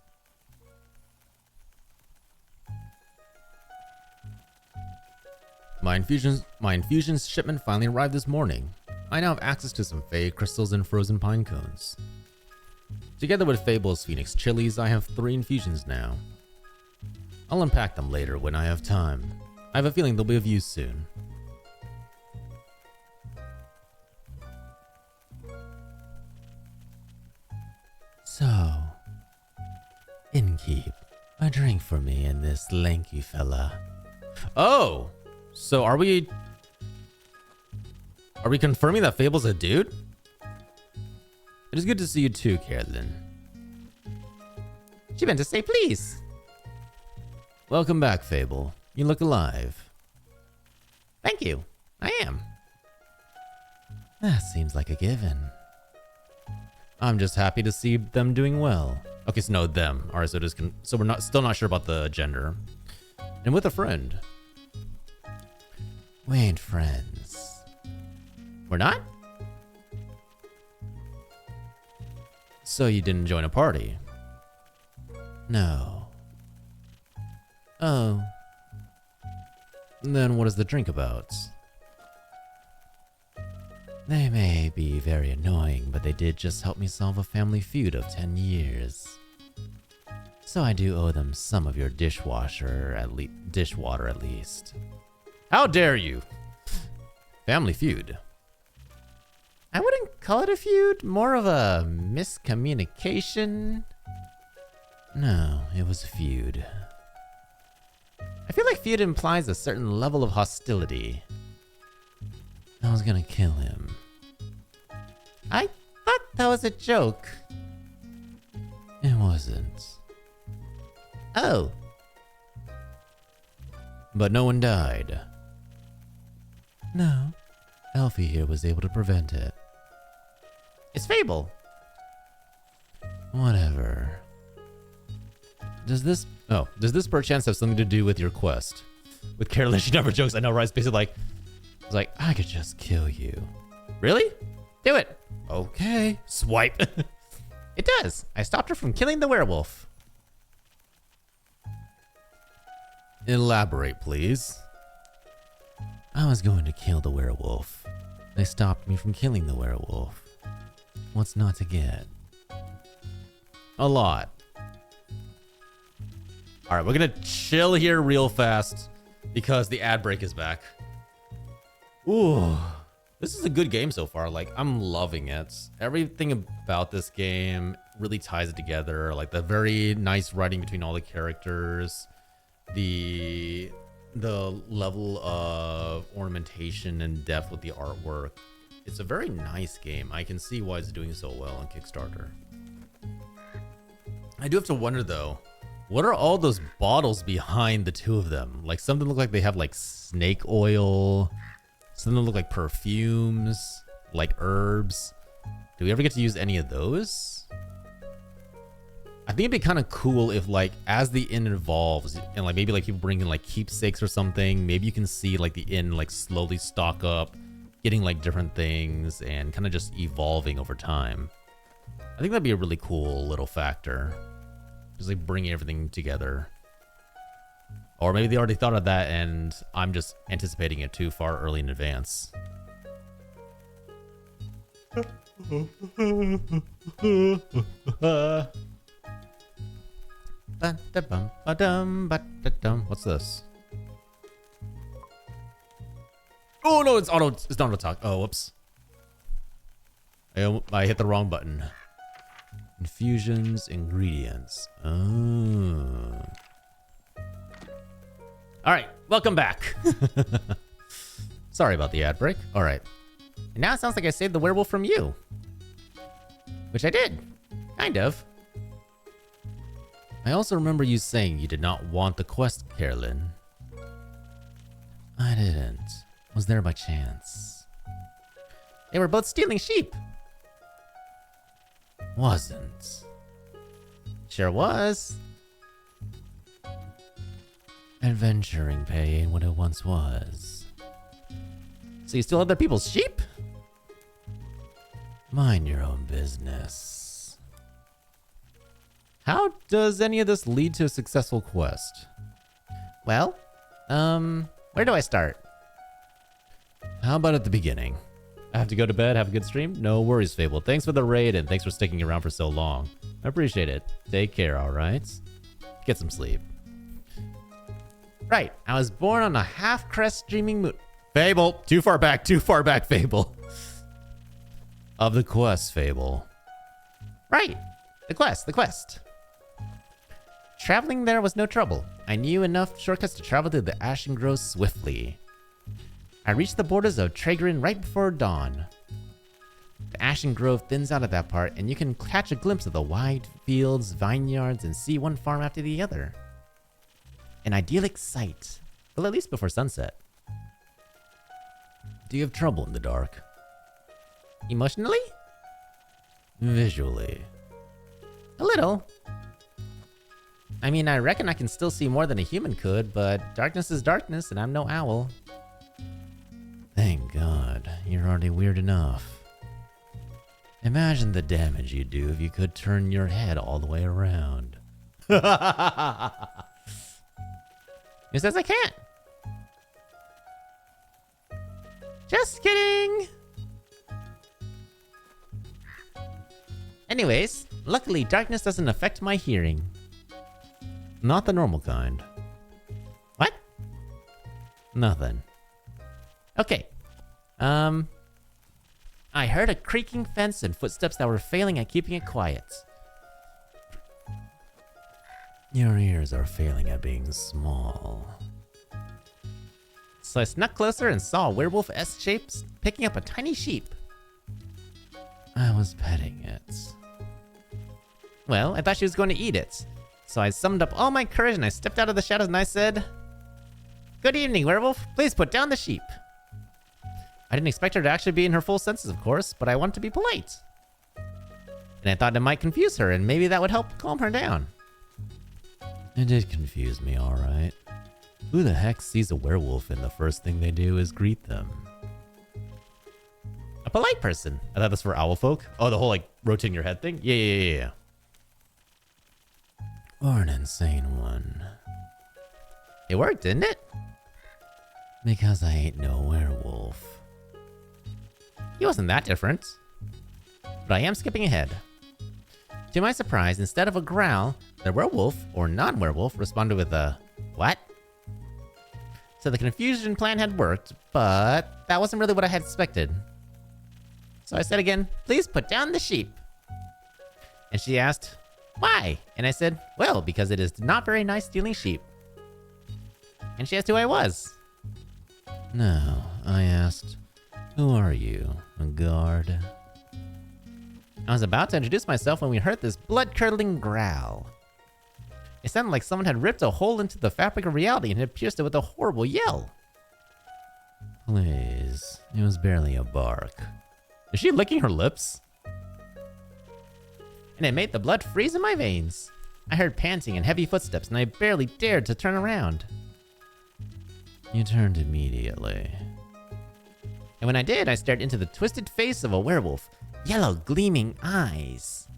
My infusions shipment finally arrived this morning. I now have access to some Fey crystals and frozen pine cones. Together with Fable's Phoenix chilies, I have 3 infusions now. I'll unpack them later when I have time. I have a feeling they'll be of use soon. So, innkeep, a drink for me and this lanky fella. Oh! So are we confirming that Fable's a dude? It is good to see you too, Carolyn. She meant to say please. Welcome back, Fable. You look alive. Thank you. I am. That seems like a given. I'm just happy to see them doing well. Okay, so no, them. Alright, so so we're still not sure about the gender. And with a friend. We ain't friends. We're not? So you didn't join a party? No. Oh. Then what is the drink about? They may be very annoying, but they did just help me solve a family feud of 10 years. So I do owe them some of your dishwater at least. How dare you? Family feud. I wouldn't call it a feud, more of a miscommunication. No, it was a feud. I feel like feud implies a certain level of hostility. I was gonna kill him. I thought that was a joke. It wasn't. Oh. But no one died. No. Elfie here was able to prevent it. It's Fable. Whatever. Does this perchance have something to do with your quest? With Carolyn, she never jokes. I know, right? It's basically like, I could just kill you. Really? Do it. Okay. Swipe. It does. I stopped her from killing the werewolf. Elaborate, please. I was going to kill the werewolf. They stopped me from killing the werewolf. What's not to get? A lot. All right, we're gonna chill here real fast because the ad break is back. Ooh, this is a good game so far. Like, I'm loving it. Everything about this game really ties it together. Like the very nice writing between all the characters, the level of ornamentation and depth with the artwork. It's a very nice game. I can see why it's doing so well on Kickstarter. I do have to wonder though, what are all those bottles behind the two of them? Like, some of them look like they have like snake oil. Some of them look like perfumes, like herbs. Do we ever get to use any of those? I think it'd be kind of cool if, like, as the inn evolves and like maybe like people bring in like keepsakes or something, maybe you can see like the inn like slowly stock up, getting like different things and kind of just evolving over time. I think that'd be a really cool little factor. Just like bringing everything together. Or maybe they already thought of that and I'm just anticipating it too far early in advance. What's this? Oh no, it's not auto talk. Oh, whoops. I hit the wrong button. Infusions, ingredients. Oh. All right, welcome back. Sorry about the ad break. All right. And now it sounds like I saved the werewolf from you. Which I did. Kind of. I also remember you saying you did not want the quest, Carolyn. I didn't. Was there by chance? They were both stealing sheep. Wasn't. Sure was. Adventuring pay ain't what it once was. So you still have other people's sheep? Mind your own business. How does any of this lead to a successful quest? Well, where do I start? How about at the beginning? I have to go to bed, have a good stream? No worries, Fable. Thanks for the raid and thanks for sticking around for so long. I appreciate it. Take care, alright? Get some sleep. Right, I was born on a half-crest streaming moon. Fable! Too far back, Fable. Of the quest, Fable. Right, the quest. Traveling there was no trouble. I knew enough shortcuts to travel through the Ashen Grove swiftly. I reached the borders of Tragrin right before dawn. The Ashen Grove thins out at that part, and you can catch a glimpse of the wide fields, vineyards, and see one farm after the other. An idyllic sight, well, at least before sunset. Do you have trouble in the dark? Emotionally? Visually? A little. I mean, I reckon I can still see more than a human could, but darkness is darkness, and I'm no owl. Thank God, you're already weird enough. Imagine the damage you'd do if you could turn your head all the way around. Who says I can't? Just kidding! Anyways, luckily darkness doesn't affect my hearing. Not the normal kind. What? Nothing. Okay. I heard a creaking fence and footsteps that were failing at keeping it quiet. Your ears are failing at being small. So I snuck closer and saw a werewolf S-shape picking up a tiny sheep. I was petting it. Well, I thought she was going to eat it. So I summoned up all my courage and I stepped out of the shadows and I said, "Good evening, werewolf. Please put down the sheep." I didn't expect her to actually be in her full senses, of course, but I wanted to be polite. And I thought it might confuse her and maybe that would help calm her down. It did confuse me, alright. Who the heck sees a werewolf and the first thing they do is greet them? polite person. I thought that's for owl folk. Oh, the whole like rotating your head thing? Yeah. Or an insane one. It worked, didn't it? Because I ain't no werewolf. He wasn't that different. But I am skipping ahead. To my surprise, instead of a growl, the werewolf, or non-werewolf, responded with a, what? So the confusion plan had worked, but that wasn't really what I had expected. So I said again, please put down the sheep. And she asked, why? And I said, well, because it is not very nice stealing sheep. And she asked who I was. No, I asked, who are you, a guard? I was about to introduce myself when we heard this blood-curdling growl. It sounded like someone had ripped a hole into the fabric of reality and had pierced it with a horrible yell. Please, it was barely a bark. Is she licking her lips? And it made the blood freeze in my veins. I heard panting and heavy footsteps, and I barely dared to turn around. You turned immediately. And when I did, I stared into the twisted face of a werewolf. Yellow, gleaming eyes.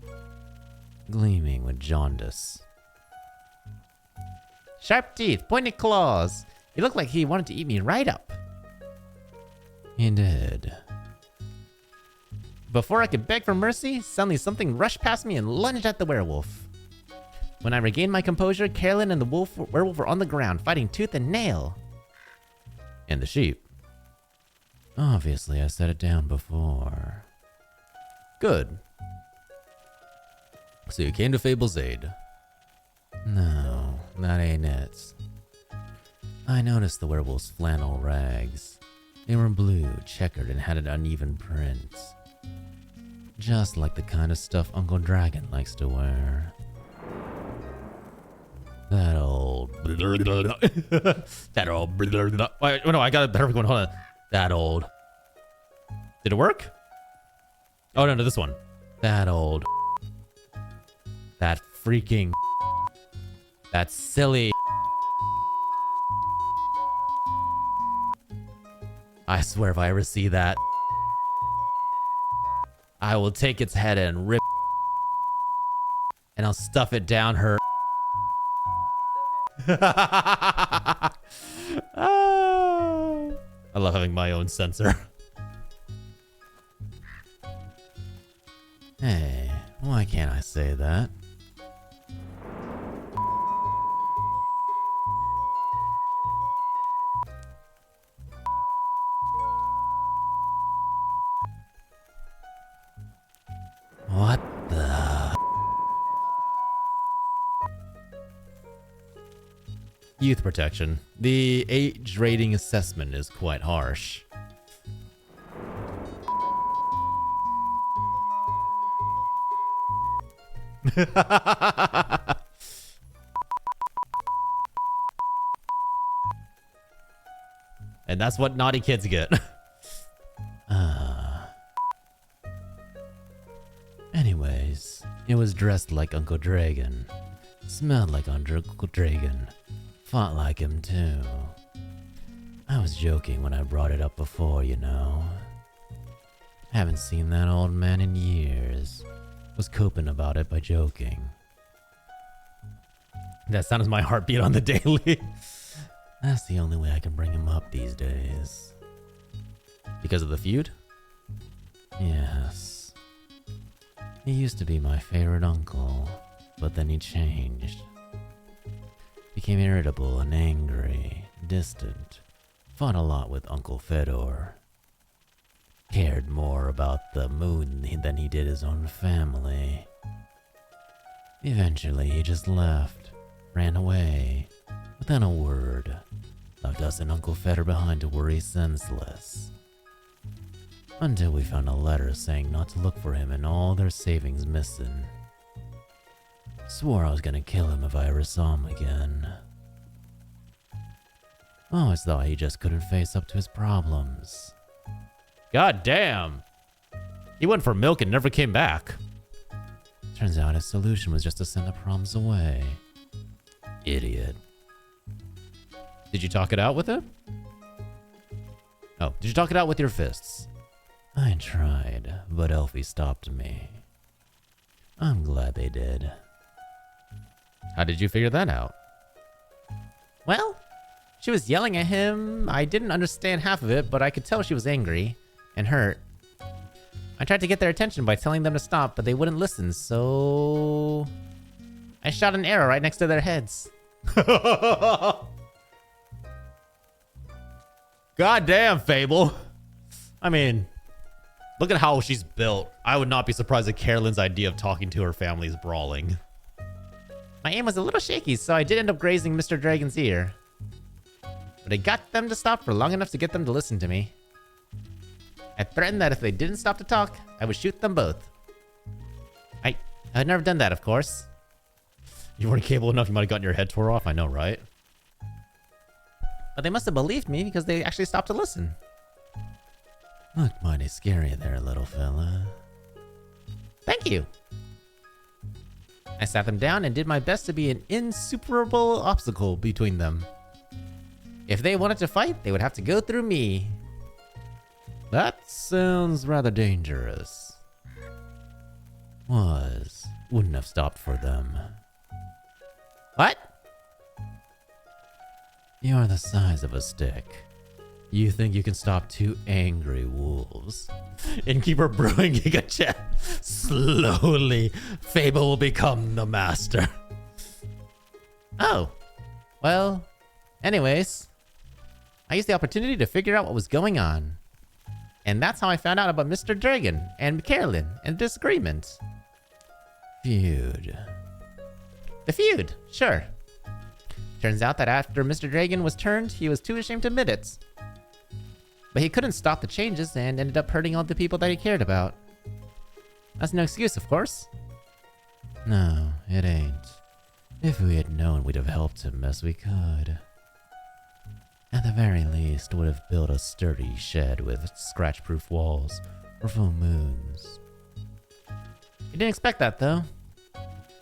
Gleaming with jaundice. Sharp teeth, pointed claws. He looked like he wanted to eat me right up. He did. Before I could beg for mercy, suddenly something rushed past me and lunged at the werewolf. When I regained my composure, Carolyn and the werewolf were on the ground, fighting tooth and nail. And the sheep. Obviously, I set it down before. Good. So you came to Fable's aid. No, that ain't it. I noticed the werewolf's flannel rags. They were blue, checkered, and had an uneven print. Just like the kind of stuff Uncle Dragon likes to wear. That old... That old... Wait, no, I got a better one. Hold on. That old... Did it work? Oh, no, this one. That old... That freaking... That silly... I swear if I ever see that, I will take its head and rip and I'll stuff it down her. Ah. I love having my own censor. Hey, why can't I say that? What the... Youth protection. The age rating assessment is quite harsh. And that's what naughty kids get. Anyways, it was dressed like Uncle Dragon. Smelled like Uncle Dragon. Fought like him too. I was joking when I brought it up before, you know. Haven't seen that old man in years. Was coping about it by joking. That sounds my heartbeat on the daily. That's the only way I can bring him up these days. Because of the feud? Yes. He used to be my favorite uncle, but then he changed. Became irritable and angry, distant. Fought a lot with Uncle Fedor. Cared more about the moon than he did his own family. Eventually, he just left, ran away, without a word. Left us and Uncle Fedor behind to worry senseless. Until we found a letter saying not to look for him and all their savings missing. Swore I was gonna kill him if I ever saw him again. Always thought he just couldn't face up to his problems. God damn. He went for milk and never came back. Turns out his solution was just to send the problems away. Idiot. Did you talk it out with him? Oh, did you talk it out with your fists? I tried, but Elfie stopped me. I'm glad they did. How did you figure that out? Well, she was yelling at him. I didn't understand half of it, but I could tell she was angry and hurt. I tried to get their attention by telling them to stop, but they wouldn't listen, so... I shot an arrow right next to their heads. Goddamn, Fable. I mean, look at how she's built. I would not be surprised if Carolyn's idea of talking to her family is brawling. My aim was a little shaky, so I did end up grazing Mr. Dragon's ear. But I got them to stop for long enough to get them to listen to me. I threatened that if they didn't stop to talk, I would shoot them both. I had never done that, of course. You weren't capable enough, you might have gotten your head tore off, I know, right? But they must have believed me because they actually stopped to listen. Looked mighty scary there, little fella. Thank you. I sat them down and did my best to be an insuperable obstacle between them. If they wanted to fight, they would have to go through me. That sounds rather dangerous. Wouldn't have stopped for them. What? You're the size of a stick. You think you can stop 2 angry wolves? Innkeeper brewing Giga Chat. Slowly, Fable will become the master. Oh. Well, anyways. I used the opportunity to figure out what was going on. And that's how I found out about Mr. Dragon and Carolyn and disagreement. Feud. The feud, sure. Turns out that after Mr. Dragon was turned, he was too ashamed to admit it. But he couldn't stop the changes and ended up hurting all the people that he cared about. That's no excuse, of course. No, it ain't. If we had known, we'd have helped him best we could. At the very least, would have built a sturdy shed with scratch-proof walls for full moons. He didn't expect that, though.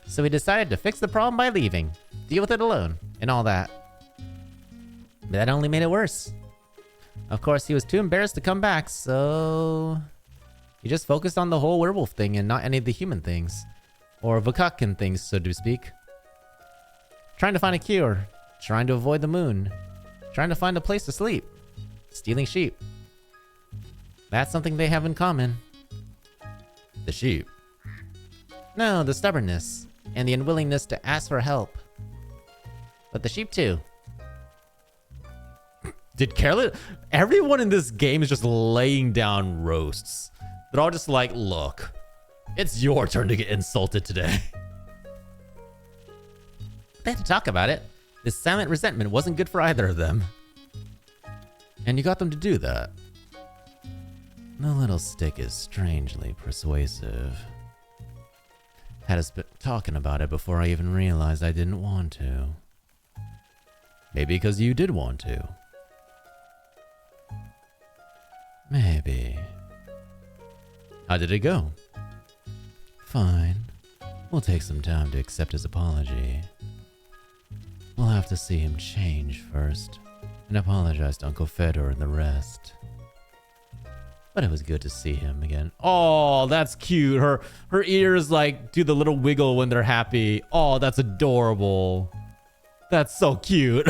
So he decided to fix the problem by leaving, deal with it alone, and all that. But that only made it worse. Of course, he was too embarrassed to come back, so... he just focused on the whole werewolf thing and not any of the human things. Or Vakakan things, so to speak. Trying to find a cure. Trying to avoid the moon. Trying to find a place to sleep. Stealing sheep. That's something they have in common. The sheep? No, the stubbornness. And the unwillingness to ask for help. But the sheep too. Did Carolyn... Everyone in this game is just laying down roasts. They're all just like, look, it's your turn to get insulted today. They had to talk about it. This silent resentment wasn't good for either of them. And you got them to do that. The little stick is strangely persuasive. Had us been talking about it before I even realized I didn't want to. Maybe because you did want to. Maybe. How did it go? Fine. We'll take some time to accept his apology. We'll have to see him change first, and apologize to Uncle Fedor and the rest. But it was good to see him again. Oh, that's cute. Her ears like do the little wiggle when they're happy. Oh, that's adorable. That's so cute.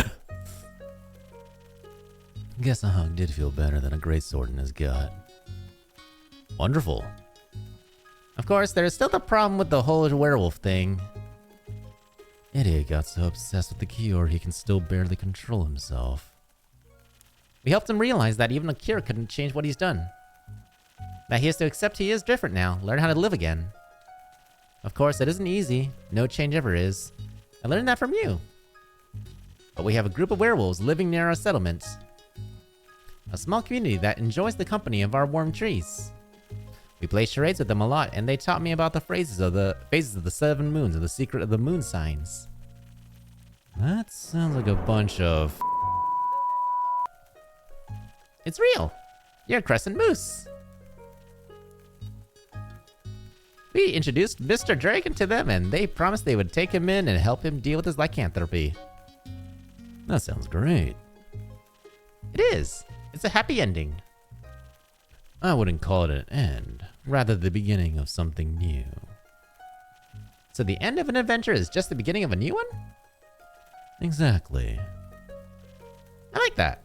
Guess a hug did feel better than a greatsword in his gut. Wonderful. Of course, there's still the problem with the whole werewolf thing. Idiot got so obsessed with the cure he can still barely control himself. We helped him realize that even a cure couldn't change what he's done. That he has to accept he is different now, learn how to live again. Of course, it isn't easy. No change ever is. I learned that from you. But we have a group of werewolves living near our settlement. A small community that enjoys the company of our warm trees. We play charades with them a lot, and they taught me about the phases of the 7 moons and the secret of the moon signs. That sounds like a bunch of... It's real! You're a crescent moose! We introduced Mr. Dragon to them, and they promised they would take him in and help him deal with his lycanthropy. That sounds great. It is. It's a happy ending. I wouldn't call it an end, rather the beginning of something new. So the end of an adventure is just the beginning of a new one? Exactly. I like that.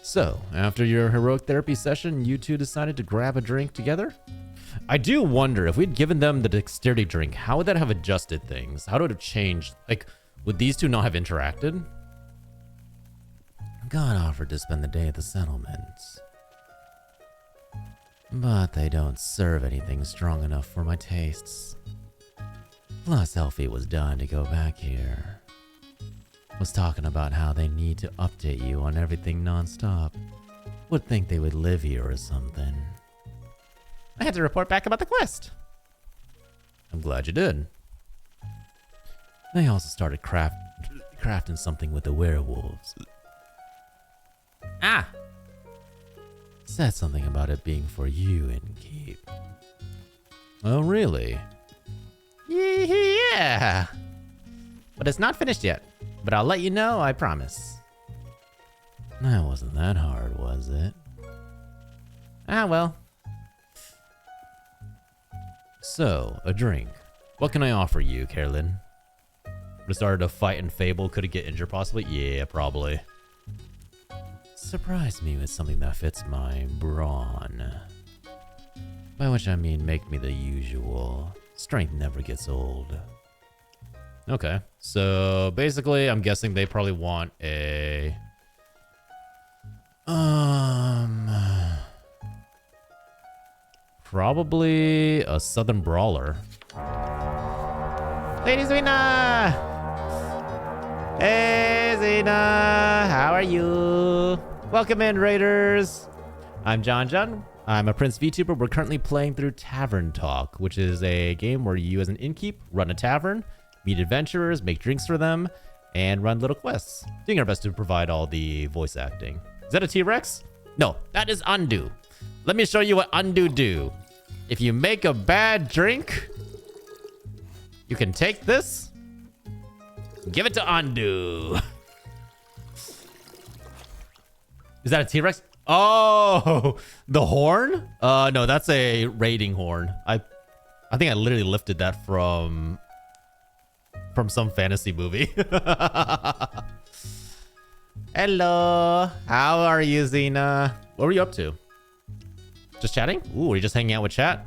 So, after your heroic therapy session, you two decided to grab a drink together? I do wonder, if we'd given them the dexterity drink, how would that have adjusted things? How would it have changed? Like, would these two not have interacted? God offered to spend the day at the settlements. But they don't serve anything strong enough for my tastes. Plus, Elfie was dying to go back here. Was talking about how they need to update you on everything nonstop. Would think they would live here or something. I had to report back about the quest. I'm glad you did. They also started crafting something with the werewolves. Ah! Said something about it being for you, Innkeep. Oh, really? Yeah! But it's not finished yet. But I'll let you know, I promise. That wasn't that hard, was it? Ah, well. So, a drink. What can I offer you, Carolyn? Would have started a fight in Fable, could it get injured possibly? Yeah, probably. Surprise me with something that fits my brawn. By which I mean make me the usual. Strength never gets old. Okay, so basically I'm guessing they probably want a... Probably a Southern Brawler. Lady Zwina! Hey, Zwina! How are you? Welcome in, Raiders! I'm John. I'm a Prince VTuber. We're currently playing through Tavern Talk, which is a game where you as an innkeep run a tavern, meet adventurers, make drinks for them, and run little quests. Doing our best to provide all the voice acting. Is that a T-Rex? No, that is undo. Let me show you what undo do. If you make a bad drink, you can take this, give it to undo. Is that a T-Rex? Oh, the horn? No, that's a raiding horn. I think I literally lifted that from some fantasy movie. Hello. How are you, Xena? What were you up to? Just chatting? Ooh, are you just hanging out with chat?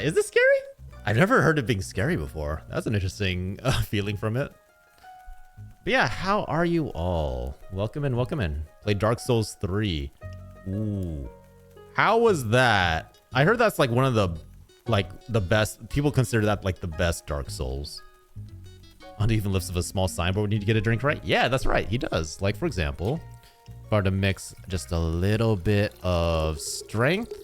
Is this scary? I've never heard it being scary before. That's an interesting feeling from it. But yeah, how are you all? Welcome in, welcome in. Played Dark Souls 3. Ooh. How was that? I heard that's like one of the best. People consider that like the best Dark Souls. Undo even lifts up a small signboard when you need to get a drink, right? Yeah, that's right. He does. Like, for example, if I were to mix just a little bit of strength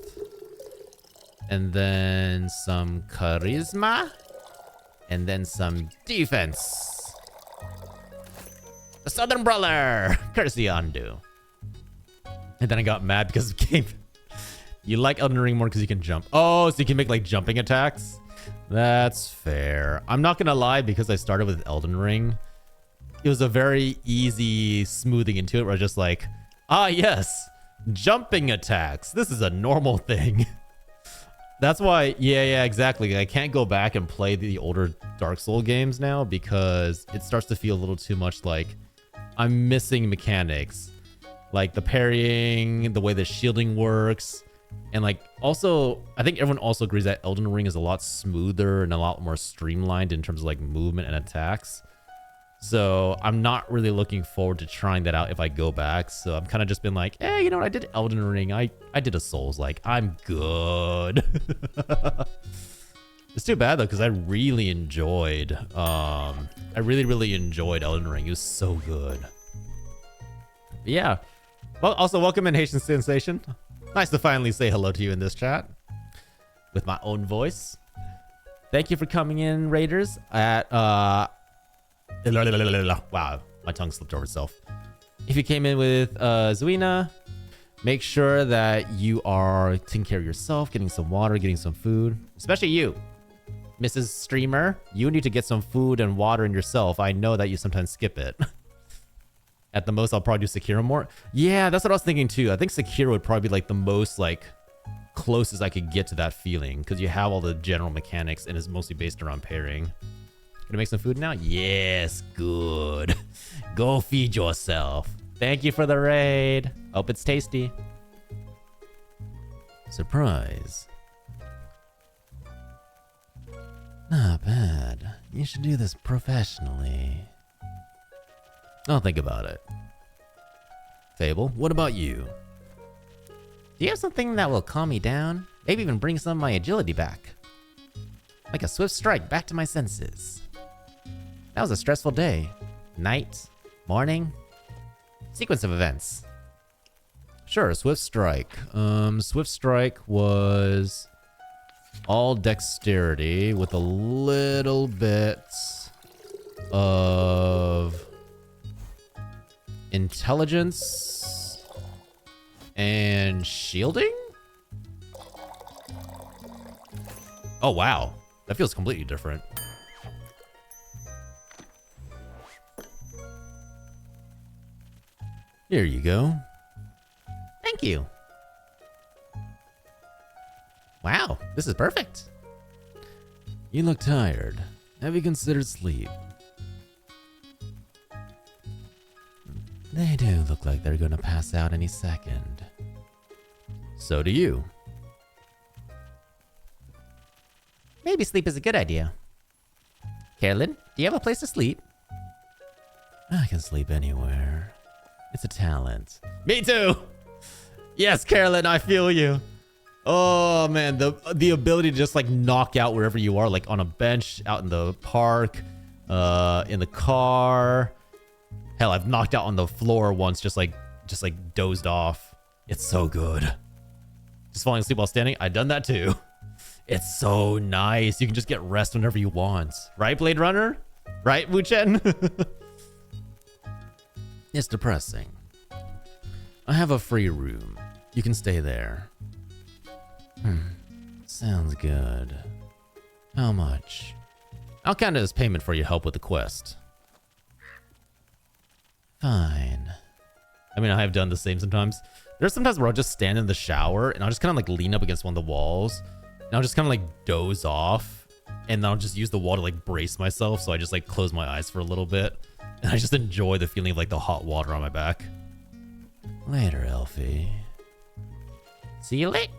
and then some charisma and then some defense. The Southern Brawler, courtesy undo. And then I got mad because it came. You like Elden Ring more because you can jump. Oh, so you can make like jumping attacks. That's fair. I'm not gonna lie, because I started with Elden Ring, it was a very easy smoothing into it where I was just like, ah, yes, jumping attacks. This is a normal thing. That's why, yeah, exactly. I can't go back and play the older Dark Souls games now because it starts to feel a little too much like I'm missing mechanics. Like the parrying, the way the shielding works. And like also, I think everyone also agrees that Elden Ring is a lot smoother and a lot more streamlined in terms of like movement and attacks. So I'm not really looking forward to trying that out if I go back. So I'm kind of just been like, hey, you know what? I did Elden Ring. I did a Souls. Like, I'm good. It's too bad though, because I really enjoyed, I really enjoyed Elden Ring. It was so good. But yeah. Well, also welcome in Haitian Sensation. Nice to finally say hello to you in this chat with my own voice. Thank you for coming in, Raiders. At wow, my tongue slipped over itself. If you came in with Zwina, make sure that you are taking care of yourself, getting some water, getting some food. Especially you, Mrs. Streamer. You need to get some food and water in yourself. I know that you sometimes skip it. At the most, I'll probably do Sekiro more. Yeah, that's what I was thinking too. I think Sekiro would probably be like the most like closest I could get to that feeling because you have all the general mechanics and it's mostly based around pairing. Gonna make some food now? Yes, good. Go feed yourself. Thank you for the raid. Hope it's tasty. Surprise. Not bad. You should do this professionally. I'll think about it. Fable, what about you? Do you have something that will calm me down? Maybe even bring some of my agility back. Like a swift strike back to my senses. That was a stressful day. Night, morning, sequence of events. Sure, Swift Strike. Swift Strike was all dexterity with a little bit of intelligence and shielding? Oh, wow. That feels completely different. Here you go. Thank you. Wow, this is perfect. You look tired. Have you considered sleep? They do look like they're gonna pass out any second. So do you. Maybe sleep is a good idea. Carolyn, do you have a place to sleep? I can sleep anywhere. It's a talent. Me too. Yes, Carolyn, I feel you. Oh man, the ability to just like knock out wherever you are, like on a bench, out in the park, in the car. Hell, I've knocked out on the floor once, just like dozed off. It's so good. Just falling asleep while standing. I've done that too. It's so nice. You can just get rest whenever you want. Right, Blade Runner? Right, Wu Chen? It's depressing. I have a free room. You can stay there. Sounds good. How much? I'll count it as payment for your help with the quest. Fine. I mean, I have done the same sometimes. There's sometimes where I'll just stand in the shower and I'll just kind of like lean up against one of the walls and I'll just kind of like doze off and then I'll just use the wall to like brace myself. So I just like close my eyes for a little bit and I just enjoy the feeling of like the hot water on my back. Later, Elfie. See you later.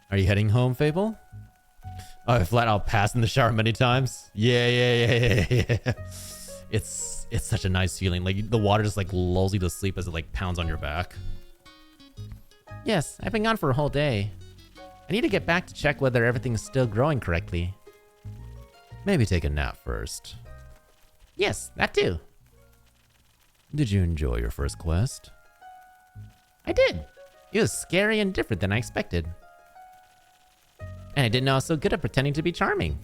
Are you heading home, Fable? Oh, I flat out passed in the shower many times. Yeah. It's such a nice feeling. Like the water just like lulls you to sleep as it like pounds on your back. Yes, I've been gone for a whole day. I need to get back to check whether everything's still growing correctly. Maybe take a nap first. Yes, that too. Did you enjoy your first quest? I did. It was scary and different than I expected. And I didn't know I was so good at pretending to be charming.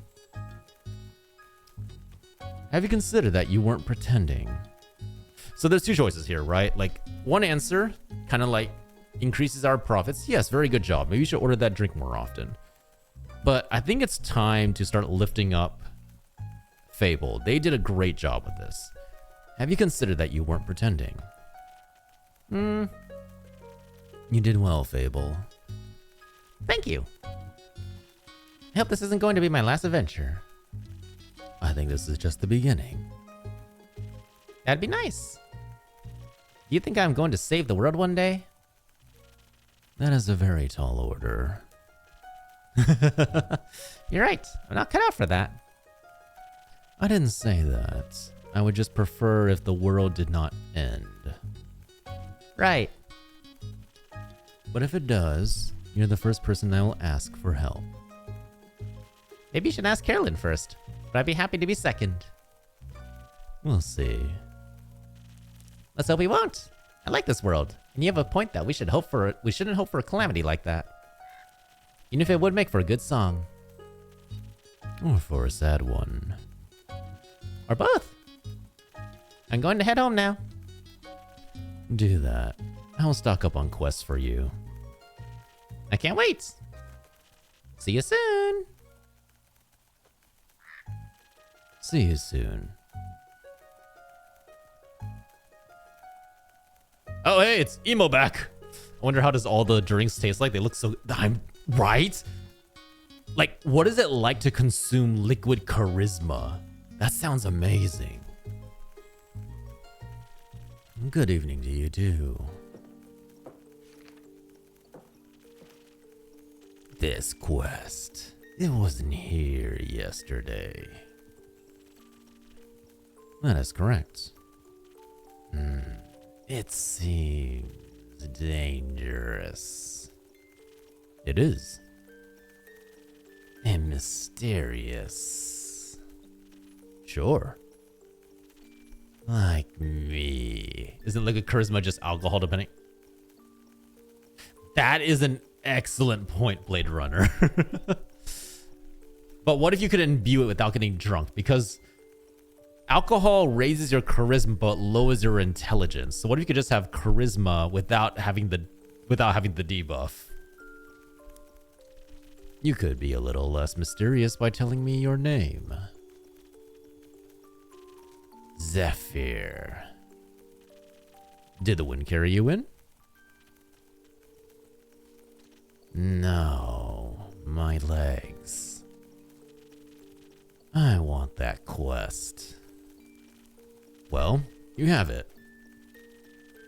Have you considered that you weren't pretending? So there's two choices here, right? Like one answer kind of like increases our profits. Yes, very good job. Maybe you should order that drink more often. But I think it's time to start lifting up Fable. They did a great job with this. Have you considered that you weren't pretending? You did well, Fable. Thank you. I hope this isn't going to be my last adventure. I think this is just the beginning. That'd be nice. Do you think I'm going to save the world one day? That is a very tall order. You're right. I'm not cut out for that. I didn't say that. I would just prefer if the world did not end. Right. But if it does, you're the first person I will ask for help. Maybe you should ask Carolyn first, but I'd be happy to be second. We'll see. Let's hope we won't. I like this world, and you have a point that we shouldn't hope for a calamity like that. Even if it would make for a good song. Or for a sad one. Or both. I'm going to head home now. Do that. I'll stock up on quests for you. I can't wait. See you soon. See you soon. Oh, hey, it's Emo back. I wonder how does all the drinks taste like? They look so... I'm right? Like, what is it like to consume liquid charisma? That sounds amazing. Good evening to you too. This quest, it wasn't here yesterday. That is correct. It seems dangerous. It is. And mysterious. Sure. Like me. Isn't liquid charisma just alcohol depending? That is an excellent point, Blade Runner. But what if you could imbue it without getting drunk? Because alcohol raises your charisma but lowers your intelligence. So what if you could just have charisma without having the debuff? You could be a little less mysterious by telling me your name. Zephyr. Did the wind carry you in? No, my legs. I want that quest. Well, you have it.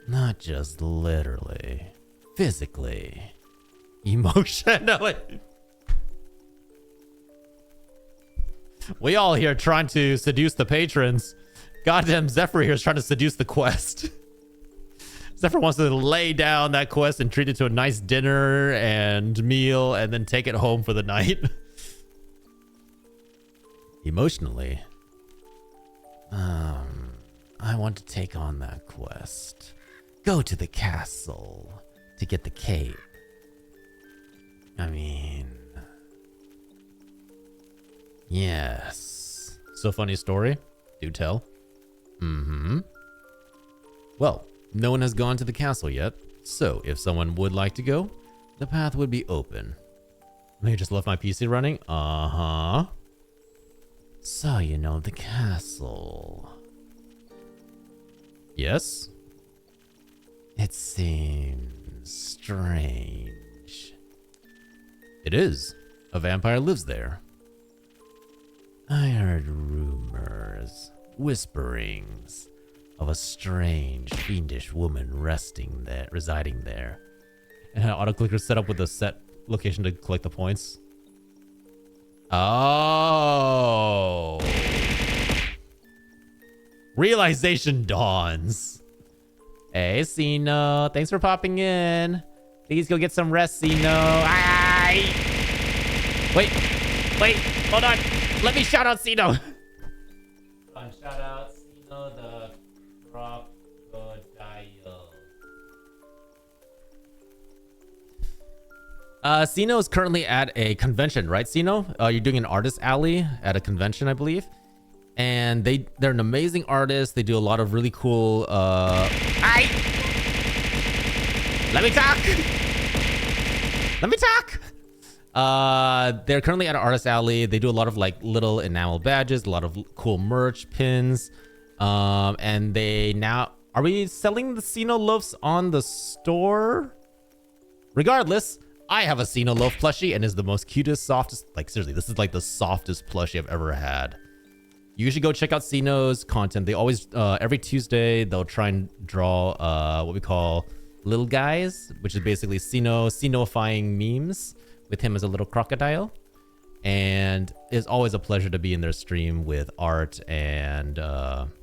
Not just literally, physically. Emotionally. We all here trying to seduce the patrons. Goddamn Zephyr here is trying to seduce the quest. Zephyr wants to lay down that quest and treat it to a nice dinner and meal and then take it home for the night. Emotionally. I want to take on that quest. Go to the castle to get the cape. I mean... Yes. So funny story. Do tell. Well, no one has gone to the castle yet. So if someone would like to go, The path would be open. I just left my PC running. So you know the castle. Yes. It seems strange. It is. A vampire lives there. I heard rumors, whisperings of a strange, fiendish woman residing there. And an autoclicker set up with a set location to collect the points. Oh. Realization dawns. Hey, Sino. Thanks for popping in. Please go get some rest, Sino. Aye. Wait. Hold on. Let me shout out Sino. Shout out Sino the crocodile. Sino is currently at a convention, right, Sino? You're doing an artist alley at a convention, I believe. And they're an amazing artist. They do a lot of really cool Aye! Let me talk! They're currently at an artist alley. They do a lot of like little enamel badges, a lot of cool merch, pins. And they now... Are we selling the Sino loaves on the store? Regardless, I have a Sino loaf plushie and is the most cutest, softest... Like, seriously, this is like the softest plushie I've ever had. You should go check out Sino's content. They always, every Tuesday, they'll try and draw what we call little guys, which is basically Sino-ifying memes with him as a little crocodile. And it's always a pleasure to be in their stream with art and them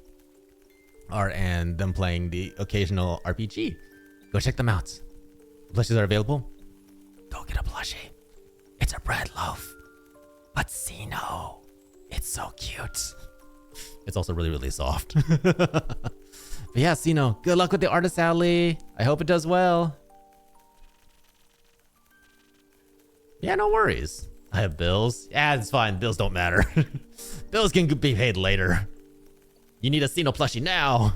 playing the occasional RPG. Go check them out. Plushies are available. Go get a plushie. It's a bread loaf. But Sino, it's so cute. It's also really, really soft. But yeah, Sino, good luck with the artist alley. I hope it does well. Yeah, no worries. I have bills. Yeah, it's fine. Bills don't matter. Bills can be paid later. You need a Sino plushie now.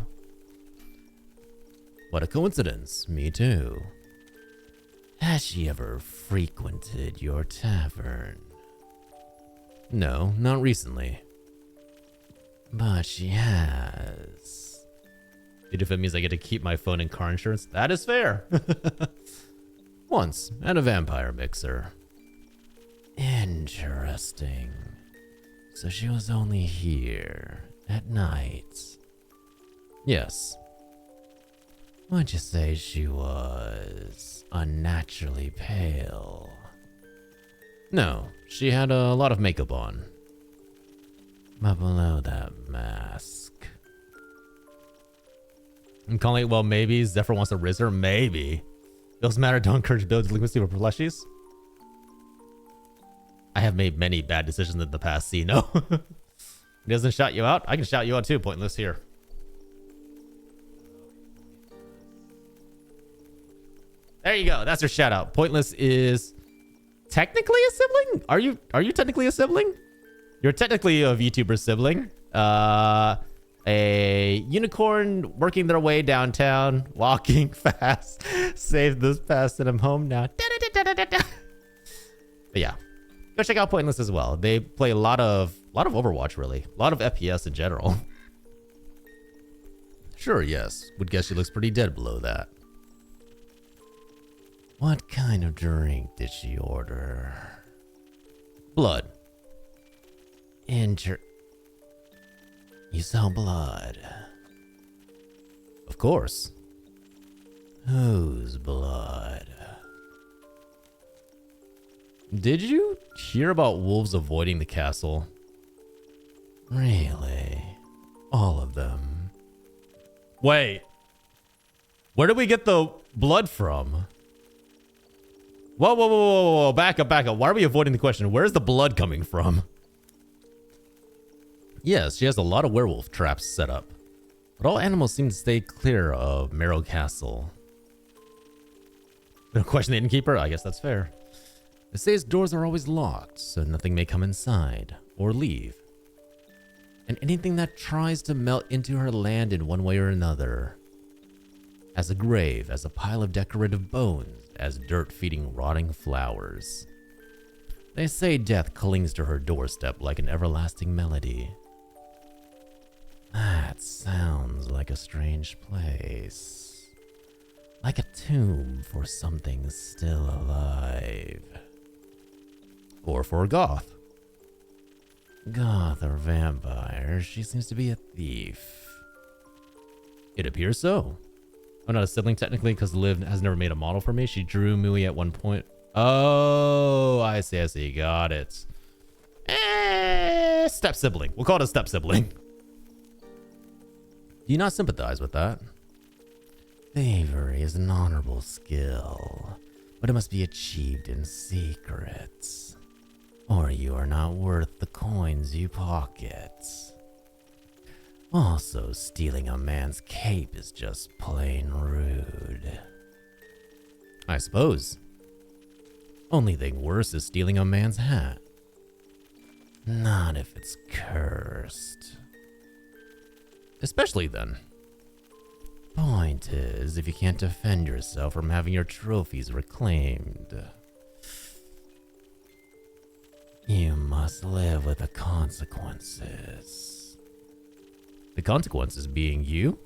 What a coincidence. Me too. Has she ever frequented your tavern? No, not recently. But she has. Dude, if it means I get to keep my phone and car insurance, that is fair. Once, and a vampire mixer. Interesting. So she was only here at night. Yes. Would you say she was unnaturally pale? No, she had a lot of makeup on. But below that mask. I'm calling it, well, maybe. Zephyr wants to riz her? Maybe. Doesn't matter, don't encourage build delinquency for plushies. I have made many bad decisions in the past, see, no? He doesn't shout you out? I can shout you out too, pointless here. There you go, that's your shout out. Pointless is technically a sibling? Are you technically a sibling? You're technically a VTuber sibling. A unicorn working their way downtown, walking fast. Saved this past and I'm home now. But yeah, go check out Pointless as well. They play a lot of Overwatch, really. A lot of FPS in general. Sure, yes. Would guess she looks pretty dead below that. What kind of drink did she order? Blood. You sell blood. Of course. Whose blood? Did you hear about wolves avoiding the castle? Really? All of them? Wait. Where did we get the blood from? Whoa. Back up. Why are we avoiding the question? Where's the blood coming from? Yes, she has a lot of werewolf traps set up. But all animals seem to stay clear of Marrow Castle. No question the innkeeper? I guess that's fair. It says doors are always locked, so nothing may come inside or leave. And anything that tries to melt into her land in one way or another. As a grave, as a pile of decorative bones, as dirt feeding rotting flowers. They say death clings to her doorstep like an everlasting melody. That sounds like a strange place. Like a tomb for something still alive. Or for a goth. Goth or vampire, she seems to be a thief. It appears so. I'm not a sibling technically because Liv has never made a model for me. She drew Mui at one point. Oh, I see. Got it. Step sibling. We'll call it a step sibling. Do you not sympathize with that? Thievery is an honorable skill, but it must be achieved in secret, or you are not worth the coins you pocket. Also, stealing a man's cape is just plain rude. I suppose. Only thing worse is stealing a man's hat. Not if it's cursed. Especially then. Point is, if you can't defend yourself from having your trophies reclaimed, you must live with the consequences. The consequences being you?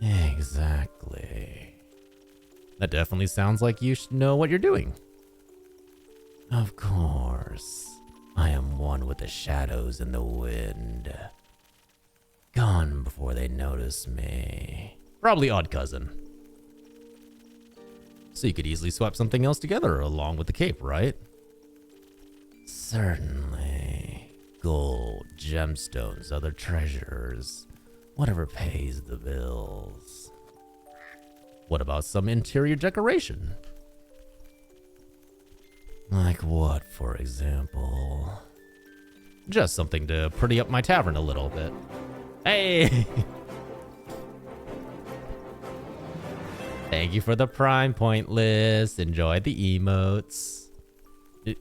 Exactly. That definitely sounds like you should know what you're doing. Of course. I am one with the shadows and the wind. Gone before they notice me. Probably odd cousin. So you could easily swap something else together along with the cape, right? Certainly. Gold, gemstones, other treasures. Whatever pays the bills. What about some interior decoration? Like what, for example? Just something to pretty up my tavern a little bit. Hey! Thank you for the Prime Pointless. Enjoy the emotes.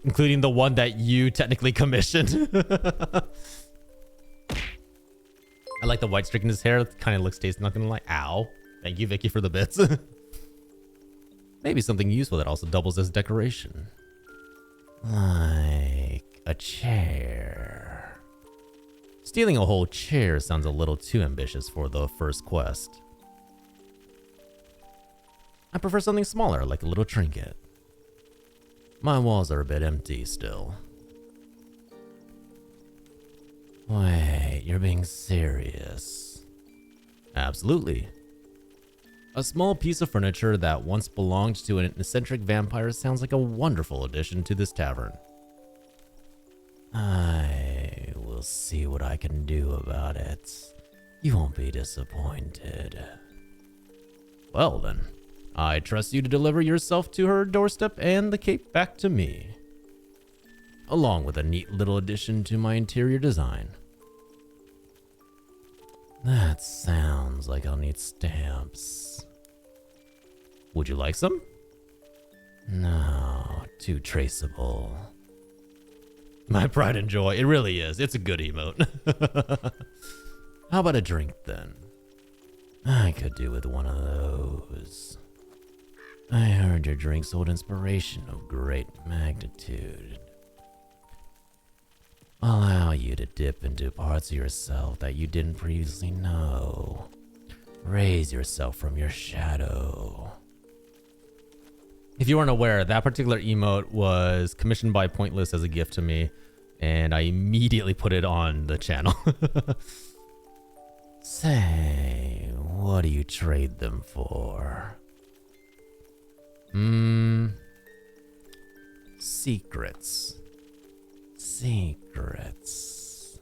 Including the one that you technically commissioned. I like the white streak in his hair. It kind of looks tasty, not gonna lie. Ow. Thank you, Vicky, for the bits. Maybe something useful that also doubles as decoration. Like a chair. Stealing a whole chair sounds a little too ambitious for the first quest. I prefer something smaller, like a little trinket. My walls are a bit empty still. Wait, you're being serious? Absolutely. A small piece of furniture that once belonged to an eccentric vampire sounds like a wonderful addition to this tavern. I will see what I can do about it. You won't be disappointed. Well then, I trust you to deliver yourself to her doorstep and the cape back to me, along with a neat little addition to my interior design. That sounds like I'll need stamps. Would you like some? No, too traceable. My pride and joy, it really is. It's a good emote. How about a drink then? I could do with one of those. I heard your drinks hold inspiration of great magnitude. Allow you to dip into parts of yourself that you didn't previously know. Raise yourself from your shadow. If you weren't aware, that particular emote was commissioned by Pointless as a gift to me, and I immediately put it on the channel. Say, what do you trade them for? Secrets. Secrets.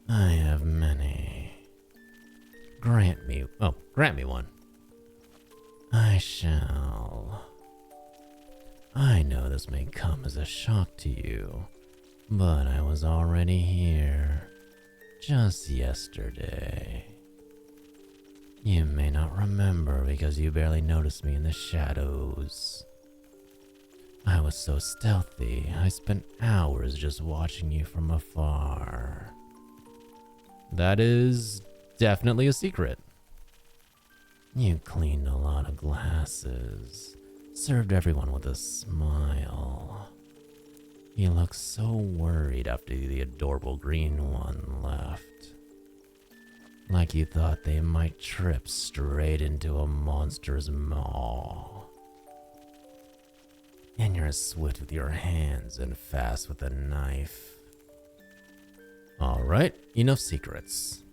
I have many. Grant me one. I shall. I know this may come as a shock to you, but I was already here just yesterday. You may not remember because you barely noticed me in the shadows. I was so stealthy, I spent hours just watching you from afar. That is definitely a secret. You cleaned a lot of glasses, served everyone with a smile. You looked so worried after the adorable green one left. Like you thought they might trip straight into a monster's maw. And you're swift with your hands and fast with a knife. Alright, enough secrets.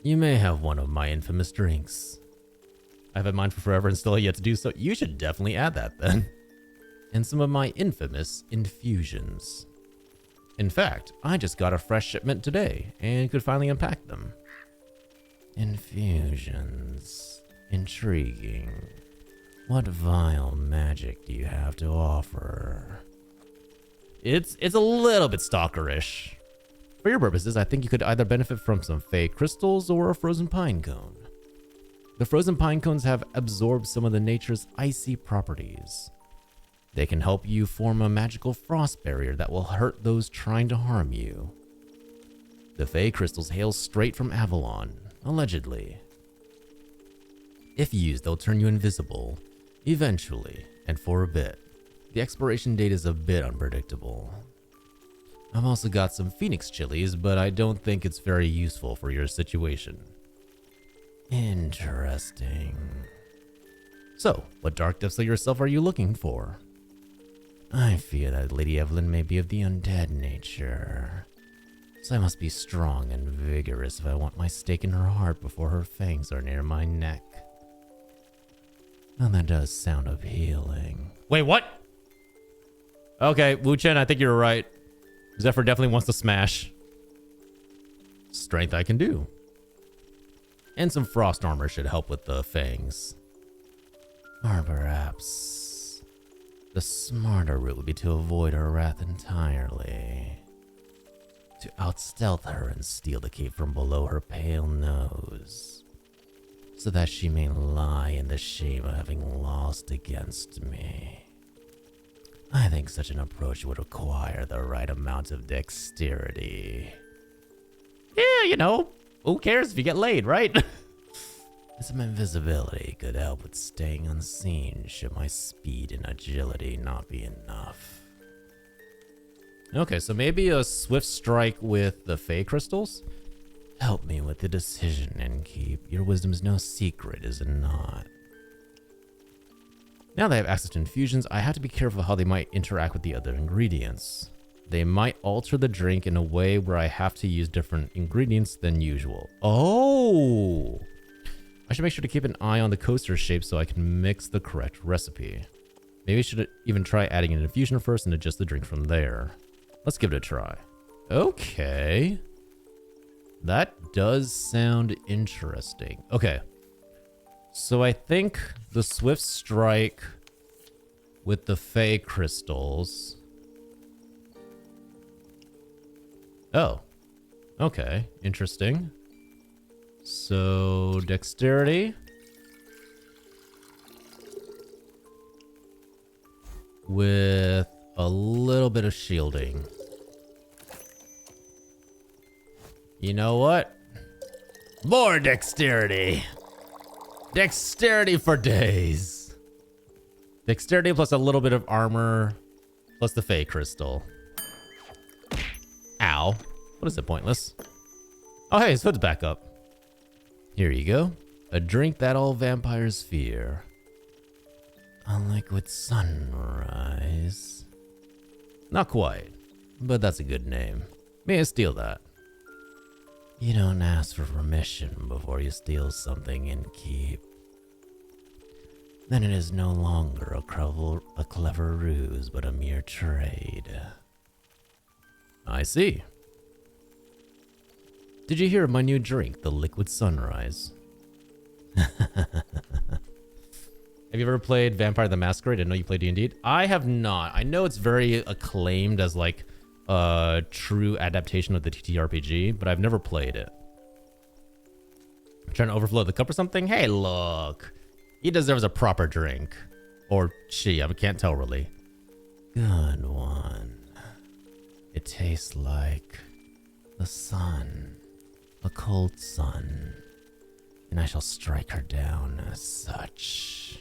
You may have one of my infamous drinks. I've had mine for forever and still yet to do so. You should definitely add that then. And some of my infamous infusions. In fact, I just got a fresh shipment today and could finally unpack them. Infusions. Intriguing. What vile magic do you have to offer? It's a little bit stalkerish. For your purposes, I think you could either benefit from some fey crystals or a frozen pine cone. The frozen pine cones have absorbed some of the nature's icy properties. They can help you form a magical frost barrier that will hurt those trying to harm you. The fey crystals hail straight from Avalon, allegedly. If used, they'll turn you invisible, eventually, and for a bit. The expiration date is a bit unpredictable. I've also got some phoenix chilies, but I don't think it's very useful for your situation. Interesting. So, what dark depths of yourself are you looking for? I fear that Lady Evelyn may be of the undead nature. So I must be strong and vigorous if I want my stake in her heart before her fangs are near my neck. Now that does sound appealing. Wait, what? Okay, Wu Chen, I think you're right. Zephyr definitely wants to smash. Strength I can do. And some frost armor should help with the fangs. Or perhaps the smarter route would be to avoid her wrath entirely. To outstealth her and steal the cape from below her pale nose. So that she may lie in the shame of having lost against me. I think such an approach would require the right amount of dexterity. Yeah, you know, who cares if you get laid, right? Some invisibility could help with staying unseen should my speed and agility not be enough. Okay, so maybe a swift strike with the Fey crystals? Help me with the decision, Innkeep. Your wisdom is no secret, is it not? Now that I have access to infusions, I have to be careful how they might interact with the other ingredients. They might alter the drink in a way where I have to use different ingredients than usual. Oh! I should make sure to keep an eye on the coaster shape so I can mix the correct recipe. Maybe I should even try adding an infusion first and adjust the drink from there. Let's give it a try. Okay. That does sound interesting. Okay. So I think the Swift Strike with the Fey crystals. Oh. Okay. Interesting. So dexterity. With a little bit of shielding. You know what? More dexterity. Dexterity for days. Dexterity plus a little bit of armor plus the Fey crystal. Ow. What is it, pointless? Oh, hey, his hood's back up. Here you go. A drink that all vampires fear. A liquid sunrise. Not quite, but that's a good name. May I steal that? You don't ask for permission before you steal something and keep. Then it is no longer a clever ruse, but a mere trade. I see. Did you hear of my new drink, the Liquid Sunrise? Have you ever played Vampire the Masquerade? I know you play D&D. I have not. I know it's very acclaimed as like a true adaptation of the TTRPG, but I've never played it. Trying to overflow the cup or something? Hey, look. He deserves a proper drink. Or she, I can't tell really. Good one. It tastes like the sun, a cold sun, and I shall strike her down as such.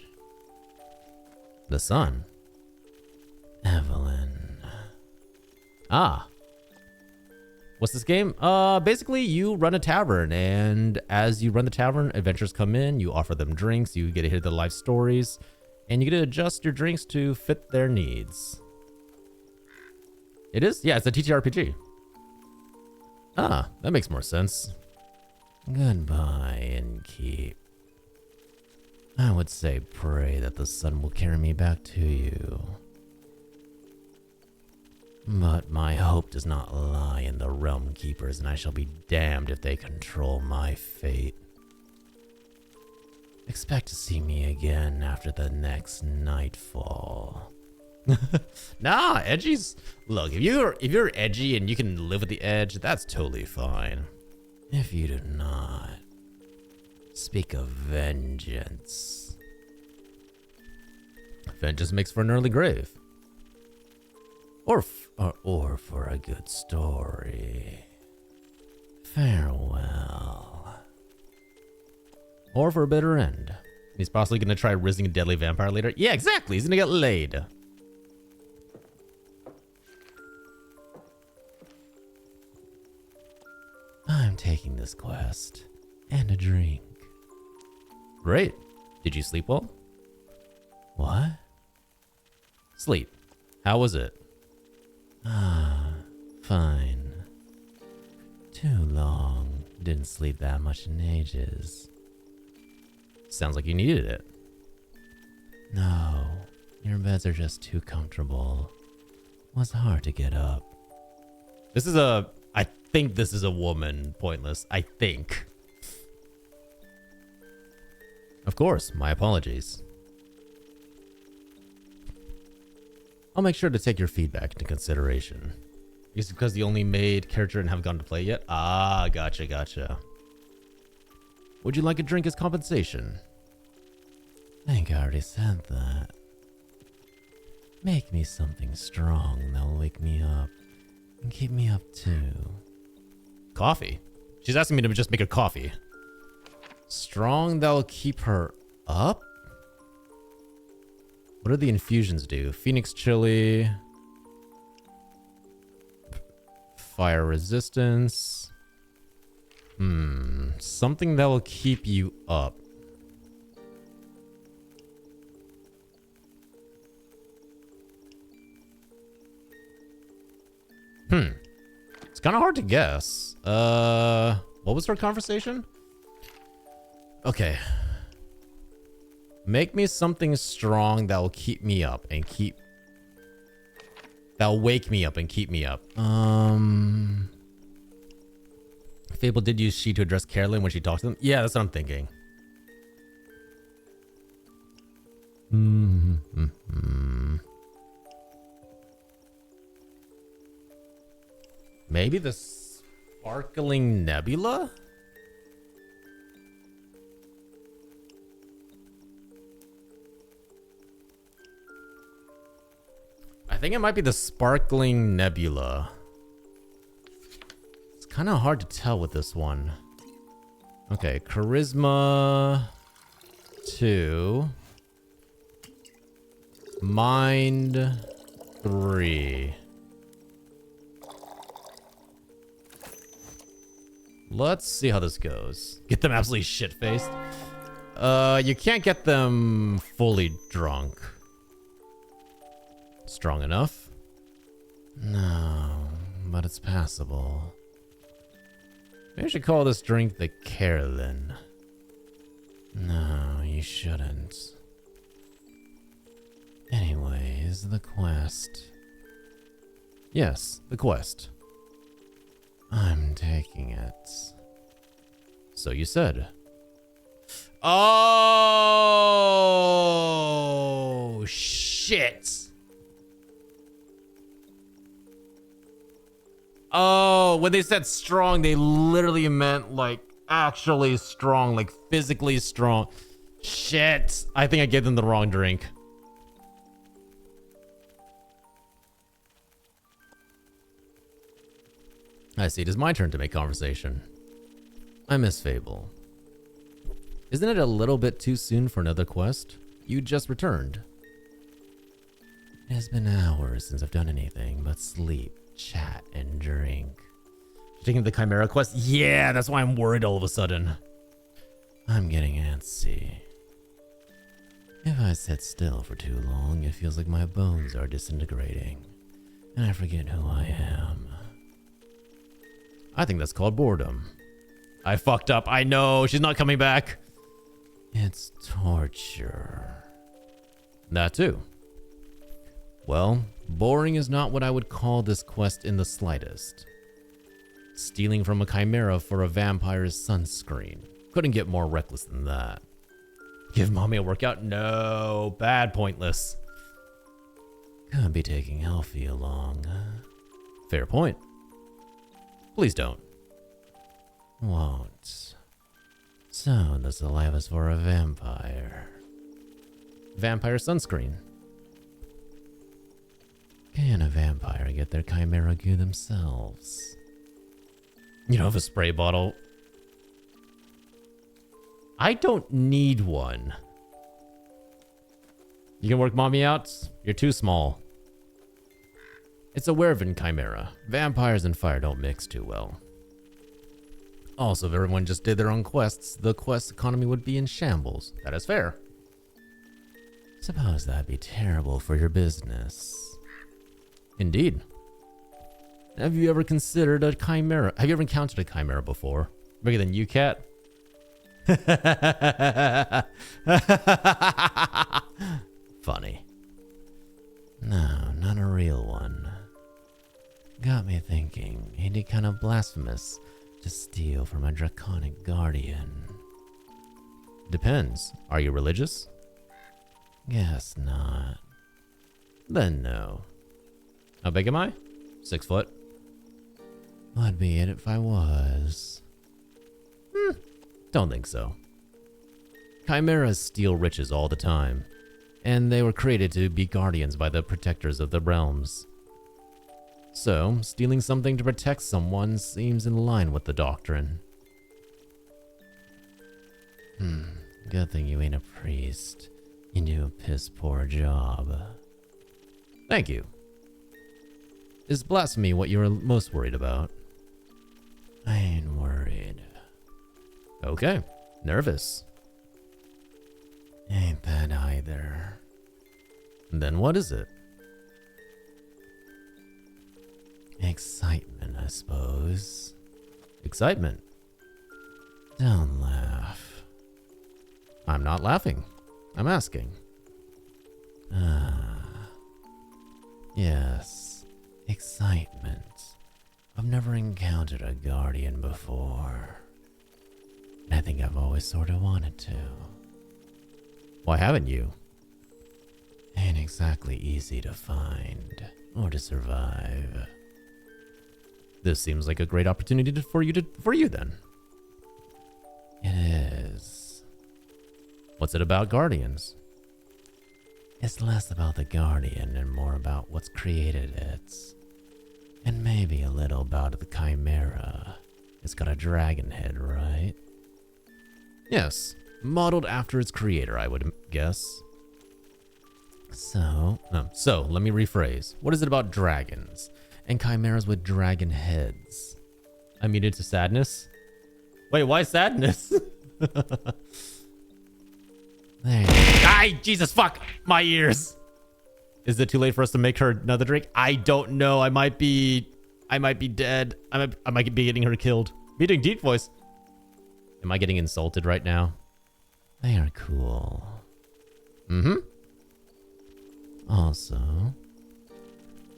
The sun? Evelyn. Ah. What's this game? Basically you run a tavern, and as you run the tavern, adventurers come in, you offer them drinks, you get to hear their life stories, and you get to adjust your drinks to fit their needs. It is? Yeah, it's a TTRPG. Ah, that makes more sense. Goodbye, Innkeep. I would say pray that the sun will carry me back to you. But my hope does not lie in the Realm Keepers, and I shall be damned if they control my fate. Expect to see me again after the next nightfall. Nah, edgy's... Look, if you're edgy and you can live with the edge, that's totally fine. If you do not, speak of vengeance. Vengeance makes for an early grave. Or for a good story. Farewell. Or for a better end. He's possibly gonna try rizzing a deadly vampire later. Yeah, exactly. He's gonna get laid. I'm taking this quest and a drink. Great. Did you sleep well? What? Sleep. How was it? Ah, fine. Too long. Didn't sleep that much in ages. Sounds like you needed it. No, your beds are just too comfortable. Was hard to get up. I think this is a woman, pointless. I think. Of course, my apologies. I'll make sure to take your feedback into consideration. Is it because the only made character and haven't gone to play yet? Ah, gotcha. Would you like a drink as compensation? I think I already said that. Make me something strong that'll wake me up and keep me up too. Coffee? She's asking me to just make her coffee. Strong that'll keep her up? What do the infusions do? Phoenix chili. fire resistance. Something that will keep you up. It's kind of hard to guess. What was our conversation? Okay. Make me something strong that will keep me up and keep... That'll wake me up and keep me up. Fable did use she to address Carolyn when she talked to them. Yeah, that's what I'm thinking. Maybe the sparkling nebula? I think it might be the sparkling nebula. It's kind of hard to tell with this one. Okay, charisma 2. Mind 3. Let's see how this goes. Get them absolutely shit-faced. You can't get them fully drunk. Strong enough? No, but it's passable. Maybe I should call this drink the Carolyn. No, you shouldn't. Anyways, the quest. Yes, the quest. I'm taking it. So you said. Oh, shit. Oh, when they said strong, they literally meant like actually strong, like physically strong. Shit. I think I gave them the wrong drink. I see. It is my turn to make conversation. I miss Fable. Isn't it a little bit too soon for another quest? You just returned. It has been hours since I've done anything but sleep, chat, and drink. Taking the Chimera quest? Yeah, that's why I'm worried all of a sudden. I'm getting antsy. If I sit still for too long, it feels like my bones are disintegrating, and I forget who I am. I think that's called boredom. I fucked up. I know. She's not coming back. It's torture. That too. Well, boring is not what I would call this quest in the slightest. Stealing from a chimera for a vampire's sunscreen. Couldn't get more reckless than that. Give mommy a workout? No. Bad, pointless. Could be taking Elfie along. Fair point. Please don't. Won't. So this will have us for a vampire. Vampire sunscreen. Can a vampire get their chimera goo themselves? You don't have a spray bottle? I don't need one. You can work mommy out? You're too small. It's a werewolf chimera. Vampires and fire don't mix too well. Also, if everyone just did their own quests, the quest economy would be in shambles. That is fair. Suppose that'd be terrible for your business. Indeed. Have you ever considered a chimera? Have you ever encountered a chimera before? Bigger than you, cat? Funny. No, not a real one. Got me thinking, ain't it kind of blasphemous to steal from a draconic guardian? Depends. Are you religious? Guess not. Then no. How big am I? 6 foot. Would be it if I was. Don't think so. Chimeras steal riches all the time, and they were created to be guardians by the protectors of the realms. So, stealing something to protect someone seems in line with the doctrine. Good thing you ain't a priest. You do a piss poor job. Thank you. Is blasphemy what you're most worried about? I ain't worried. Okay. Nervous. Ain't that either. Then what is it? Excitement, I suppose. Excitement. Don't laugh. I'm not laughing. I'm asking. Yes. Excitement. I've never encountered a guardian before. And I think I've always sort of wanted to. Why haven't you? Ain't exactly easy to find or to survive. This seems like a great opportunity for you then. It is. What's it about guardians? It's less about the guardian and more about what's created it. And maybe a little about the chimera. It's got a dragon head, right? Yes. Modeled after its creator, I would guess. So, So, let me rephrase. What is it about dragons and chimeras with dragon heads? I mean, it's a sadness. Wait, why sadness? there. Ay, Jesus, fuck my ears. Is it too late for us to make her another drink? I don't know. I might be dead. I might be getting her killed. Me doing deep voice. Am I getting insulted right now? They are cool. Mm-hmm. Also,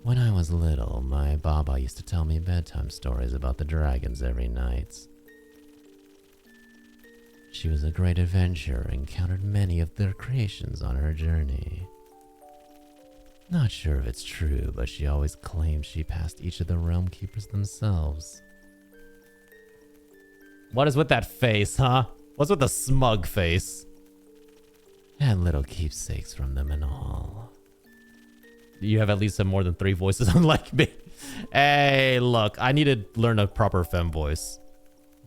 when I was little, my Baba used to tell me bedtime stories about the dragons every night. She was a great adventurer and encountered many of their creations on her journey. Not sure if it's true, but she always claimed she passed each of the realm keepers themselves. What is with that face, huh? What's with the smug face? Had little keepsakes from them and all. You have at least some more than 3 voices unlike me. Hey, look, I need to learn a proper femme voice.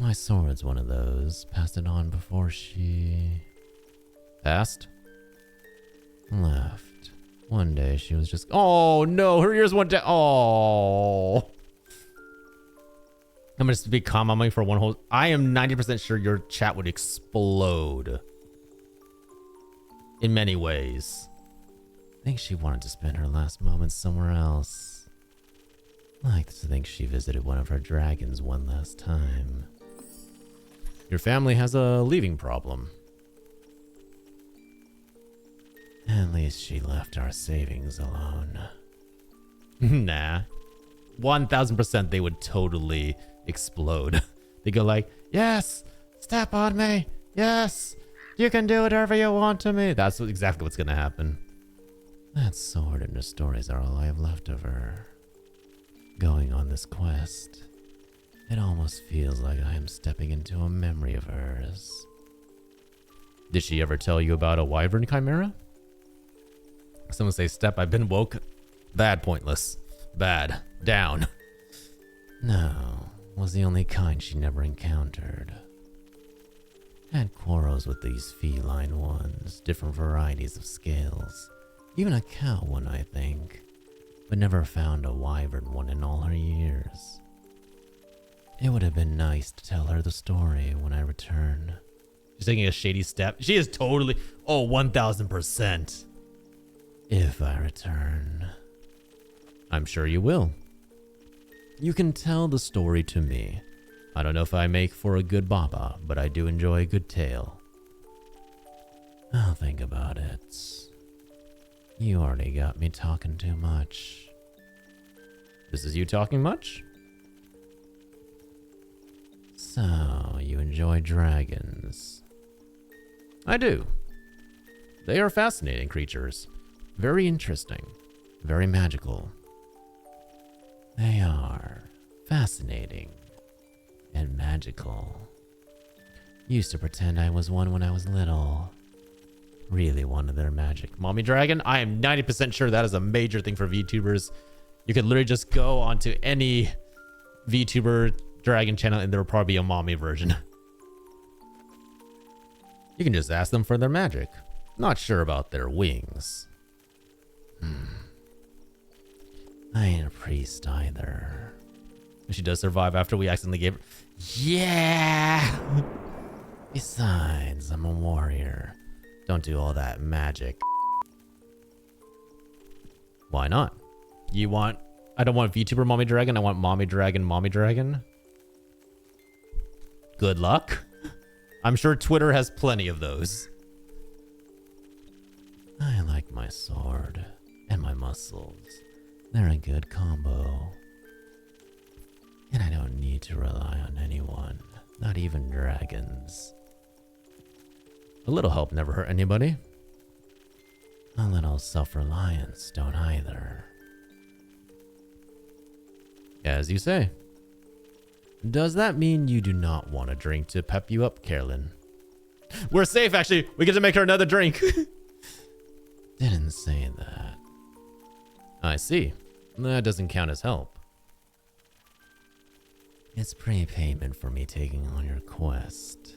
My sword's one of those. Passed it on before she Passed? left. One day she was just... Oh, no, her ears went down. Oh. I'm going to be calm on me for one whole... I am 90% sure your chat would explode. In many ways. I think she wanted to spend her last moments somewhere else. Like to think she visited one of her dragons one last time. Your family has a leaving problem. At least she left our savings alone. Nah. 1000% they would totally explode. They go like, yes, step on me. Yes, you can do whatever you want to me. That's exactly what's going to happen. That sword and her stories are all I have left of her. Going on this quest, it almost feels like I am stepping into a memory of hers. Did she ever tell you about a wyvern chimera? Someone say, step, I've been woke. Bad, pointless. Bad. Down. No, was the only kind she never encountered. Had quarrels with these feline ones, different varieties of scales. Even a cow one, I think. But never found a wyvern one in all her years. It would have been nice to tell her the story when I return. She's taking a shady step. She is totally... Oh, 1000%. If I return. I'm sure you will. You can tell the story to me. I don't know if I make for a good baba, but I do enjoy a good tale. I'll think about it. You already got me talking too much. This is you talking much? So, you enjoy dragons? I do. They are fascinating creatures. Very interesting. Very magical. They are fascinating and magical. Used to pretend I was one when I was little. Really wanted their magic. Mommy dragon? I am 90% sure that is a major thing for VTubers. You could literally just go onto any VTuber dragon channel and there will probably be a mommy version. You can just ask them for their magic. Not sure about their wings. I ain't priest either. She does survive after we accidentally gave her. Yeah! Besides, I'm a warrior. Don't do all that magic. Why not? You want... I don't want VTuber Mommy Dragon. I want Mommy Dragon, Mommy Dragon. Good luck. I'm sure Twitter has plenty of those. I like my sword and my muscles. They're a good combo. And I don't need to rely on anyone, not even dragons. A little help never hurt anybody. A little self-reliance don't either. As you say. Does that mean you do not want a drink to pep you up, Carolyn? We're safe, actually. We get to make her another drink. Didn't say that. I see. That doesn't count as help. It's prepayment for me taking on your quest.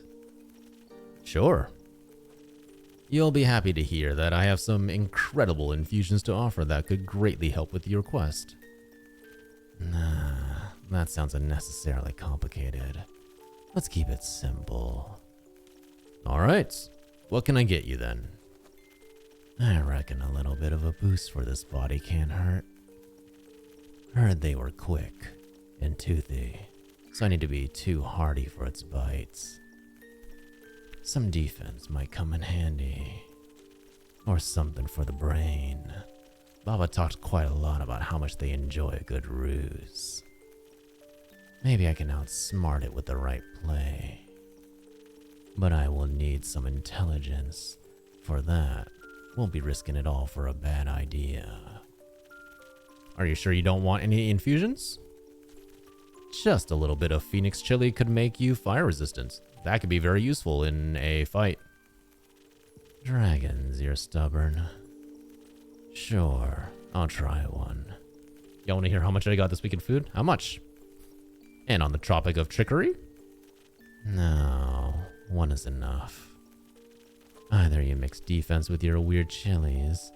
Sure. You'll be happy to hear that I have some incredible infusions to offer that could greatly help with your quest. Nah, that sounds unnecessarily complicated. Let's keep it simple. Alright, what can I get you then? I reckon a little bit of a boost for this body can't hurt. Heard they were quick and toothy, so I need to be too hardy for its bites. Some defense might come in handy. Or something for the brain. Baba talked quite a lot about how much they enjoy a good ruse. Maybe I can outsmart it with the right play. But I will need some intelligence. For that, won't be risking it all for a bad idea. Are you sure you don't want any infusions? Just a little bit of Phoenix Chili could make you fire resistant. That could be very useful in a fight. Dragons, you're stubborn. Sure, I'll try one. Y'all want to hear how much I got this week in food? How much? And on the topic of trickery? No, one is enough. Either you mix defense with your weird chilies,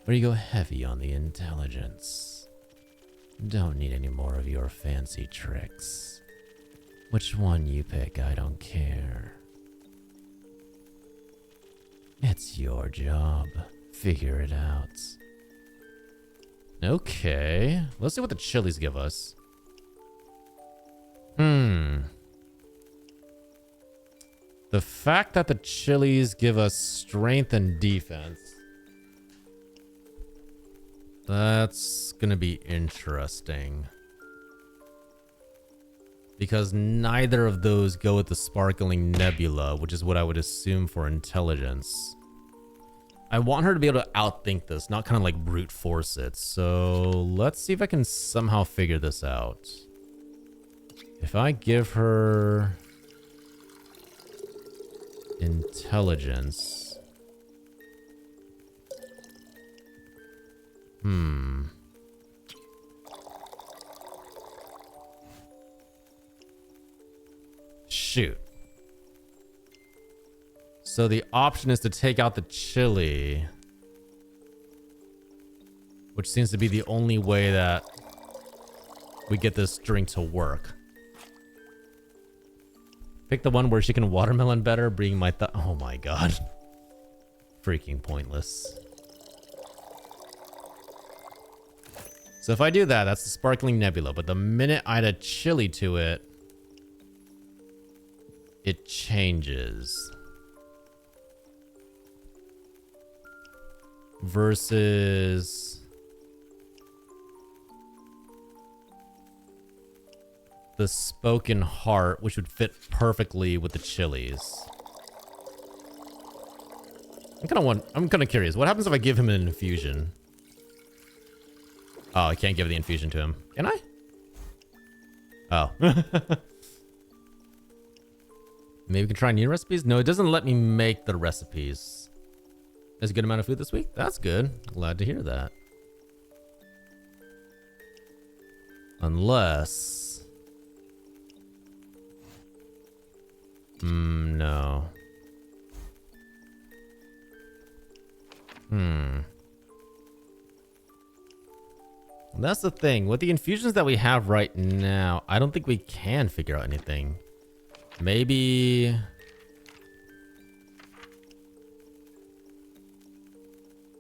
or you go heavy on the intelligence. Don't need any more of your fancy tricks. Which one you pick, I don't care. It's your job. Figure it out. Okay, let's see what the chilies give us. The fact that the chilies give us strength and defense. That's gonna be interesting. Because neither of those go with the sparkling nebula, which is what I would assume for intelligence. I want her to be able to outthink this, not kind of like brute force it. So let's see if I can somehow figure this out. If I give her intelligence. Shoot. So the option is to take out the chili, which seems to be the only way that we get this drink to work. Pick the one where she can watermelon better, bring my oh my god. Freaking pointless. So if I do that, that's the sparkling nebula, but the minute I add a chili to it, it changes. Versus the spoken heart, which would fit perfectly with the chilies. I'm kind of curious. What happens if I give him an infusion? Oh, I can't give the infusion to him. Can I? Oh. Maybe we can try new recipes? No, it doesn't let me make the recipes. There's a good amount of food this week? That's good. Glad to hear that. Unless... no. That's the thing. With the infusions that we have right now, I don't think we can figure out anything. Maybe...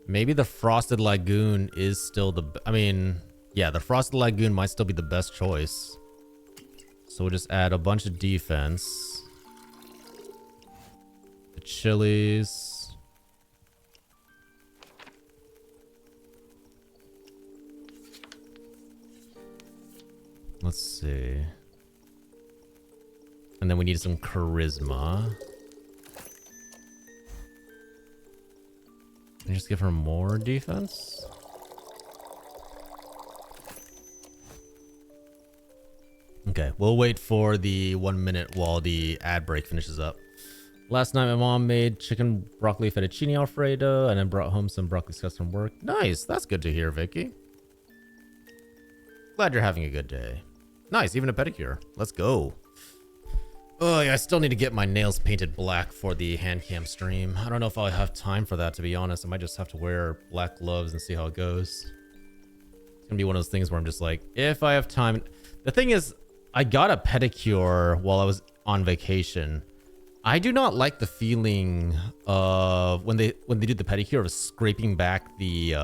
Maybe the Frosted Lagoon is still the... I mean, yeah, the Frosted Lagoon might still be the best choice. So we'll just add a bunch of defense. The chilies. Let's see. And then we need some charisma. Can you just give her more defense? Okay, we'll wait for the 1 minute while the ad break finishes up. Last night my mom made chicken broccoli fettuccine alfredo and then brought home some broccoli scotch from work. Nice, that's good to hear, Vicky. Glad you're having a good day. Nice, even a pedicure. Let's go. Oh, yeah, I still need to get my nails painted black for the hand cam stream. I don't know if I'll have time for that, to be honest. I might just have to wear black gloves and see how it goes. It's gonna be one of those things where I'm just like, if I have time. The thing is, I got a pedicure while I was on vacation. I do not like the feeling of when they do the pedicure of scraping back the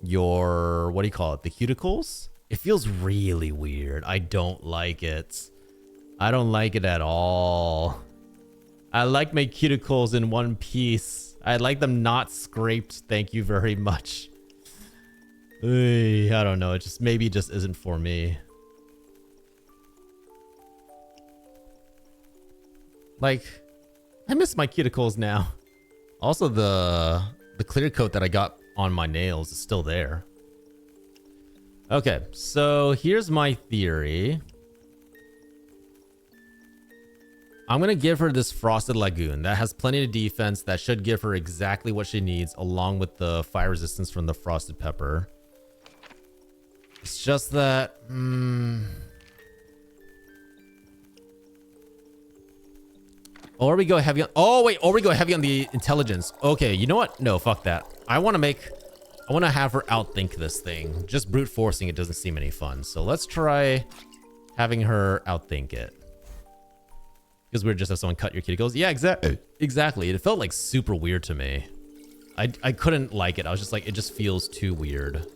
your, what do you call it, the cuticles. It feels really weird. I don't like it. I don't like it at all. I like my cuticles in one piece. I like them not scraped. Thank you very much. I don't know. It just maybe it just isn't for me. Like, I miss my cuticles now. Also, the clear coat that I got on my nails is still there. Okay, so here's my theory. I'm going to give her this Frosted Lagoon. That has plenty of defense. That should give her exactly what she needs, along with the fire resistance from the Frosted Pepper. It's just that... Or we go heavy on... Oh, wait. Or we go heavy on the intelligence. Okay, you know what? No, fuck that. I want to have her outthink this thing. Just brute forcing it doesn't seem any fun. So let's try having her outthink it. Because weird just have someone cut your cuticles. Yeah, exactly. It felt like super weird to me. I couldn't like it. I was just like, it just feels too weird.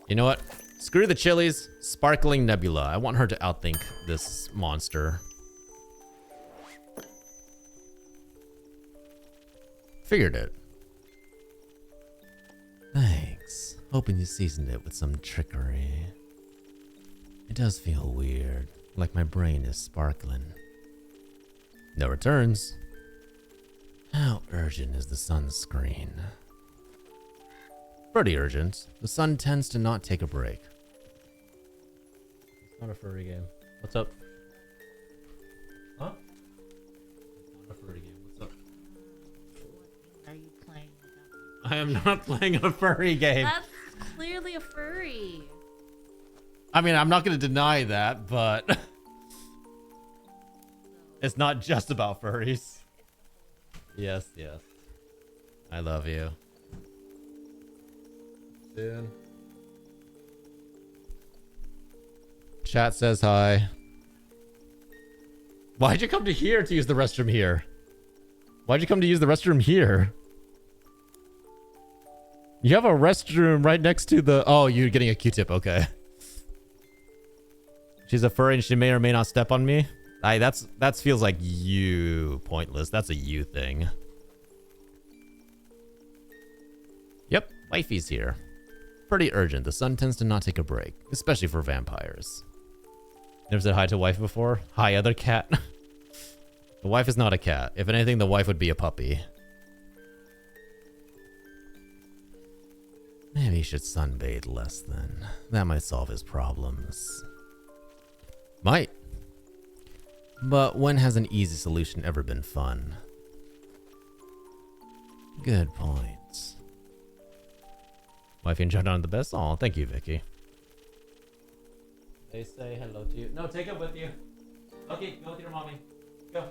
You know what? Screw the chilies. Sparkling Nebula. I want her to outthink this monster. Figured it. Thanks. Hoping you seasoned it with some trickery. It does feel weird, like my brain is sparkling. No returns. How urgent is the sunscreen? Pretty urgent. The sun tends to not take a break. It's not a furry game. What's up? Huh? It's not a furry game. What's up? What are you playing? I am not playing a furry game. That's clearly a furry. I mean, I'm not going to deny that, but it's not just about furries. Yes, yes. I love you. Soon. Chat says hi. Why'd you come to here to use the restroom here? Why'd you come to use the restroom here? You have a restroom right next to the... Oh, you're getting a Q-tip. Okay. She's a furry and she may or may not step on me. That feels like you pointless. That's a you thing. Yep, wifey's here. Pretty urgent. The sun tends to not take a break, especially for vampires. Never said hi to wife before? Hi, other cat. The wife is not a cat. If anything, the wife would be a puppy. Maybe he should sunbathe less then. That might solve his problems. Might. But when has an easy solution ever been fun? Good point. Wifey and John are the best? Aw, thank you, Vicky. They say hello to you. No, take it with you. Okay, go with your mommy. Go.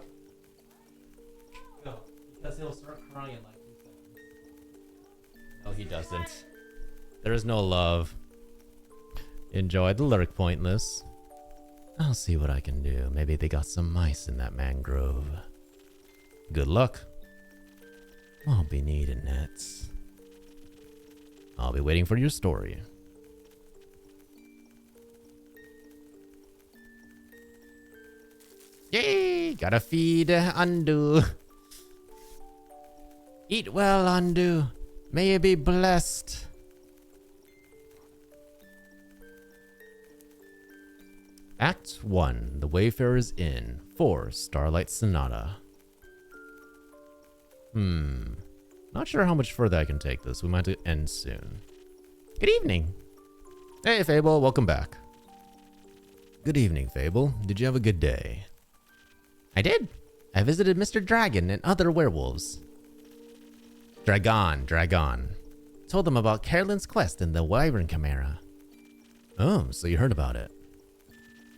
Go. Because he'll start crying in like 2 seconds. he doesn't. There is no love. Enjoy the lurk, Pointless. I'll see what I can do. Maybe they got some mice in that mangrove. Good luck. I'll be needing nets. I'll be waiting for your story. Yay! Gotta feed Undo. Eat well, Undo. May you be blessed. Act 1, The Wayfarer's Inn, 4, Starlight Sonata. Not sure how much further I can take this. We might have to end soon. Good evening. Hey, Fable, welcome back. Good evening, Fable. Did you have a good day? I did. I visited Mr. Dragon and other werewolves. Dragon. Told them about Carolyn's quest in the Wyvern Chimera. Oh, so you heard about it.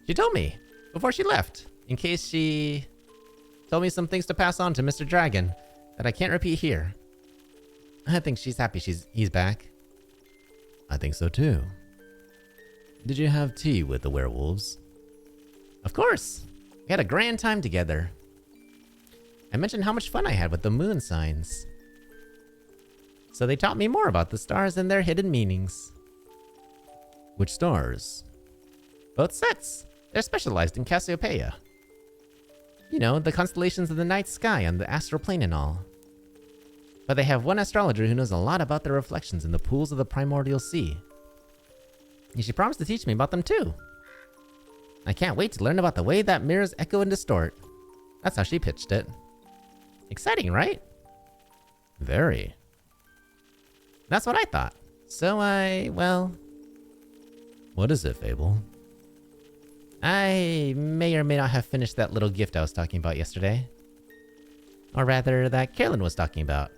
She told me before she left, in case she told me some things to pass on to Mr. Dragon that I can't repeat here. I think she's happy he's back. I think so too. Did you have tea with the werewolves? Of course. We had a grand time together. I mentioned how much fun I had with the moon signs. So they taught me more about the stars and their hidden meanings. Which stars? Both sets. They're specialized in Cassiopeia. You know, the constellations of the night sky on the astral plane and all. But they have one astrologer who knows a lot about the reflections in the pools of the primordial sea. And she promised to teach me about them too. I can't wait to learn about the way that mirrors echo and distort. That's how she pitched it. Exciting, right? Very. That's what I thought. So well... What is it, Fable? I may or may not have finished that little gift I was talking about yesterday. Or rather, that Carolyn was talking about.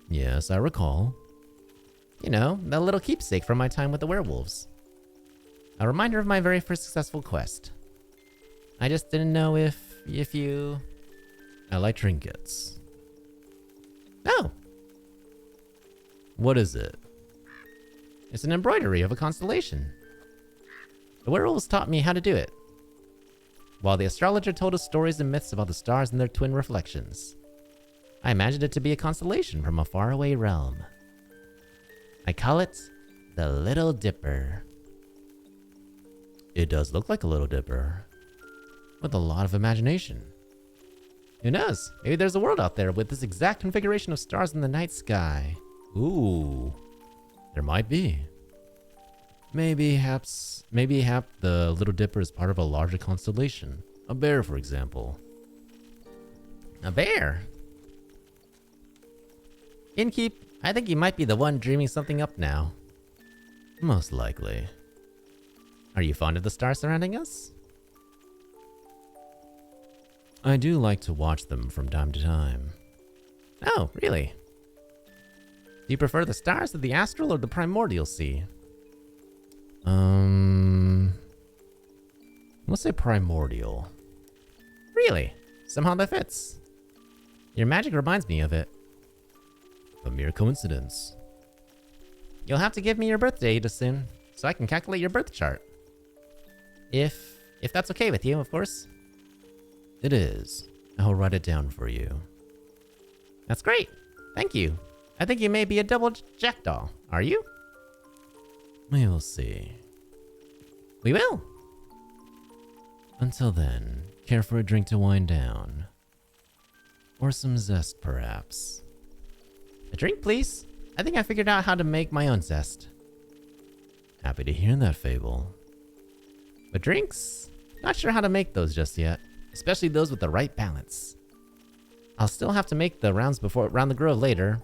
Yes, I recall. You know, that little keepsake from my time with the werewolves. A reminder of my very first successful quest. I just didn't know if you... I like trinkets. Oh! What is it? It's an embroidery of a constellation. The werewolves taught me how to do it, while the astrologer told us stories and myths about the stars and their twin reflections. I imagined it to be a constellation from a faraway realm. I call it the Little Dipper. It does look like a Little Dipper, with a lot of imagination. Who knows? Maybe there's a world out there with this exact configuration of stars in the night sky. Ooh, there might be. Maybe the Little Dipper is part of a larger constellation. A bear, for example. A bear? Innkeep, I think you might be the one dreaming something up now. Most likely. Are you fond of the stars surrounding us? I do like to watch them from time to time. Oh, really? Do you prefer the stars of the astral or the primordial sea? Let's say primordial. Really? Somehow that fits. Your magic reminds me of it. A mere coincidence. You'll have to give me your birth date soon, so I can calculate your birth chart. If that's okay with you, of course. It is. I'll write it down for you. That's great. Thank you. I think you may be a double jackdaw. Are you? We will see. We will. Until then, care for a drink to wind down. Or some zest, perhaps. A drink, please. I think I figured out how to make my own zest. Happy to hear that, Fable. But drinks? Not sure how to make those just yet. Especially those with the right balance. I'll still have to make the rounds before round the grove later.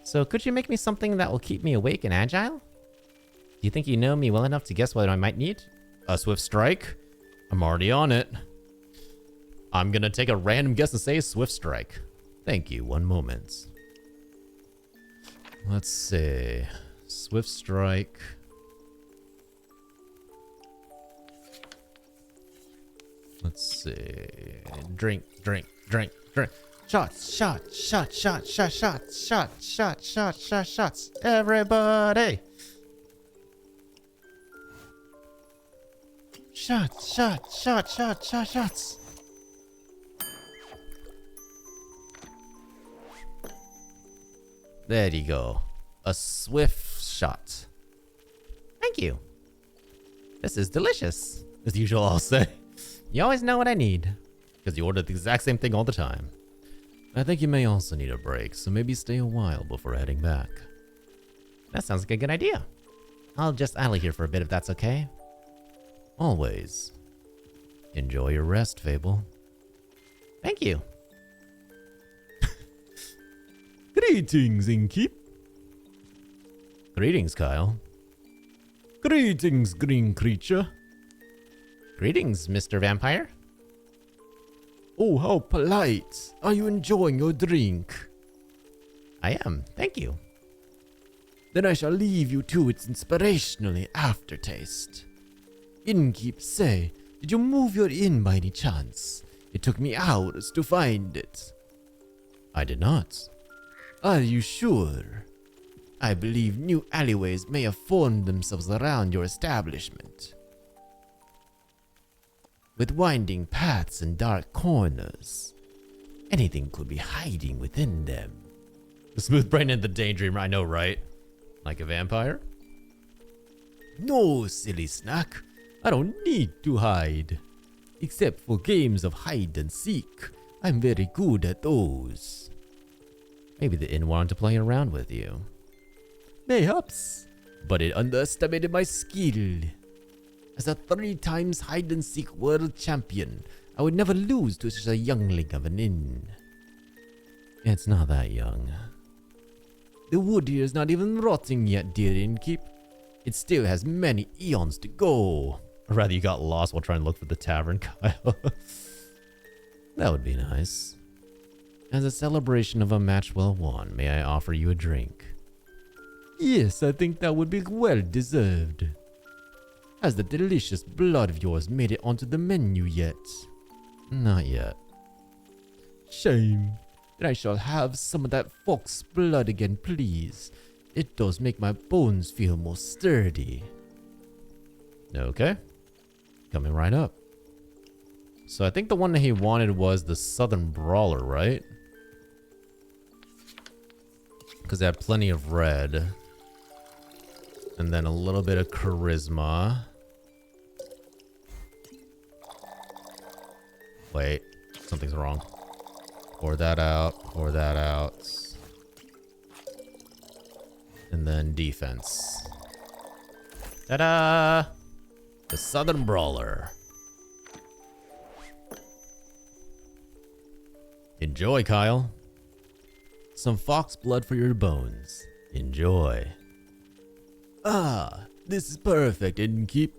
So could you make me something that will keep me awake and agile? Do you think you know me well enough to guess what I might need? A swift strike? I'm already on it. I'm gonna take a random guess and say swift strike. Thank you, one moment. Let's see. Swift strike. Let's see. Drink. shots. Everybody. Shots. There you go. A swift shot. Thank you. This is delicious. As usual, I'll say. You always know what I need. Because you order the exact same thing all the time. I think you may also need a break, so maybe stay a while before heading back. That sounds like a good idea. I'll just idle here for a bit if that's okay. Always. Enjoy your rest, Fable. Thank you. Greetings, Innkeep. Greetings, Kyle. Greetings, green creature. Greetings, Mr. Vampire. Oh, how polite. Are you enjoying your drink? I am, thank you. Then I shall leave you to its inspirationally aftertaste. Innkeep, say, did you move your inn by any chance? It took me hours to find it. I did not. Are you sure? I believe new alleyways may have formed themselves around your establishment. With winding paths and dark corners, anything could be hiding within them. The smooth brain and the daydreamer, I know, right? Like a vampire? No, silly snack. I don't need to hide. Except for games of hide and seek. I'm very good at those. Maybe the inn wanted to play around with you. Mayhaps, but it underestimated my skill. As a 3 times hide and seek world champion, I would never lose to such a youngling of an inn. It's not that young. The wood here is not even rotting yet, dear innkeep. It still has many eons to go. Or rather, you got lost while trying to look for the tavern, Kyle. That would be nice. As a celebration of a match well won, may I offer you a drink? Yes, I think that would be well deserved. Has the delicious blood of yours made it onto the menu yet? Not yet. Shame. Then I shall have some of that fox blood again, please. It does make my bones feel more sturdy. Okay. Coming right up. So I think the one that he wanted was the Southern Brawler, right? Because they had plenty of red. And then a little bit of charisma. Wait, something's wrong. Pour that out, pour that out. And then defense. Ta-da! The Southern Brawler. Enjoy, Kyle. Some fox blood for your bones. Enjoy. Ah, this is perfect, innkeep.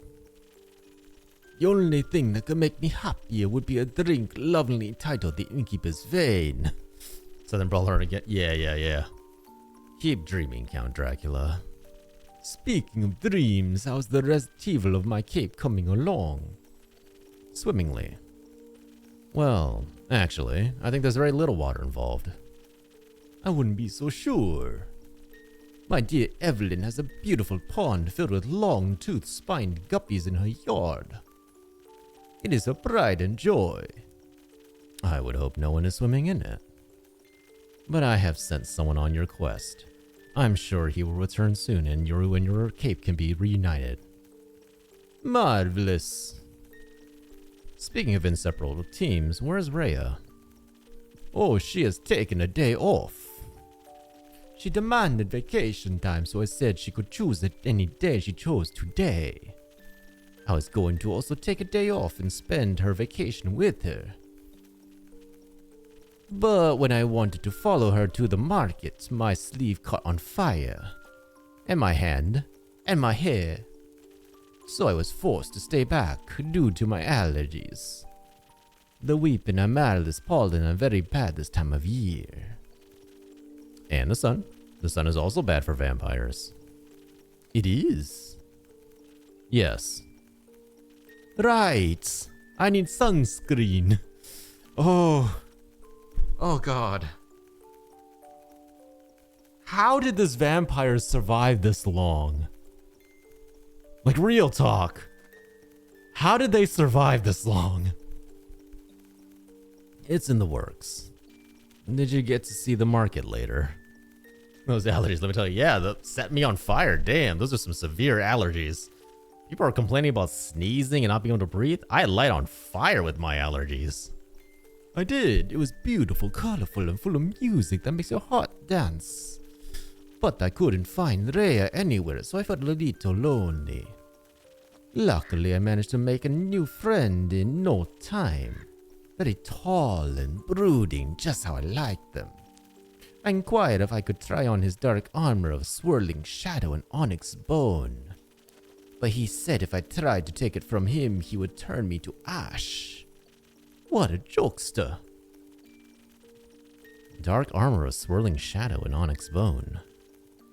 The only thing that could make me happier would be a drink lovingly titled the Innkeeper's Vein. Southern Brawler again. Yeah. Keep dreaming, Count Dracula. Speaking of dreams, how's the retrieval of my cape coming along? Swimmingly. Well, actually, I think there's very little water involved. I wouldn't be so sure. My dear Evelyn has a beautiful pond filled with long-toothed spined guppies in her yard. It is her pride and joy. I would hope no one is swimming in it. But I have sent someone on your quest. I'm sure he will return soon and you and your cape can be reunited. Marvelous. Speaking of inseparable teams, where's Rhea? Oh, she has taken a day off. She demanded vacation time, so I said she could choose it any day she chose today. I was going to also take a day off and spend her vacation with her. But when I wanted to follow her to the market, my sleeve caught on fire. And my hand. And my hair. So I was forced to stay back due to my allergies. The weeping and malice pollen are very bad this time of year. And the sun. The sun is also bad for vampires. It is. Yes. Right. I need sunscreen. Oh. Oh god. How did this vampire survive this long? Like, real talk. How did they survive this long? It's in the works. Did you get to see the market later? Those allergies, let me tell you, yeah, that set me on fire. Damn, those are some severe allergies. People are complaining about sneezing and not being able to breathe. I light on fire with my allergies. I did. It was beautiful, colorful, and full of music that makes your heart dance. But I couldn't find Rhea anywhere, so I felt a little lonely. Luckily, I managed to make a new friend in no time. Very tall and brooding, just how I liked them. I inquired if I could try on his dark armor of swirling shadow and onyx bone. But he said if I tried to take it from him, he would turn me to ash. What a jokester. Dark armor of swirling shadow and onyx bone.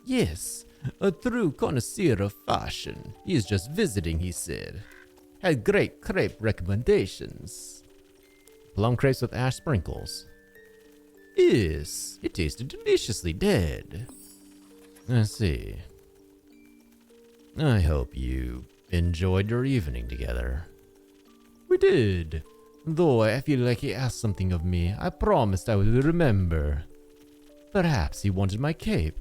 Yes, a true connoisseur of fashion. He is just visiting, he said. Had great crepe recommendations. Plum crepes with ash sprinkles. Yes, it tasted deliciously dead. Let's see. I hope you enjoyed your evening together. We did. Though I feel like he asked something of me, I promised I would remember. Perhaps he wanted my cape.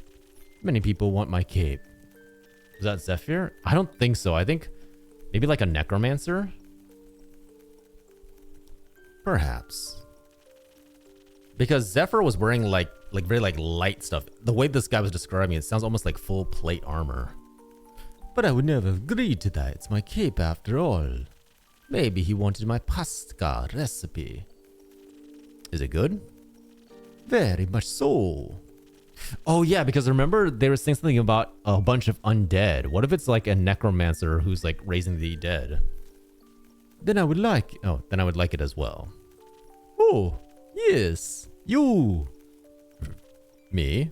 Many people want my cape. Is that Zephyr? I don't think so. I think maybe like a necromancer? Perhaps. Because Zephyr was wearing like very like light stuff. The way this guy was describing it sounds almost like full plate armor. But I would never agree to that. It's my cape after all. Maybe he wanted my pasta recipe. Is it good? Very much so. Oh yeah, because remember they were saying something about a bunch of undead. What if it's like a necromancer who's like raising the dead? Then I would like it as well. Oh, yes. You. Me?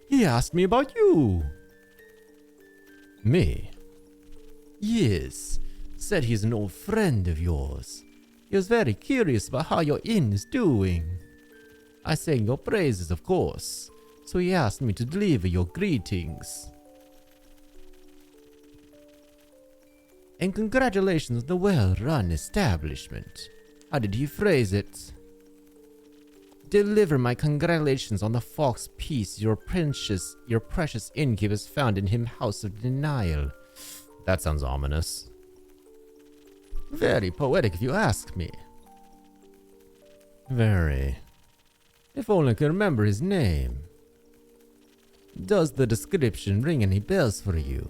He asked me about you. Me? Yes. Said he's an old friend of yours. He was very curious about how your inn is doing. I sang your praises, of course. So he asked me to deliver your greetings. And congratulations on the well-run establishment. How did he phrase it? Deliver my congratulations on the fox piece your precious innkeepers found in him House of Denial. That sounds ominous. Very poetic if you ask me. Very. If only I could remember his name. Does the description ring any bells for you?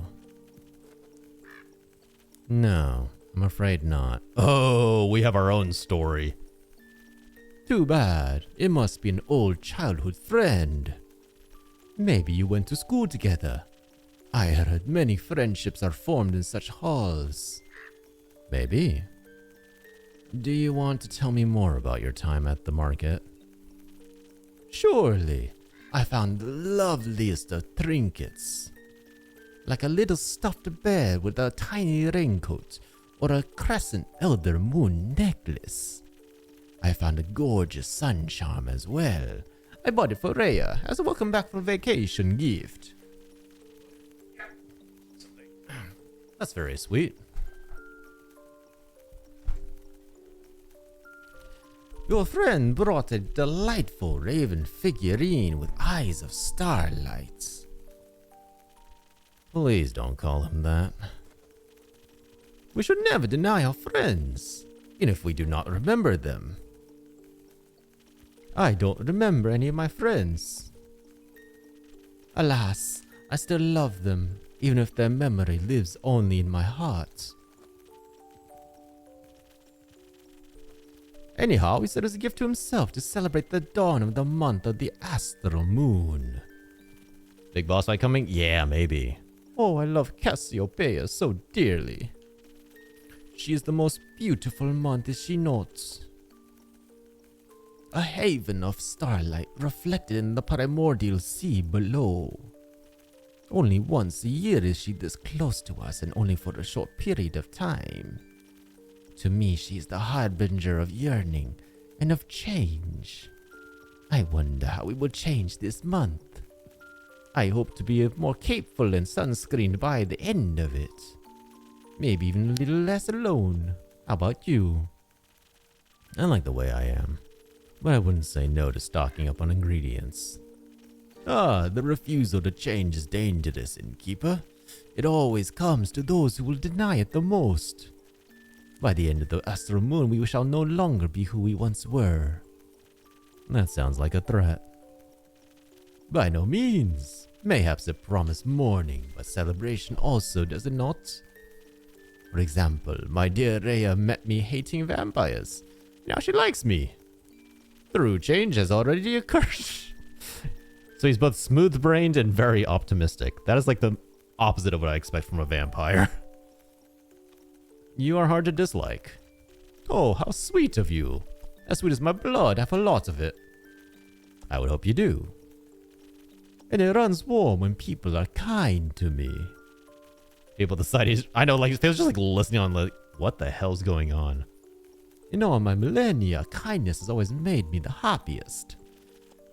No, I'm afraid not. Oh, we have our own story. Too bad. It must be an old childhood friend. Maybe you went to school together. I heard many friendships are formed in such halls. Maybe. Do you want to tell me more about your time at the market? Surely. I found the loveliest of trinkets. Like a little stuffed bear with a tiny raincoat or a crescent elder moon necklace. I found a gorgeous sun charm as well. I bought it for Rhea as a welcome back from vacation gift. That's very sweet. Your friend brought a delightful raven figurine with eyes of starlight. Please don't call him that. We should never deny our friends, even if we do not remember them. I don't remember any of my friends. Alas, I still love them, even if their memory lives only in my heart. Anyhow, he said as a gift to himself to celebrate the dawn of the month of the astral moon. Big boss fight coming? Yeah, maybe. Oh, I love Cassiopeia so dearly. She is the most beautiful month, is she not? A haven of starlight reflected in the primordial sea below. Only once a year is she this close to us, and only for a short period of time. To me, she is the harbinger of yearning and of change. I wonder how it will change this month. I hope to be more capable and sunscreened by the end of it. Maybe even a little less alone. How about you? I like the way I am, but I wouldn't say no to stocking up on ingredients. Ah, the refusal to change is dangerous, innkeeper. It always comes to those who will deny it the most. By the end of the astral moon, we shall no longer be who we once were. That sounds like a threat. By no means. Mayhaps a promised mourning, but celebration also, does it not? For example, my dear Rhea met me hating vampires. Now she likes me. True change has already occurred. So he's both smooth-brained and very optimistic. That is like the opposite of what I expect from a vampire. You are hard to dislike. Oh, how sweet of you. As sweet as my blood, I have a lot of it. I would hope you do. And it runs warm when people are kind to me. People decide I know, like, they was just like listening on, like, what the hell's going on? In all my millennia, kindness has always made me the happiest.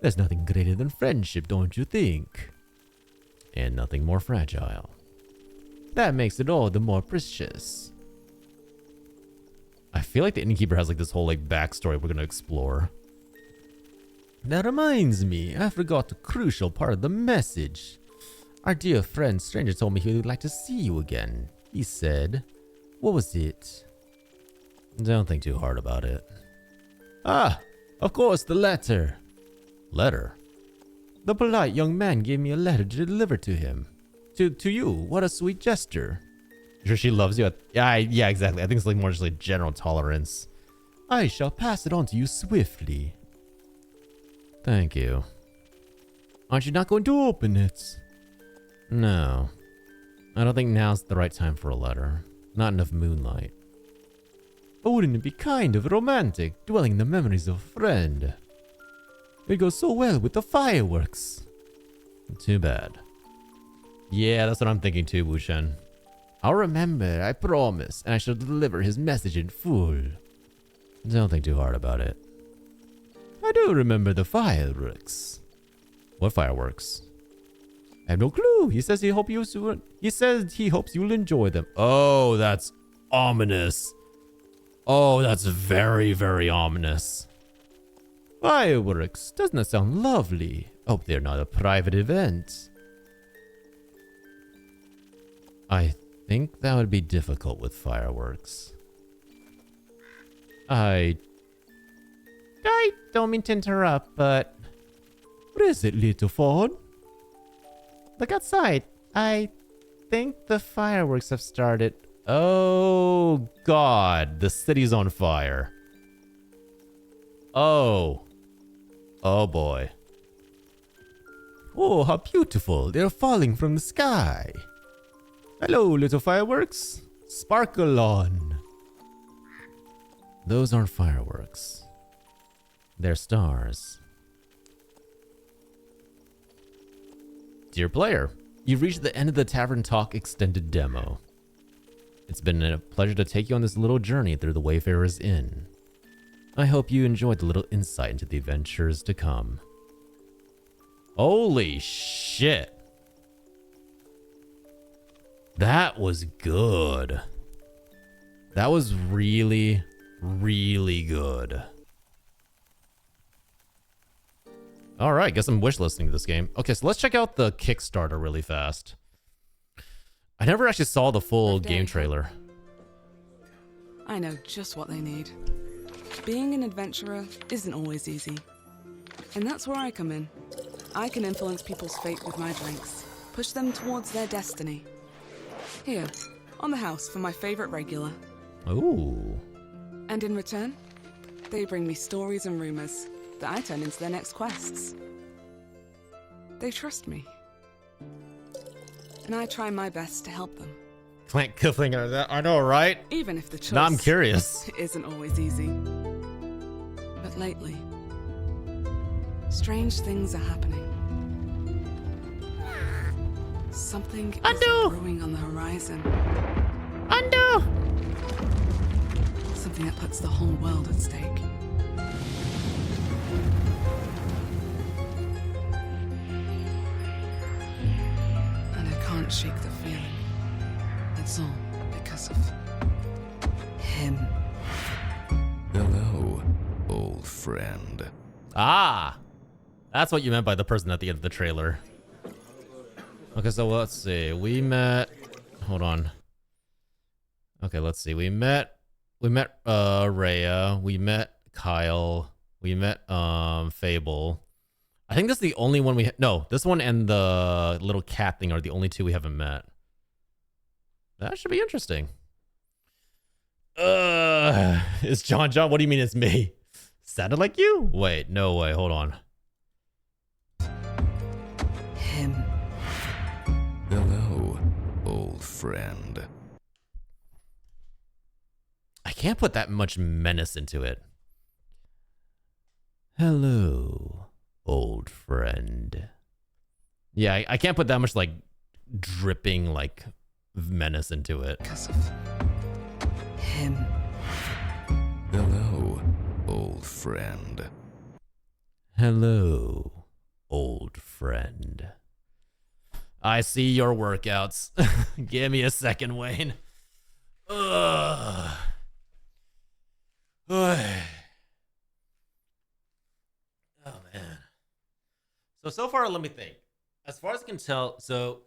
There's nothing greater than friendship, don't you think? And nothing more fragile. That makes it all the more precious. I feel like the innkeeper has like this whole like backstory we're gonna explore. That reminds me, I forgot a crucial part of the message. Our dear friend Stranger told me he would like to see you again. He said, what was it? Don't think too hard about it. Ah, of course, the letter. Letter? The polite young man gave me a letter to deliver to him. To you, what a sweet gesture. Sure she loves you? Yeah, exactly. I think it's like more just like general tolerance. I shall pass it on to you swiftly. Thank you. Aren't you not going to open it? No. I don't think now's the right time for a letter. Not enough moonlight. But wouldn't it be kind of romantic, dwelling in the memories of a friend? It goes so well with the fireworks. Too bad. Yeah, that's what I'm thinking too, Wushen. I'll remember, I promise, and I shall deliver his message in full. Don't think too hard about it. I do remember the fireworks. What fireworks? I have no clue. He says he hopes you'll enjoy them. Oh, that's ominous. Oh, that's very, very ominous. Fireworks. Doesn't that sound lovely? Hope they're not a private event. I think that would be difficult with fireworks. I don't mean to interrupt, but... What is it, little fawn? Look outside. I think the fireworks have started. Oh, God. The city's on fire. Oh. Oh, boy. Oh, how beautiful. They're falling from the sky. Hello, little fireworks. Sparkle on. Those aren't fireworks. They're stars. Dear player, you've reached the end of the Tavern Talk extended demo. It's been a pleasure to take you on this little journey through the Wayfarer's Inn. I hope you enjoyed the little insight into the adventures to come. Holy shit. That was good. That was really, really good. All right, guess I'm wish listing this game. Okay, so let's check out the Kickstarter really fast. I never actually saw the full game trailer. I know just what they need. Being an adventurer isn't always easy. And that's where I come in. I can influence people's fate with my drinks, push them towards their destiny. Here, on the house for my favorite regular. Ooh. And in return, they bring me stories and rumors that I turn into their next quests. They trust me. And I try my best to help them. Clank cliffhanger, I know, right? Even if the choice Now I'm curious. isn't always easy. But lately, strange things are happening. Something is brewing on the horizon. Undo! Something that puts the whole world at stake. can't shake the feeling. It's all because of him. Hello, old friend. Ah, that's what you meant by the person at the end of the trailer. Okay, so let's see. We met. Hold on. Okay, let's see. We met Rhea. We met Kyle. We met Fable. I think that's the only one we no, this one and the little cat thing are the only two we haven't met. That should be interesting. It's John. What do you mean it's me? Sounded like you? Wait, no way. Hold on. Him. Hello, old friend. I can't put that much menace into it. Hello, old friend. Yeah, I can't put that much like dripping like menace into it. Because of him. Hello, old friend. Hello, old friend. I see your workouts. Give me a second, Wayne. Ugh. Oh man. So far, let me think. As far as I can tell, so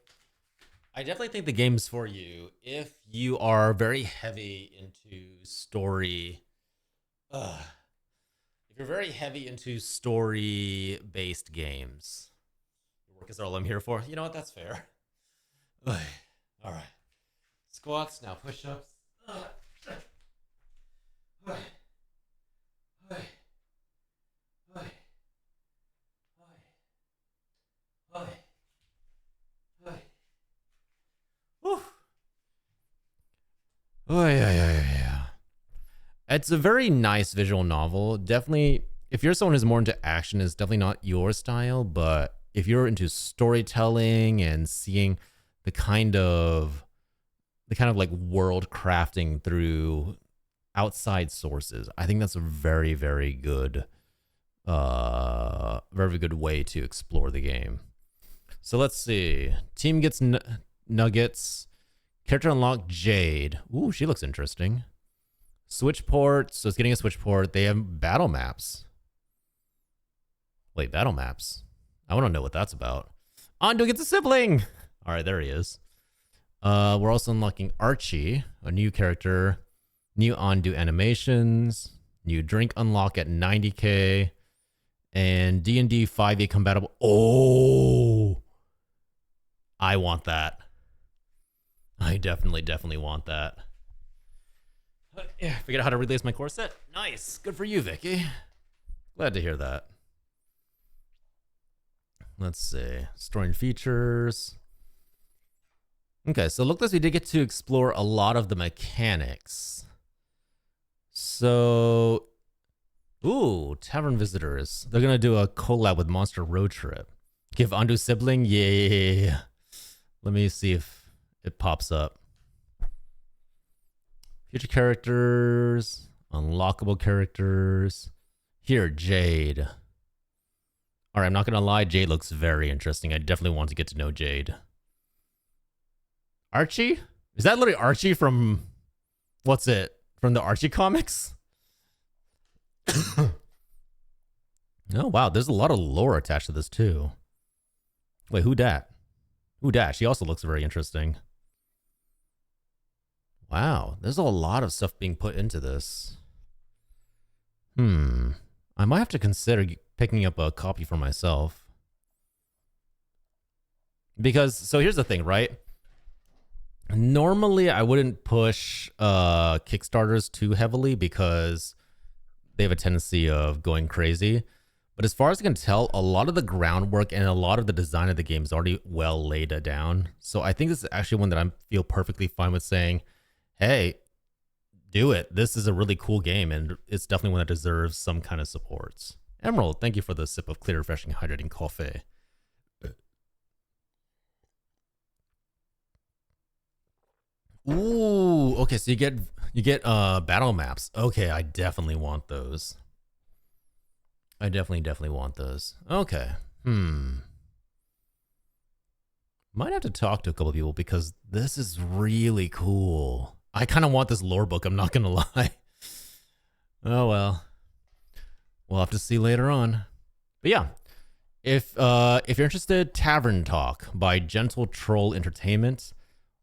I definitely think the game's for you if you are very heavy into story. If you're very heavy into story-based games, work is all I'm here for. You know what? That's fair. All right. Squats, now push-ups. Oh, yeah. It's a very nice visual novel. Definitely, if you're someone who's more into action, it's definitely not your style. But if you're into storytelling and seeing the kind of like world crafting through outside sources, I think that's a very, very good way to explore the game. So let's see. Team gets nuggets. Character unlocked Jade. Ooh, she looks interesting. Switch port. So it's getting a switch port. They have battle maps. Wait, battle maps. I want to know what that's about. Andu gets a sibling. All right, there he is. We're also unlocking Archie, a new character. New Andu animations. New drink unlock at 90k. And D&D 5e compatible. Oh, I want that. I definitely want that. Yeah, figured out how to release my core set. Nice. Good for you, Vicky. Glad to hear that. Let's see. Storing features. Okay, so it looked like we did get to explore a lot of the mechanics. So, ooh, Tavern visitors. They're going to do a collab with Monster Road Trip. Give Andu sibling? Yeah. Let me see if it pops up. Future characters, unlockable characters. Here, Jade. All right, I'm not going to lie. Jade looks very interesting. I definitely want to get to know Jade. Archie? Is that literally Archie from... What's it? From the Archie comics? Oh, wow. There's a lot of lore attached to this, too. Wait, who dat? Who dat? She also looks very interesting. Wow, there's a lot of stuff being put into this. I might have to consider picking up a copy for myself. Because, so here's the thing, right? Normally, I wouldn't push Kickstarters too heavily because they have a tendency of going crazy. But as far as I can tell, a lot of the groundwork and a lot of the design of the game is already well laid down. So I think this is actually one that I feel perfectly fine with saying, hey, do it. This is a really cool game, and it's definitely one that deserves some kind of support. Emerald, thank you for the sip of clear, refreshing, hydrating coffee. Ooh, okay, so you get battle maps. Okay, I definitely want those. I definitely want those. Okay. Might have to talk to a couple people because this is really cool. I kind of want this lore book, I'm not gonna lie. Oh well. We'll have to see later on. But yeah, if you're interested, Tavern Talk by Gentle Troll Entertainment,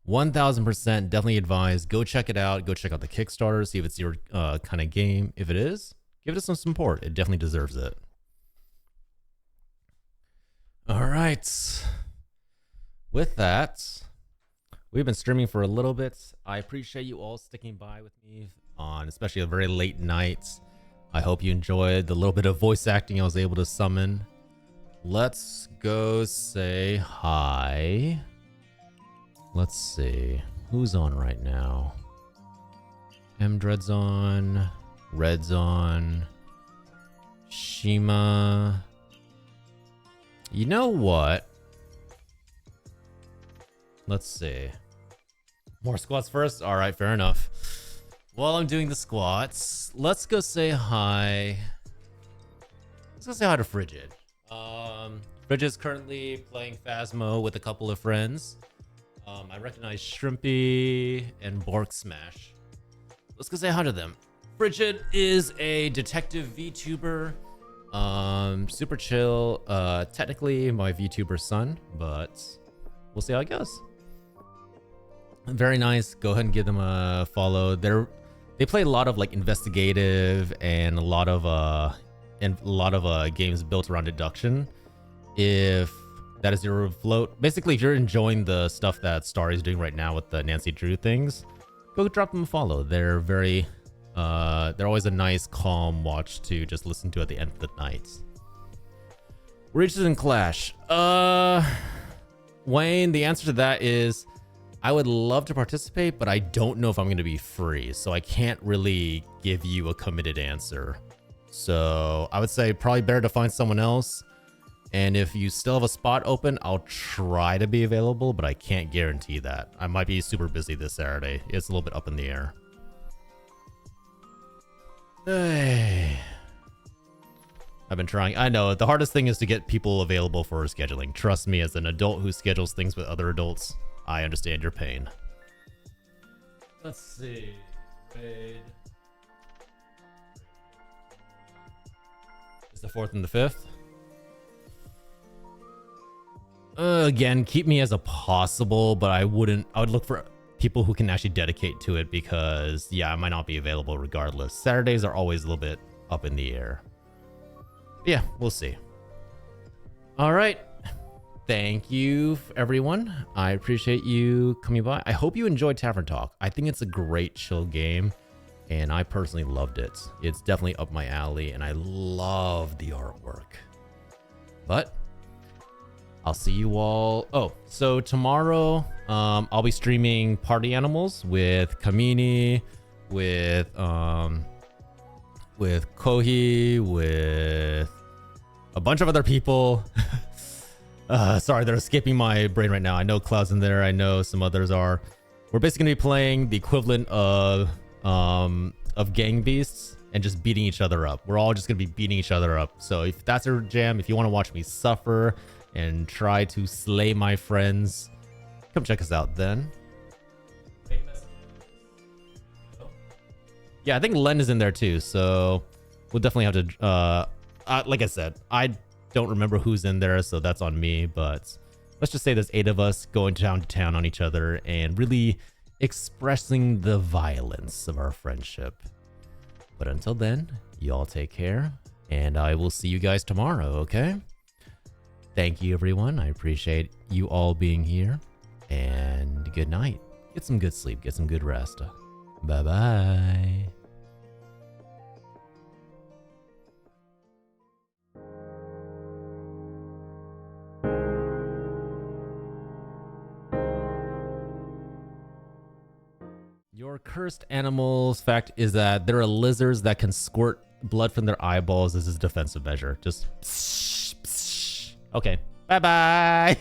1000% definitely advise. Go check it out. Go check out the Kickstarter, see if it's your kind of game. If it is, give it some support. It definitely deserves it. All right. With that, we've been streaming for a little bit. I appreciate you all sticking by with me on especially a very late night. I hope you enjoyed the little bit of voice acting I was able to summon. Let's go say hi. Let's see. Who's on right now? M-Dread's on. Red's on. Shima. You know what? Let's see. More squats first? Alright, fair enough. While I'm doing the squats, let's go say hi. Let's go say hi to Frigid. Frigid's currently playing Phasmo with a couple of friends. I recognize Shrimpy and Bork Smash. Let's go say hi to them. Frigid is a detective VTuber. Super chill. Technically my VTuber son, but we'll see how it goes. Very nice. Go ahead and give them a follow. They play a lot of like investigative and a lot of games built around deduction. If that is your float, basically, if you're enjoying the stuff that Starry's doing right now with the Nancy Drew things, go drop them a follow. They're very, they're always a nice, calm watch to just listen to at the end of the night. Reaches in Clash. Wayne, the answer to that is I would love to participate, but I don't know if I'm going to be free, so I can't really give you a committed answer. So I would say probably better to find someone else. And if you still have a spot open, I'll try to be available, but I can't guarantee that. I might be super busy this Saturday. It's a little bit up in the air. Hey. I've been trying. I know the hardest thing is to get people available for scheduling. Trust me, as an adult who schedules things with other adults, I understand your pain. Let's see. Raid. Is the 4th and the 5th? Again, keep me as a possible, but I would look for people who can actually dedicate to it because, yeah, I might not be available regardless. Saturdays are always a little bit up in the air. Yeah, we'll see. All right. Thank you, everyone. I appreciate you coming by. I hope you enjoyed Tavern Talk. I think it's a great chill game, and I personally loved it. It's definitely up my alley, and I love the artwork. But I'll see you all. Oh, so tomorrow, I'll be streaming Party Animals with Kamini, with Kohi, with a bunch of other people. Sorry, they're escaping my brain right now. I know Cloud's in there. I know some others are. We're basically gonna be playing the equivalent of Gang Beasts and just beating each other up. We're all just gonna be beating each other up. So if that's your jam, if you want to watch me suffer and try to slay my friends, come check us out then. Yeah, I think Len is in there too, so we'll definitely have to like I said, I don't remember who's in there, so that's on me, but let's just say there's 8 of us going town to town on each other and really expressing the violence of our friendship. But until then, y'all take care, and I will see you guys tomorrow, okay? Thank you, everyone. I appreciate you all being here, and good night. Get some good sleep, get some good rest. Bye-bye. Your cursed animals fact is that there are lizards that can squirt blood from their eyeballs as a defensive measure. Just okay. Bye-bye.